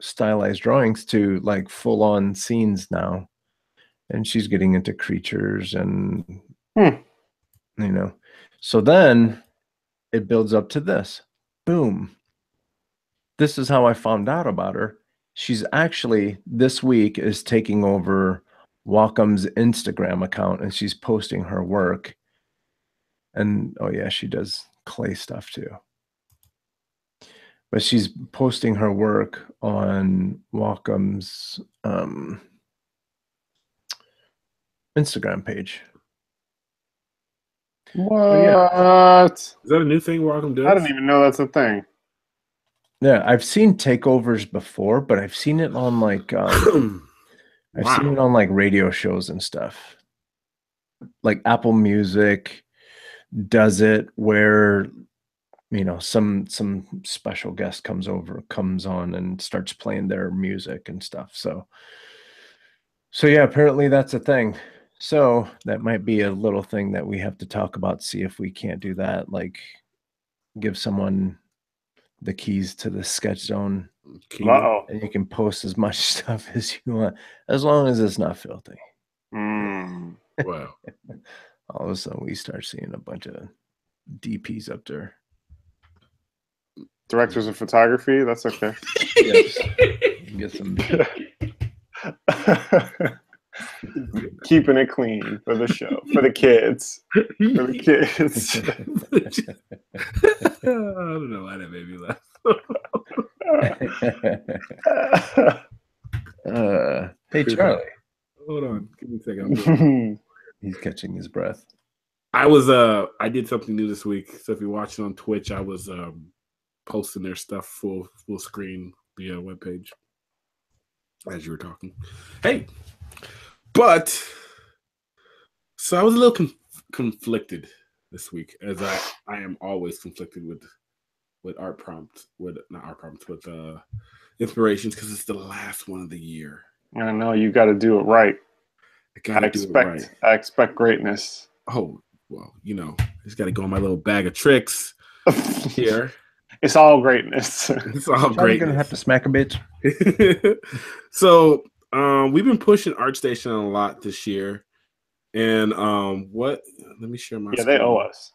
stylized drawings to like full-on scenes now. And she's getting into creatures and you know. So then it builds up to this. Boom. This is how I found out about her. She's actually this week is taking over Wacom's Instagram account, and she's posting her work. And oh yeah, she does clay stuff too. But she's posting her work on Wacom's Instagram page. What? Yeah. Is that a new thing Wacom does? I didn't even know that's a thing. Yeah, I've seen takeovers before, but I've seen it on like I've seen it on like radio shows and stuff. Like Apple Music does it where some special guest comes on and starts playing their music and stuff. So yeah, apparently that's a thing. So that might be a little thing that we have to talk about, see if we can't do that, like give someone the keys to the sketch zone. And you can post as much stuff as you want, as long as it's not filthy. Wow. All of a sudden we start seeing a bunch of DPs up there. Directors of photography, that's okay. Yes. Get some keeping it clean for the show, for the kids. For the kids. I don't know why that made me laugh. Hey Charlie. Hold on. Give me a second. He's catching his breath. I did something new this week. So if you're watching on Twitch, I was posting their stuff full screen via webpage as you were talking. Hey. But so I was a little conflicted this week, as I am always conflicted with art prompts, with inspirations, because it's the last one of the year. I know you got to do it right. I expect greatness. Oh well, just got to go on my little bag of tricks here. It's all greatness. It's all great. You're gonna have to smack a bitch. So we've been pushing ArtStation a lot this year, and let me share my screen. They owe us.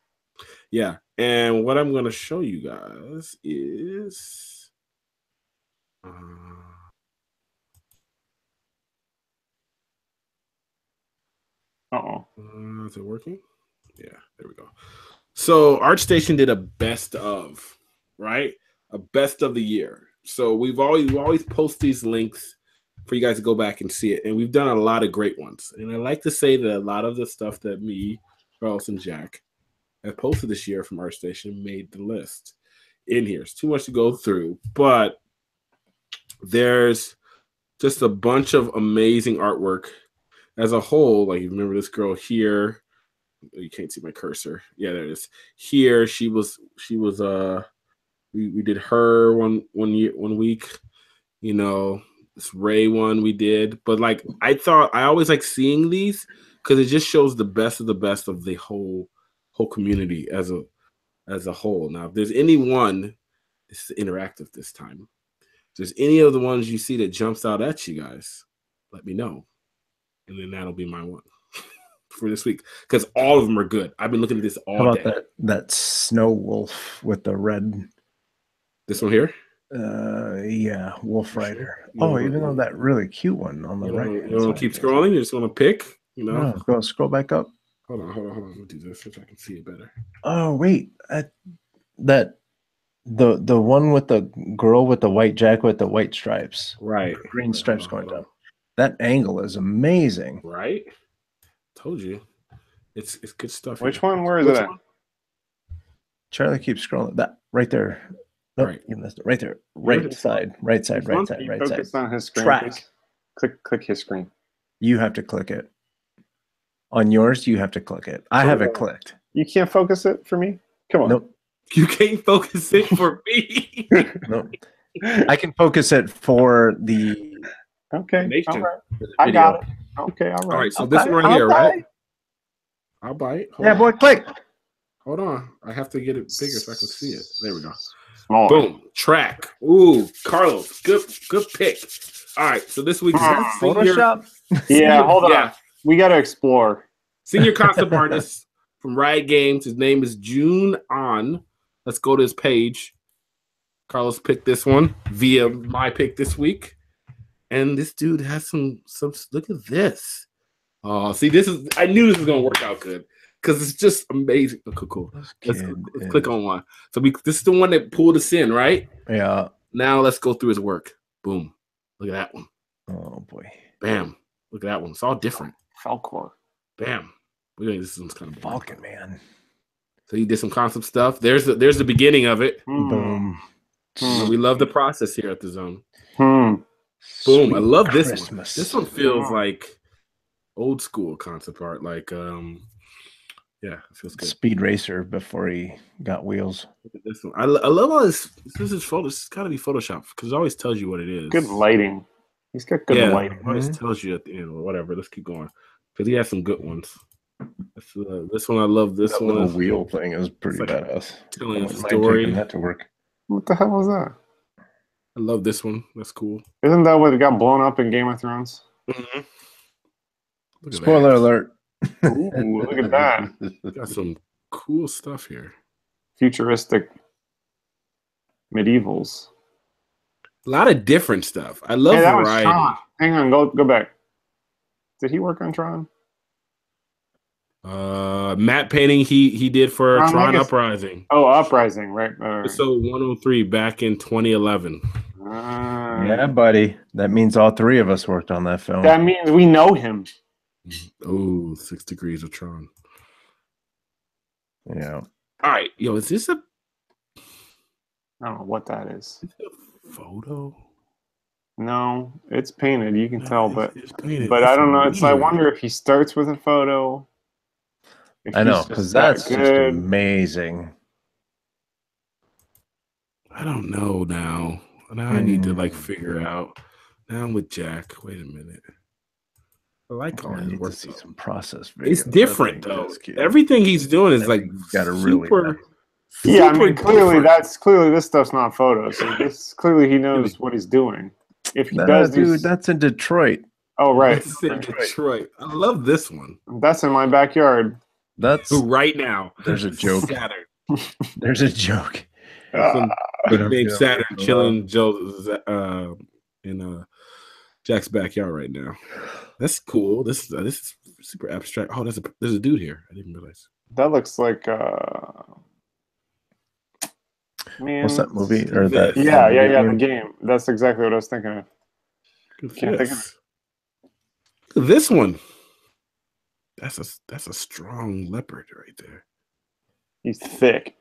Yeah, and what I'm gonna show you guys is is it working? Yeah, there we go. So ArtStation did a best of, right? a best of the year. So we always post these links for you guys to go back and see it. And we've done a lot of great ones. And I like to say that a lot of the stuff that me, Carlos, and Jack have posted this year from ArtStation made the list in here. It's too much to go through, but there's just a bunch of amazing artwork as a whole. Like, you remember this girl here. You can't see my cursor. Yeah, there it is. Here, she was we did her one week, you know, this Ray one we did. But like, I always like seeing these because it just shows the best of the whole community as a whole. Now, if there's any one, this is interactive this time. If there's any of the ones you see that jumps out at you guys, let me know. And then that'll be my one for this week. Because all of them are good. I've been looking at this all day. That snow wolf with the red? This one here? Yeah, Wolf Rider. Even though that really cute one on the right. You want to keep scrolling? You just want to pick? You know? No, go scroll back up. Hold on. Let me do this so I can see it better. Oh, wait. The one with the girl with the white jacket with the white stripes. Right. Green stripes going down. That angle is amazing. Right? Told you. It's good stuff. Which one? Where is it at? Charlie keeps scrolling. That right there. Nope, right. You missed it. Right there. Right side. Focus on his screen. Track. Click his screen. You have to click it. On yours, you have to click it. I have it clicked. You can't focus it for me? Come on. Nope. You can't focus it for me. Nope. I can focus it for the Okay. All right. I got it. Okay, all right. All right, so this one here, right? I'll bite. Yeah, boy, click. Hold on. I have to get it bigger so I can see it. There we go. Small. Boom. Track. Ooh, Carlos. Good pick. All right, so this week's Photoshop. Yeah, hold on. Yeah. We got to explore. Senior concept artist from Riot Games. His name is June On. Let's go to his page. Carlos picked this one via my pick this week. And this dude has some look at this. Oh, see, I knew this was gonna work out good because it's just amazing. Oh, cool. Let's click on one. So this is the one that pulled us in, right? Yeah. Now let's go through his work. Boom. Look at that one. Oh boy. Bam. Look at that one. It's all different. Falcor. Bam. Look at this one's kind of Falcon, man. So he did some concept stuff. There's the beginning of it. Boom. We love the process here at the Zone. Boom. Boom. I love this one. This one feels like old school concept art. Like, yeah, it feels good. Speed Racer before he got wheels. Look at this one. I love all this. This is photo. It's got to be Photoshop because it always tells you what it is. Good lighting. He's got good lighting. It always tells you at the end or whatever. Let's keep going because he has some good ones. This one I love. This that one. Little wheel thing is pretty badass. Telling a story. That to work. What the hell was that? I love this one. That's cool. Isn't that what got blown up in Game of Thrones? Mm-hmm. Spoiler alert. Ooh, look at that. Got some cool stuff here. Futuristic medievals. A lot of different stuff. I love variety. Hang on, go back. Did he work on Tron? Matte painting he did for Tron Uprising. Oh, Uprising, right. Episode 103 back in 2011. Yeah, buddy. That means all three of us worked on that film. That means we know him. Oh, 6 Degrees of Tron. Yeah. All right. Yo, is this a... I don't know what that is. Is it a photo? No, it's painted. You can tell, but painted. I don't know. I wonder if he starts with a photo. I know, because that's just amazing. I don't know now. Now I need to figure out. Now I'm with Jack. Wait a minute. I like all his work. See some process videos. It's different though. Everything he's doing is got a really. Yeah, I mean, clearly this stuff's not photos. So clearly he knows what he's doing. If he does, dude, that's in Detroit. Oh, right. That's in Detroit. I love this one. That's in my backyard. That's right now. There's a joke. Saturn. There's a joke. Named Saturn chilling in Jack's backyard right now. That's cool. This is super abstract. Oh, there's a dude here. I didn't realize. That looks like Man, What's that movie or that? Yeah, video the game? game. That's exactly what I was thinking of. Can't think of Yes. Look at this one. That's a strong leopard right there. He's thick.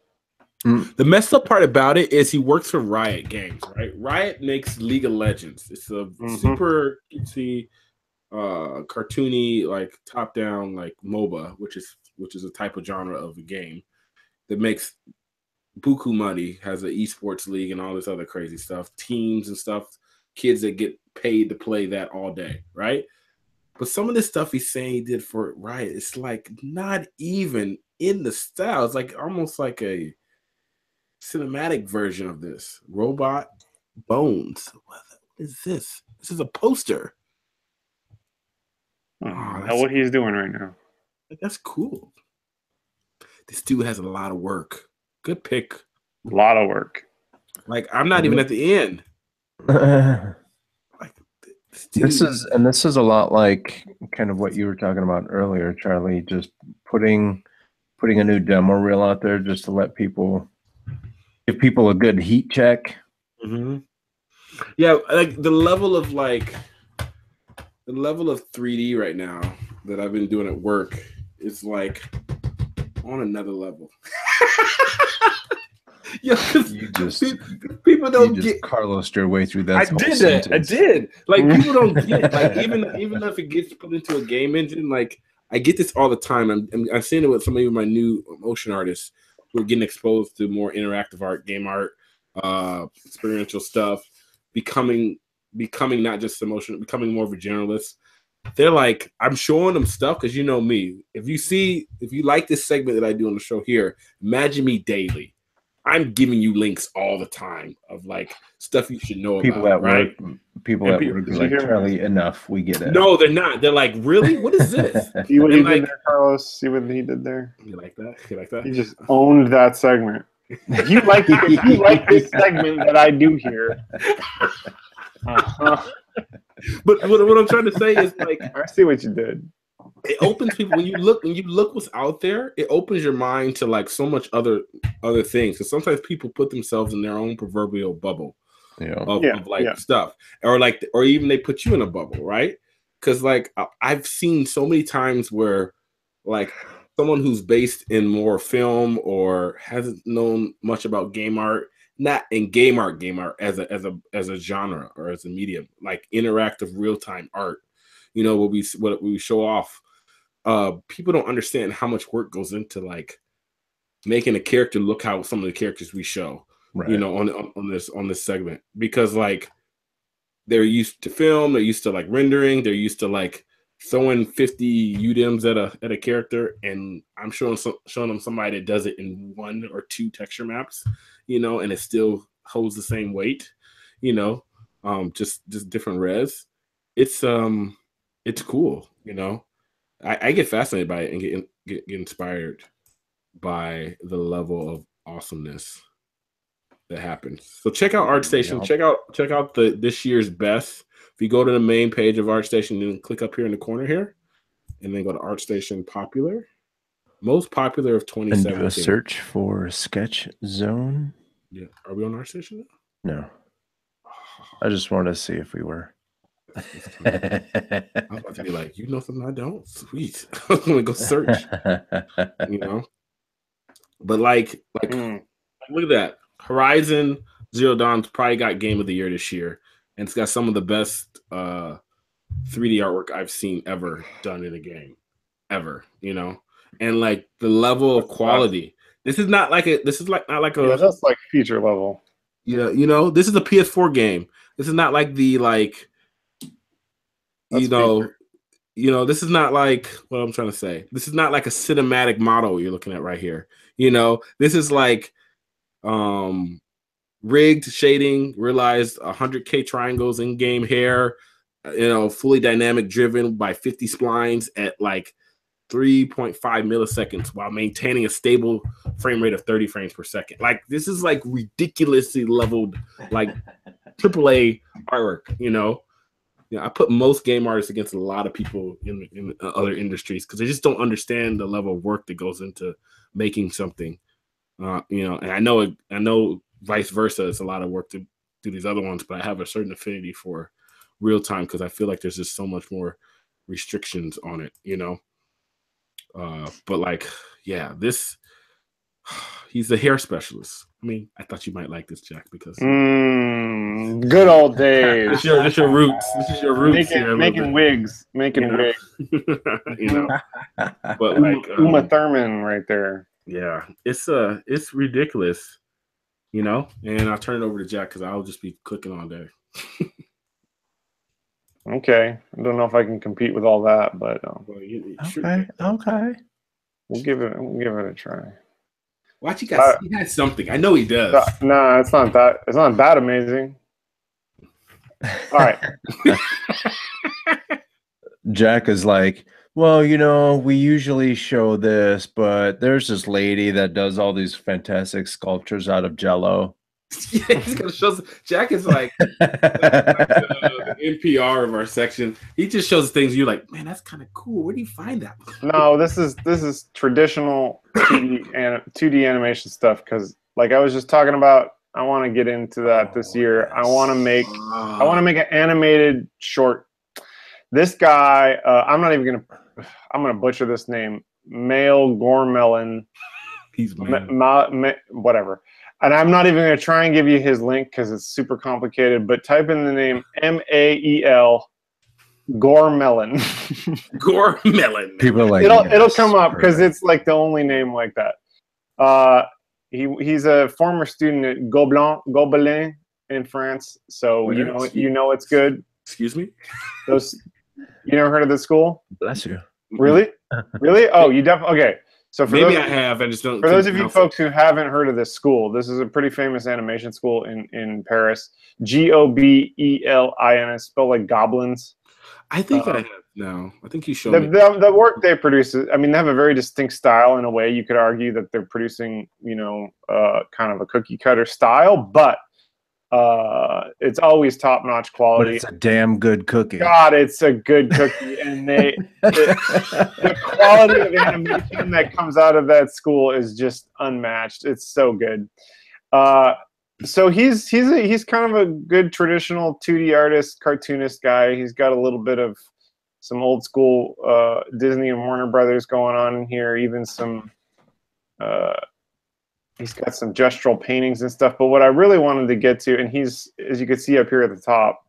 The messed up part about it is he works for Riot Games, right? Riot makes League of Legends. It's a super cutesy, cartoony, like top-down, like MOBA, which is a type of genre of a game that makes buku money, has an esports league and all this other crazy stuff, teams and stuff, kids that get paid to play that all day, right? But some of the stuff he's saying he did for Riot, it's like not even in the style. It's like almost like a cinematic version of this. Robot Bones. What is this? This is a poster. I don't know what he's doing right now. That's cool. This dude has a lot of work. Good pick. A lot of work. Like, I'm not even at the end. Like, this is a lot like kind of what you were talking about earlier, Charlie. Just putting a new demo reel out there just to let people give people a good heat check. Mm-hmm. Yeah, like the level of 3D right now that I've been doing at work is like on another level. Yeah, people don't get Carlos your way through that. I did. Like people don't get like even if it gets put into a game engine, like I get this all the time. I'm seeing it with some of my new motion artists who are getting exposed to more interactive art, game art, experiential stuff, becoming not just emotional, becoming more of a generalist. They're like, I'm showing them stuff because you know me. If you like this segment that I do on the show here, imagine me daily. I'm giving you links all the time of like stuff you should know people about, right? People at work are like, Charlie, enough. We get it. No, they're not. They're like, really? What is this? See what he did there, Carlos? See what he did there? You like that? You like that? He just owned that segment. You like this segment that I do here. But what I'm trying to say is like, I see what you did. It opens people when you look what's out there. It opens your mind to like so much other things. Because sometimes people put themselves in their own proverbial bubble of stuff, or even they put you in a bubble, right? Because like I've seen so many times where like someone who's based in more film or hasn't known much about game art, not in game art as a genre or as a medium, like interactive real time art. You know what we show off. People don't understand how much work goes into like making a character look how some of the characters we show, right. You know, on this segment, because like they're used to film, they're used to like rendering, they're used to like throwing 50 UDIMs at a character, and I'm showing them somebody that does it in 1 or 2 texture maps, you know, and it still holds the same weight, you know, just different res. It's cool, you know. I get fascinated by it and get inspired by the level of awesomeness that happens. So check out ArtStation. Yeah. Check out this year's best. If you go to the main page of ArtStation, then click up here in the corner here, and then go to ArtStation Popular, most popular of 2017. And do a search for Sketch Zone. Yeah, are we on ArtStation now? No, I just wanted to see if we were. I was about to be like, you know something I don't? Sweet. I'm gonna go search. You know? But like look at that. Horizon Zero Dawn's probably got Game of the Year this year. And it's got some of the best 3D artwork I've seen ever done in a game. Ever, you know? And like the level of quality. This is not like a that's like feature level. Yeah, you know, this is a PS4 game. This is not like the like you know, this is not like what I'm trying to say. This is not like a cinematic model you're looking at right here. You know, this is like rigged shading, realized 100K triangles in game hair, you know, fully dynamic driven by 50 splines at like 3.5 milliseconds while maintaining a stable frame rate of 30 frames per second. Like this is like ridiculously leveled, like AAA artwork, you know. Yeah, I put most game artists against a lot of people in other industries because they just don't understand the level of work that goes into making something. You know, and I know vice versa. It's a lot of work to do these other ones, but I have a certain affinity for real time because I feel like there's just so much more restrictions on it, you know. But like, yeah, this he's a hair specialist. I mean, I thought you might like this, Jack, because good old days. this your roots. This is your roots making wigs, making wigs. You know, but like Uma Thurman right there. Yeah, it's ridiculous, you know. And I'll turn it over to Jack because I'll just be clicking all day. Okay, I don't know if I can compete with all that, but okay. We'll give it a try. Watch, he had something. I know he does. No, it's not that. It's not that amazing. All right. Jack is like, well, you know, we usually show this, but there's this lady that does all these fantastic sculptures out of Jello. Yeah, he's gonna show. Jack is like the NPR of our section. He just shows things you're like, man, that's kind of cool. Where do you find that? No, this is traditional 2D animation stuff. Because, like I was just talking about, I want to get into that this year. I want to make an animated short. This guy, I'm gonna butcher this name, Male Gormelin. He's whatever. And I'm not even going to try and give you his link because it's super complicated, but type in the name Mael Gormelin. Gormelin. People are like, it'll come up because it's like the only name like that. He's a former student at Gobelin in France, so you know it's good. Excuse me? You never heard of this school? Bless you. Really? Really? Oh, you definitely okay. So I have. I just don't. For those of you folks who haven't heard of this school, this is a pretty famous animation school in Paris. Gobelin, spelled like goblins. I think I have now. I think you showed me. The work they produce. I mean, they have a very distinct style. In a way, you could argue that they're producing, kind of a cookie cutter style, but it's always top notch quality. But it's a damn good cookie. God, it's a good cookie, and the quality of animation that comes out of that school is just unmatched. It's so good. So he's kind of a good traditional 2D artist, cartoonist guy. He's got a little bit of some old school Disney and Warner Brothers going on in here, even some. He's got some gestural paintings and stuff, but what I really wanted to get to, and he's, as you can see up here at the top,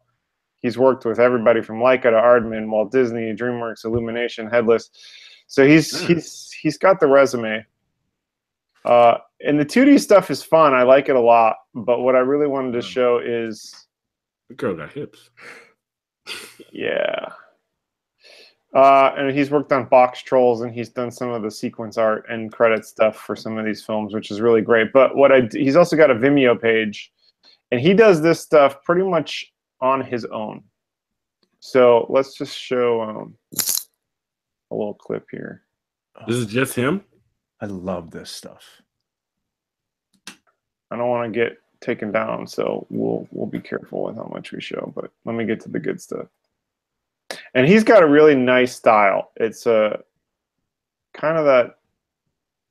he's worked with everybody from Leica to Aardman, Walt Disney, DreamWorks, Illumination, Headless. So he's got the resume. And the 2D stuff is fun. I like it a lot. But what I really wanted to show is the girl got hips. Yeah. And he's worked on Box Trolls, and he's done some of the sequence art and credit stuff for some of these films, which is really great. But he's also got a Vimeo page, and he does this stuff pretty much on his own. So let's just show a little clip here. This is just him? I love this stuff. I don't want to get taken down, so we'll be careful with how much we show. But let me get to the good stuff. And he's got a really nice style. It's a kind of that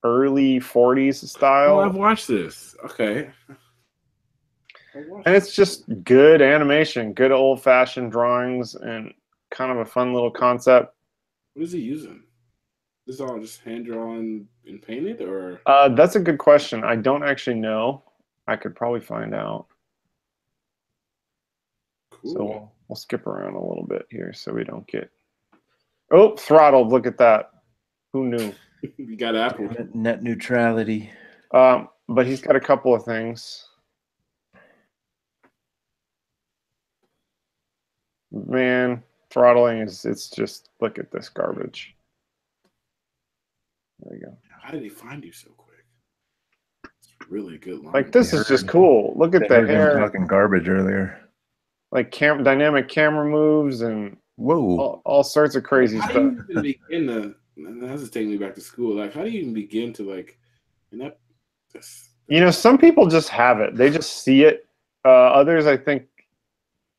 early 40s style. Oh, I've watched this. Okay. And it's just good animation, good old-fashioned drawings, and kind of a fun little concept. What is he using? This is all just hand-drawn and painted, or? That's a good question. I don't actually know. I could probably find out. Cool. So we'll skip around a little bit here so we don't get... Oh, throttled. Look at that. Who knew? You got Apple. Net neutrality. But he's got a couple of things. Man, throttling it's just, look at this garbage. There you go. How did he find you so quick? It's really good line. Like, this is just cool. Look at the hair. Talking garbage earlier. Like dynamic camera moves and all sorts of crazy stuff. How do you even begin to? This is taking me back to school. Like, how do you even begin to some people just have it. They just see it. Others, I think.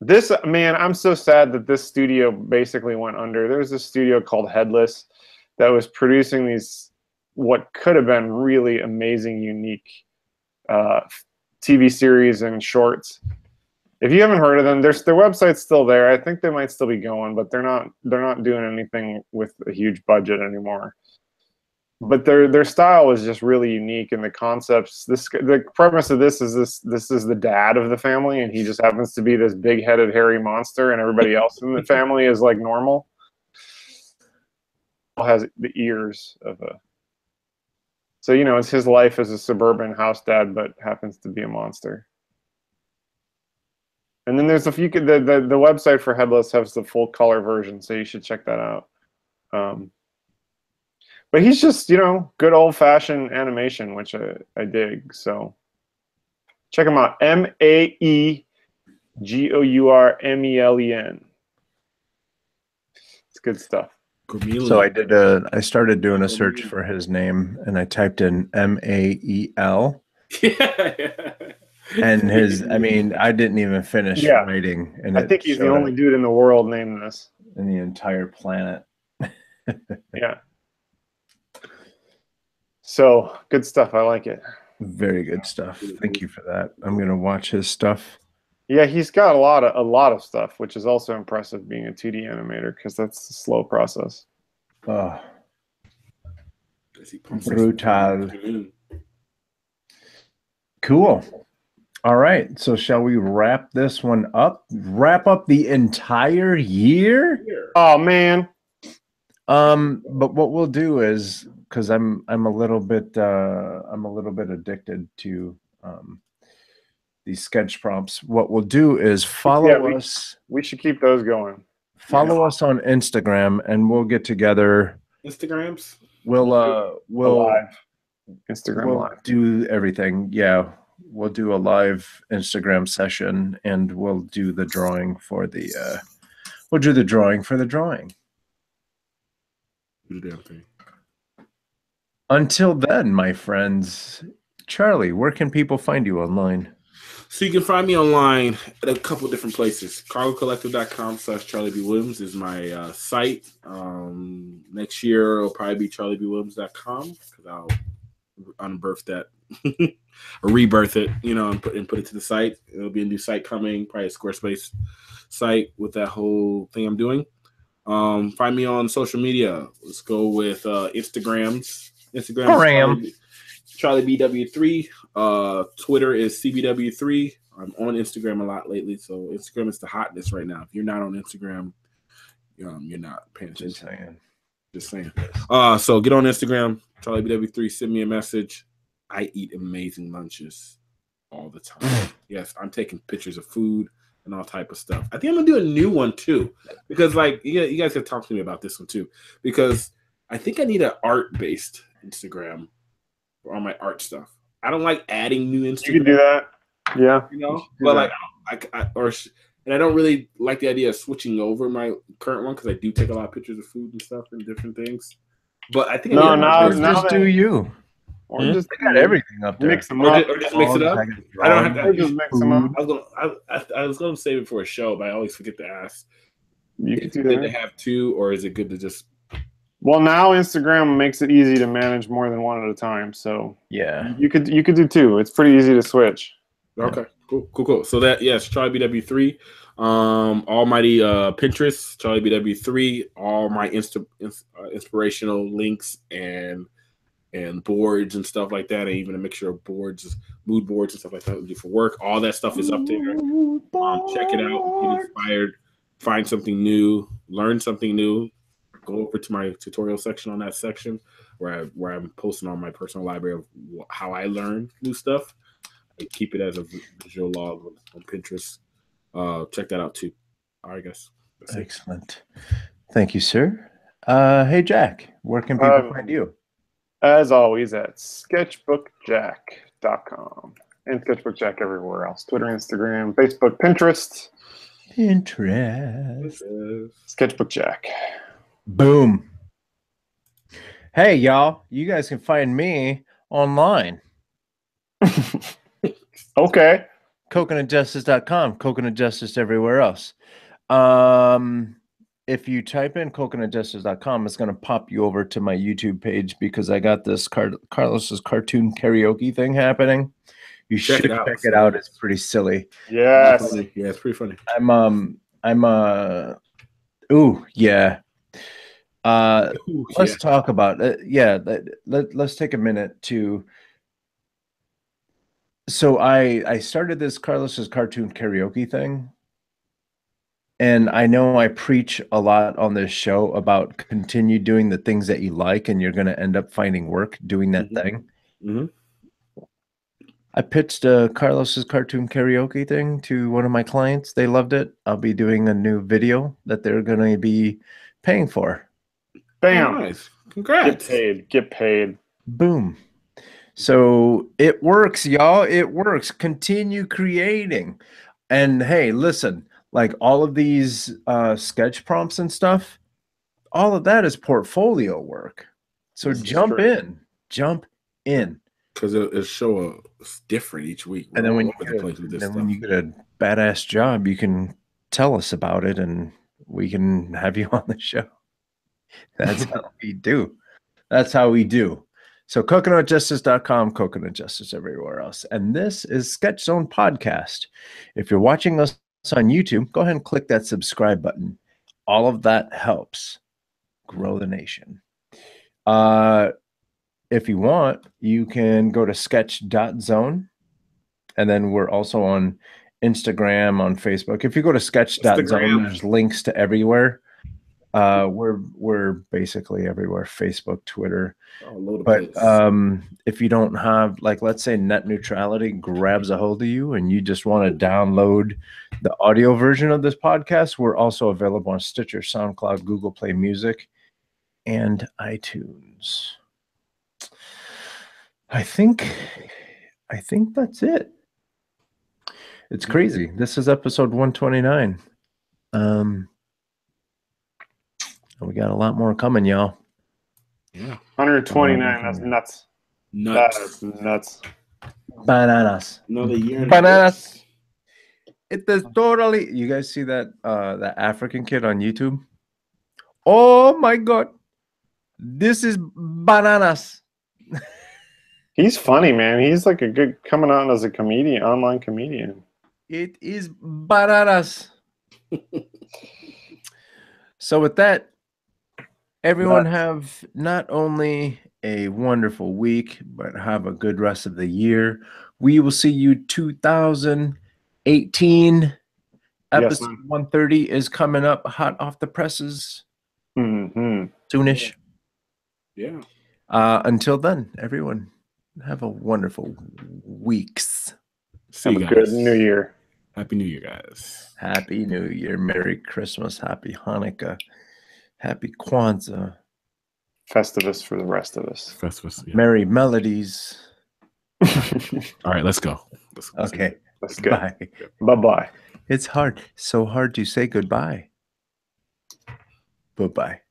I'm so sad that this studio basically went under. There was a studio called Headless that was producing these what could have been really amazing, unique TV series and shorts. If you haven't heard of them, their website's still there. I think they might still be going, but they're not doing anything with a huge budget anymore. But their style is just really unique, and the concepts. The premise of this is the dad of the family, and he just happens to be this big-headed hairy monster, and everybody else in the family is like normal. Has the ears of a. So it's his life as a suburban house dad, but happens to be a monster. And then there's the website for Headless has the full color version, so you should check that out. But he's just good old fashioned animation, which I dig. So check him out. MAEGOURMELEN. It's good stuff. So I started doing a search for his name, and I typed in MAEL. And I didn't even finish writing. And I think he's the only dude in the world named this. In the entire planet. Yeah. So good stuff. I like it. Very good stuff. Thank you for that. I'm gonna watch his stuff. Yeah, he's got a lot of stuff, which is also impressive being a 2D animator, because that's a slow process. Oh, brutal. Cool. All right. So shall we wrap this one up? Wrap up the entire year? Oh man. But what we'll do is, because I'm a little bit addicted to these sketch prompts. What we'll do is follow us. We should keep those going. Follow us on Instagram, and we'll get together. Instagrams. We'll live. Instagram live. Do everything. Yeah, we'll do a live Instagram session, and we'll do the drawing for the. We'll do the drawing for the drawing. Do the damn thing. Until then, my friends, Charlie, where can people find you online? So you can find me online at a couple different places. cargocollective.com/CharlieBWilliams is my site. Next year it'll probably be charliebwilliams.com, because I'll unbirth that or rebirth it, and put it to the site. It'll be a new site coming, probably a Squarespace site with that whole thing I'm doing. Find me on social media. Let's go with Instagram. CharlieBW3. Twitter is CBW3. I'm on Instagram a lot lately, so Instagram is the hotness right now. If you're not on Instagram, you're not paying attention. Just saying. So get on Instagram, CharlieBW3. Send me a message. I eat amazing lunches all the time. Yes, I'm taking pictures of food and all type of stuff. I think I'm gonna do a new one too, because you guys have talked to me about this one too, because I think I need an art-based Instagram for all my art stuff. I don't like adding new Instagram. You can do that. Yeah. But and I don't really like the idea of switching over my current one, because I do take a lot of pictures of food and stuff and different things. But I think just do you. Or just got everything up there. Mix them up. Or just mix it up. I don't have to just mix them up. I was going to save it for a show, but I always forget to ask. You can do good that. to have two, or is it good to just? Well, now Instagram makes it easy to manage more than one at a time. So yeah, you could do two. It's pretty easy to switch. Okay, cool. So Charlie BW3, almighty Pinterest, Charlie BW3, all my inspirational links and boards and stuff like that, and even a mixture of boards, mood boards and stuff like that we do for work. All that stuff is up there. Check it out. Get inspired. Find something new. Learn something new. Go over to my tutorial section on that section where I'm posting on my personal library of how I learn new stuff. I keep it as a visual log on Pinterest. Check that out too. All right, guys. Excellent. Thank you, sir. Hey, Jack, where can people find you? As always, at sketchbookjack.com and sketchbookjack everywhere else. Twitter, Instagram, Facebook, Pinterest. Sketchbookjack. Boom. Hey, y'all. You guys can find me online. Okay. CoconutJustice.com. Coconut Justice everywhere else. If you type in coconutjustice.com, it's going to pop you over to my YouTube page, because I got this Carlos's cartoon karaoke thing happening. You should check it out. It's pretty silly. Yes. Yeah, it's pretty funny. Ooh, yeah. Let's talk about let's take a minute to. So I started this Carlos's cartoon karaoke thing, and I know I preach a lot on this show about continue doing the things that you like, and you're going to end up finding work doing that thing. Mm-hmm. I pitched a Carlos's cartoon karaoke thing to one of my clients. They loved it. I'll be doing a new video that they're going to be paying for. Bam. Oh, nice. Congrats. Get paid. Boom. So it works, y'all. It works. Continue creating. And hey, listen, like all of these sketch prompts and stuff, all of that is portfolio work. So jump in. Because it'll show it's different each week. And then when you get a badass job, you can tell us about it and we can have you on the show. That's how we do. That's how we do. So coconutjustice.com, Coconut Justice everywhere else. And this is Sketch Zone Podcast. If you're watching us on YouTube, go ahead and click that subscribe button. All of that helps grow the nation. If you want, you can go to sketch.zone. And then we're also on Instagram, on Facebook. If you go to sketch.zone, there's links to everywhere. We're basically everywhere: Facebook, Twitter. But if you don't have, like, let's say net neutrality grabs a hold of you and you just want to download the audio version of this podcast, we're also available on Stitcher, SoundCloud, Google Play Music, and iTunes. I think that's it. It's crazy. This is episode 129. We got a lot more coming, y'all. Yeah. 129. That's nuts. That's nuts. Bananas. Another year. Bananas. It is totally. You guys see that that African kid on YouTube? Oh my God. This is bananas. He's funny, man. He's like a good coming on as a comedian, online comedian. It is bananas. So with that, everyone have not only a wonderful week, but have a good rest of the year. We will see you 2018. Episode 130 is coming up hot off the presses. Soonish. Yeah. Until then, everyone have a wonderful weeks. See you guys. Good New Year. Happy New Year, guys. Happy New Year. Merry Christmas. Happy Hanukkah. Happy Kwanzaa. Festivus for the rest of us. Festivus. Yeah. Merry melodies. All right, let's go. Okay. Let's go. Bye. Bye-bye. It's hard. So hard to say goodbye. Bye-bye.